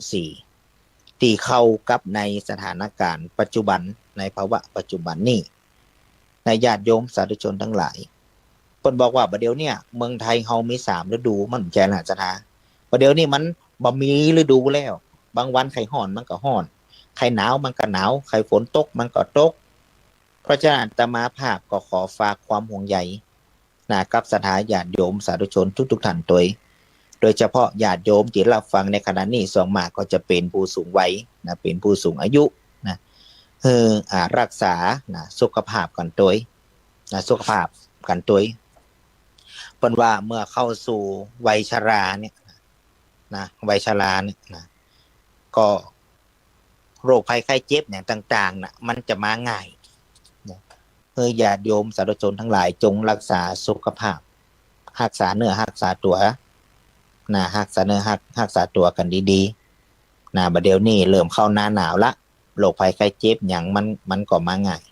E: 4ที่เข้ากับในสถานการณ์ปัจจุบันในภาวะปัจจุบันนี้ในญาติโยมสาธุชนทั้งหลายเพิ่นบอกว่าประเดี๋ยวเนี่ยเมืองไทยเฮามี3ฤดูมันแจ้ล่ะสถาประเดี๋ยวนี้มันบ่มีฤดูแล้วบางวันไข้ร้อนมันก็ร้อนไข้หนาวมันก็หนาวไข้ฝนตกมันก็ตกเพราะฉะนั้นอาตมาภาพก็ขอฝากความห่วงใยนะกับศรัทธาญาติโยมสาธุชนทุกท่านโดยเฉพาะญาติโยมที่รับฟังในขณะนี้ส่วนมากก็จะเป็นผู้สูงวัยนะเป็นผู้สูงอายุนะรักษานะสุขภาพกันตัวนะสุขภาพกันตัวเพิ่นว่าเมื่อเข้าสู่วัยชราเนี่ยนะวัยชราเนี่ยนะก็โรคภัยไข้เจ็บอย่างต่างๆนะมันจะมาง่ายญาติโยมสาธุชนทั้งหลายจงรักษาสุขภาพรักษาเนื้อรักษาตัวนะรักษาเนื้อรักษาตัวกันดีๆนะบัดเดี๋ยวนี้เริ่มเข้าหน้าหนาวละโรคภัยไข้เจ็บอย่างมันก็มาง่าย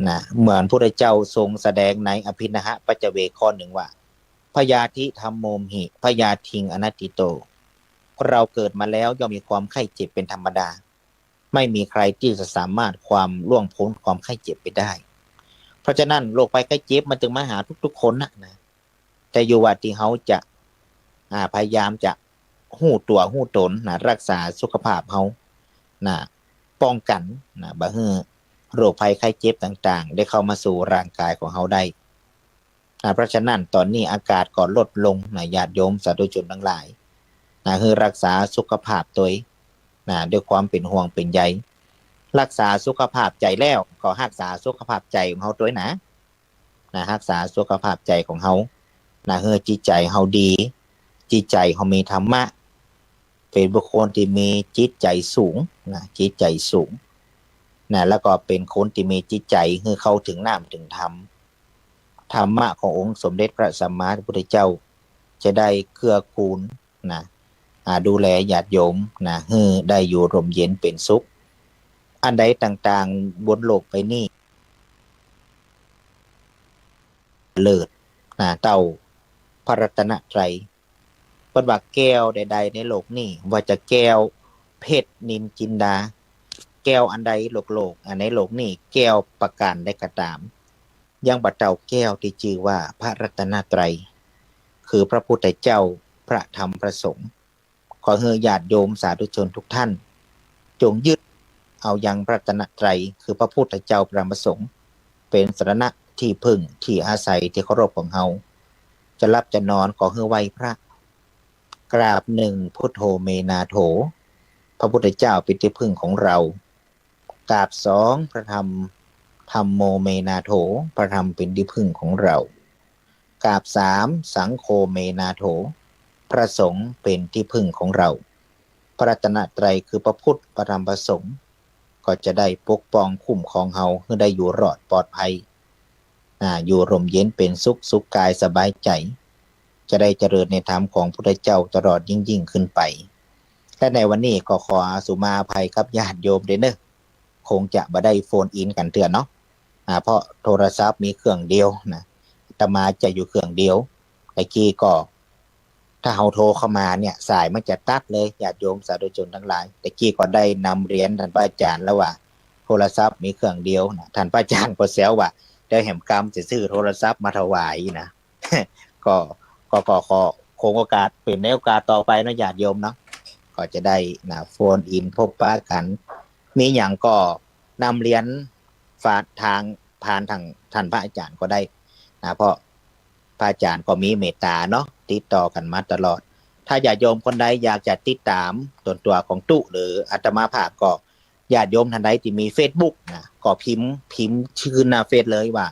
E: นะเหมือนพระพุทธเจ้าทรงแสดงในอภินหปัจจเวกข้อหนึ่งว่า พยาธิธัมโมมหิพยาทิงอนัตติโตเราเกิดมาแล้วย่อมมีความไข้เจ็บเป็นธรรมดาไม่มีใครที่จะสามารถความล่วงพ้นความไข้เจ็บไปได้เพราะฉะนั้นโรคภัยไข้เจ็บมันจึงมาหาทุกๆคนนะแต่อยู่ว่าที่เขาจะพยายามจะหู้ตัวหู้ตนรักษาสุขภาพเขาป้องกันบ่ให้โรคภัยไข้เจ็บต่างๆได้เข้ามาสู่ร่างกายของเขาได้เพราะฉะนั้นตอนนี้อากาศก็ลดลงญาติโยมสาธุชนทั้งหลายคือรักษาสุขภาพตัวด้วยความเป็นห่วงเป็นใยรักษาสุขภาพใจแล้วก็รักษาสุขภาพใจของเขาด้วยรักษาสุขภาพใจของเขาให้จิตใจเขาดีจิตใจเขามีธรรมะเป็นบุคคลที่มีจิตใจสูงจิตใจสูงแล้วก็เป็นคนที่มีจิตใจคือเข้าถึงน้ำถึงธรรมธรรมะขององค์สมเด็จพระสัมมาสัมพุทธเจ้าจะได้เกื้อกูลดูแลญาติโยมให้ได้อยู่ร่มเย็นเป็นสุขอันใดต่างๆบนโลกไปนี้เลิศเต้าพระรัตนตรัยเพิ่นว่าแก้วใดๆในโลกนี้ว่าจะแก้วเพชรนิลจินดาแก้วอันใดโลกอันในโลกนี้แก้วประการใดก็ตามยังบ่เต้าแก้วที่ชื่อว่าพระรัตนตรัยคือพระพุทธเจ้าพระธรรมพระสงฆ์ขอให้ญาติโยมสาธุชนทุกท่านจงยึดเอายังพระรัตนตรัยคือพระพุทธเจ้าพระธรรมพระสงฆ์เป็นสรณะที่พึ่งที่อาศัยที่เคารพของเฮาจะรับจะนอนขอให้ไหวพระกราบหนึ่งพุทโธเมนาโถพระพุทธเจ้าเป็นที่พึ่งของเรากราบสองพระธรรมธัมโมเมนาโถพระธรรมเป็นที่พึ่งของเรากราบสามสังโฆเมนาโถพระสงฆ์เป็นที่พึ่งของเราพระรัตนตรัยคือพระพุทธพระธรรมพระสงฆ์ก็จะได้ปกป้องคุ้มครองเฮาให้ได้อยู่รอดปลอดภัยอยู่ร่มเย็นเป็นสุขกายสบายใจจะได้เจริญในธรรมของพระพุทธเจ้าตลอดยิ่งขึ้นไปและในวันนี้ก็ขออาสุมาภัยครับญาติโยมเด้อคงจะบ่ได้โฟนอินกันเตือนเนาะเพราะโทรศัพท์มีเครื่องเดียวอาตมาจะอยู่เครื่องเดียวตะกี้ก็ถ้าเฮาโทรเข้ามาเนี่ยสายมันจะตัดเลยญาติโยมสาธุชนทั้งหลายตะกี้ก็ได้นำเรียนท่านพระอาจารย์แล้วว่าโทรศัพท์มีเครื่องเดียวท่านพระอาจารย์ก็แซวว่าได้แหมกรรมจะซื้อโทรศัพท์มาถวายก็ขอคงโอกาสเป็นในโอกาสต่อไปนะญาติโยมเนาะก็จะได้โฟนอินพบปะกันมีอย่างก็นำเรียนฝากทางผ่านทางท่านพระอาจารย์ก็ได้เพราะพระอาจารย์ก็มีเมตตาเนาะติดต่อกันมาตลอดถ้าญาติโยมคนใดอยากจะติดตามตัวของตุหรืออาตมาภาพก็ญาติโยมท่านใดที่มี Facebook ก็พิมพ์ชื่อหน้าเฟซเลยว่า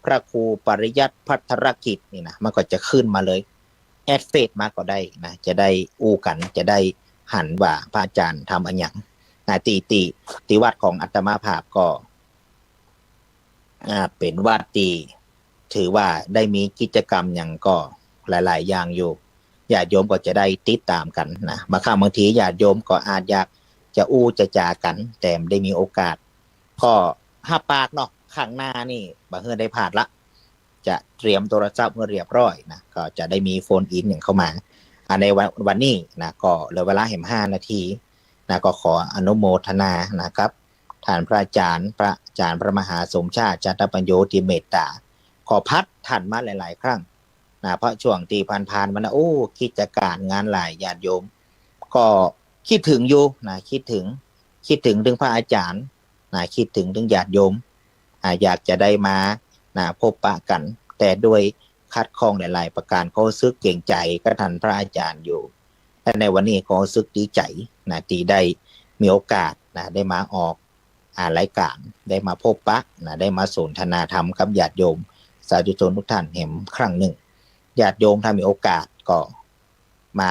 E: พระครูปริยัติภัทรกิจนี่มันก็จะขึ้นมาเลยแอดเฟซมาก็ได้จะได้อู้กันจะได้หันว่าพระอาจารย์ทำอันหยังติวัดของอาตมาภาพก็เป็นวัดที่ถือว่าได้มีกิจกรรมอย่างก็หลายๆอย่างอยู่ญาติโยมก็จะได้ติดตามกันบางทีญาติโยมก็อาจอยากจะอู้จะจากันแต่ไม่ได้มีโอกาสก็ห้าปากเนาะข้างหน้านี่บ่เฮือได้พลาดละจะเตรียมโทรศัพท์เมื่อเรียบร้อยก็จะได้มีโฟนอินอย่างเข้ามาในวันนี้ก็เหลือเวลาแห่ง5 นาทีก็ขออนุโมทนานะครับท่านพระอาจารย์พระมหาสมชาติจันทปัญโยที่เมตตาขอพัดท่านมาหลายๆครั้งเพราะช่วงที่ผ่านๆมากิจการงานหลายญาติโยมก็คิดถึงอยู่คิดถึงพระอาจารย์คิดถึงญาติโยมอยากจะได้มาพบปะกันแต่ด้วยคัดข้องหลายๆประการเขาซึกเก่งใจกับท่านพระอาจารย์อยู่และในวันนี้ก็ซึกดีใจที่ได้มีโอกาสได้มาออกรายการได้มาพบปะได้มาสนทนาธรรมกับญาติโยมสาธุชนทุกท่านเห็นครั้งหนึ่งญาติโยมถ้ามีโอกาสก็มา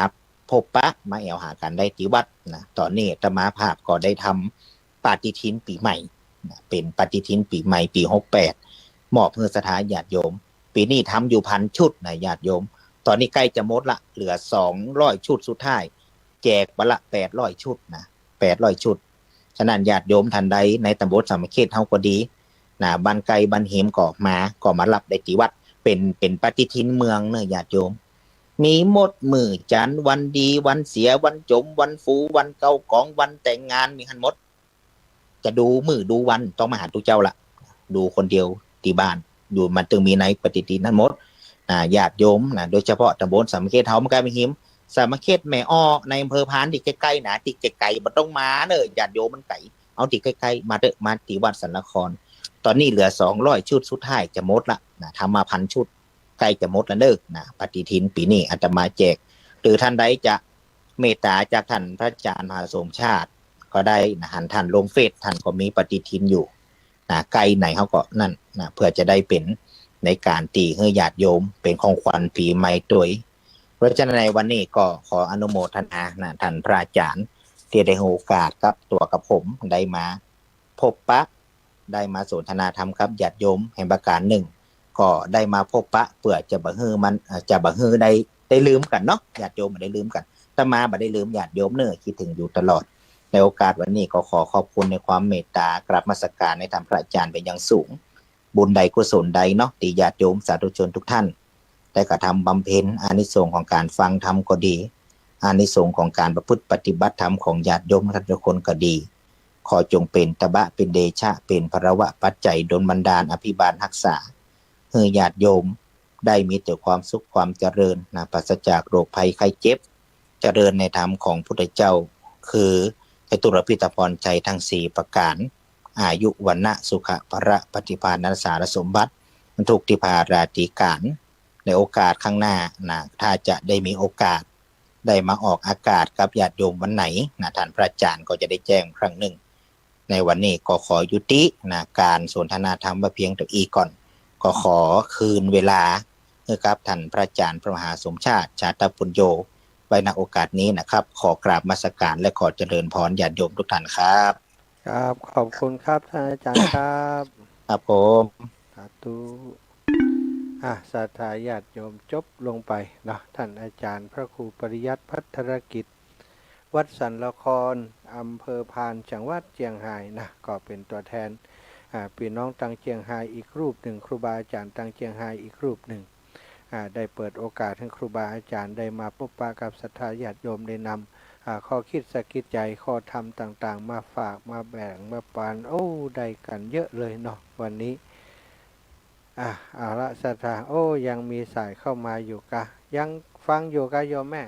E: พบปะมาแอวหากันได้ที่วัดตอนนี้อาตมาภาพก็ได้ทำปฏิทินปีใหม่เป็นปฏิทินปีใหม่ปี68มอบเพื่อสถานญาติโยมปีนี้ทำอยู่1,000 ชุดญาติโยมตอนนี้ใกล้จะหมดละเหลือ200 ชุดสุดท้ายแจกวันละ800 ชุด800 ชุดฉะนั้นญาติโยมท่านใดในตำบลสามัคคีเฮาก็ดีบ้านไกลบ้านหิมก็มารับได้ที่วัด เป็นปฏิทินเมืองเนอะญาติโยมมีหมดมือจันทร์วันดีวันเสียวันจมวันฟูวันเก่ากองวันแต่งงานมีหันหมดจะดูมือดูวันต้องมาหาตุเจ้าละดูคนเดียวที่บ้านอยู่มันจึงมีในปฏิทินนั้นหมดญาติโยมนะโดยเฉพาะตำบลสามเขตเฮามันกลายเป็นหิมสามเขตแม่อ้อในอำเภอพานที่ใกล้ๆนะที่ไกลๆมันต้องมาเนอะญาติโยมมันไกลเอาที่ใกล้ๆมาเด้อมาที่วัดสันนครตอนนี้เหลือ200ชุดสุดท้ายจะหมดละนะทำมา1,000 ชุดใกล้จะหมดแล้วเด้อนะปฏิทินปีนี้อาตมาแจกหรือท่านใดจะเมตตาจากท่านพระอาจารย์มหาสมชาติก็ได้นะหันท่านลงเฟซท่านก็มีปฏิทินอยู่นะไกลไหนเขาก็นั่นนะเพื่อจะได้เป็นในการตีให้ญาติโยมเป็นของขวัญปีใหม่ด้วยเพราะฉะนั้นในวันนี้ก็ขออนุโมทนานะท่านพระอาจารย์ที่ได้โอกาสกับตัวกับผมได้มาพบปะได้มาสนทนาธรรมกับญาติโยมแห่งประการหนึ่งก็ได้มาพบปะเพื่อจะบังฮือมันจะบังฮือได้ลืมกันเนาะญาติโยมไม่ได้ลืมกันแต่มาไม่ได้ลืมญาติโยมเนอะคิดถึงอยู่ตลอดในโอกาสวันนี้ก็ขอขอบคุณในความเมตตากราบนมัสการในธรรมพระอาจารย์เป็นอย่างสูงบุญใดกุศลใดเนาะที่ญาติโยมสาธุชนทุกท่านได้กระทำบำเพ็ญอานิสงส์ของการฟังธรรมก็ดีอานิสงส์ของการประพฤติปฏิบัติธรรมของญาติโยมทุกคนก็ดีขอจงเป็นตบะเป็นเดชะเป็นภรวะปัจจัยดลบันดาลอภิบาลรักษาให้ญาติโยมได้มีแต่ความสุขความเจริญนะปราศจากโรคภัยไข้เจ็บเจริญในธรรมของพุทธเจ้าคือจตุรพิธพรใจทั้ง4ประการอายุวันนะสุขะพระปฏิภาณนัสสารสมบัติมันถูกที่พาราติการในโอกาสข้างหน้านะถ้าจะได้มีโอกาสได้มาออกอากาศกับญาติโยมวันไหนนะท่านพระอาจารย์ก็จะได้แจ้งครั้งหนึ่งในวันนี้ก็ขอยุตินะการสนทนาธรรมมาเพียงแต่อีก่อนก็ขอคืนเวลาให้กับท่านพระอาจารย์พระมหาสมชาติชาตปุญโญไว้ณโอกาสนี้นะครับขอกราบนมัสการและขอเจริญพรญาติโยมทุกท่านครับ
B: ครับขอบคุณครับท่านอาจารย์ครับ
E: ครับผม
B: สาธุศรัทธาญาติโยมจบลงไปเนาะท่านอาจารย์พระครูปริยัติภัทรกิจวัดสันละครอำเภอพานจังหวัดเชียงรายนะก็เป็นตัวแทนพี่น้องตังเชียงรายอีกรูปหนึ่งครูบาอาจารย์ตังเชียงรายอีกรูปหนึ่งได้เปิดโอกาสให้ครูบาอาจารย์ได้มาพบปะกับศรัทธาญาติโยมได้นำข้อคิดสกิดใจข้อธรรมต่างๆมาฝากมาแบ่งมาปานได้กันเยอะเลยเนาะวันนี้เอาละศรัทธายังมีสายเข้ามาอยู่กะยังฟังอยู่กะโยมแม่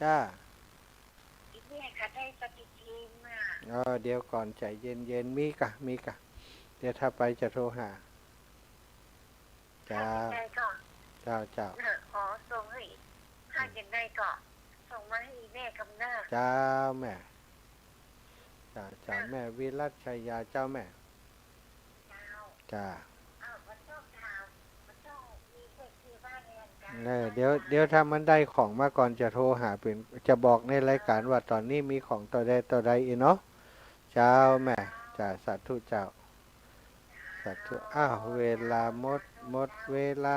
B: จ้าเดี๋ยวก่อนใจเย็นๆมีกะเดี๋ยวถ้าไปจะโทรหาจ้าเจ้า
F: ขอส่งให้ถ้าอย่างไรก็ส่งมาให้แม่กับน้า
B: เจ้าแม่เจ้าแม่วิรัชยาเจ้าแม่จ้าเดี๋ยวถ้ามันได้ของมาก่อนจะโทรหาเป็นจะบอกในรายการว่าตอนนี้มีของตัวใดอีกเนาะเจ้าแม่จ้าสาธุเจ้าสาธุเวลาหมดเวลา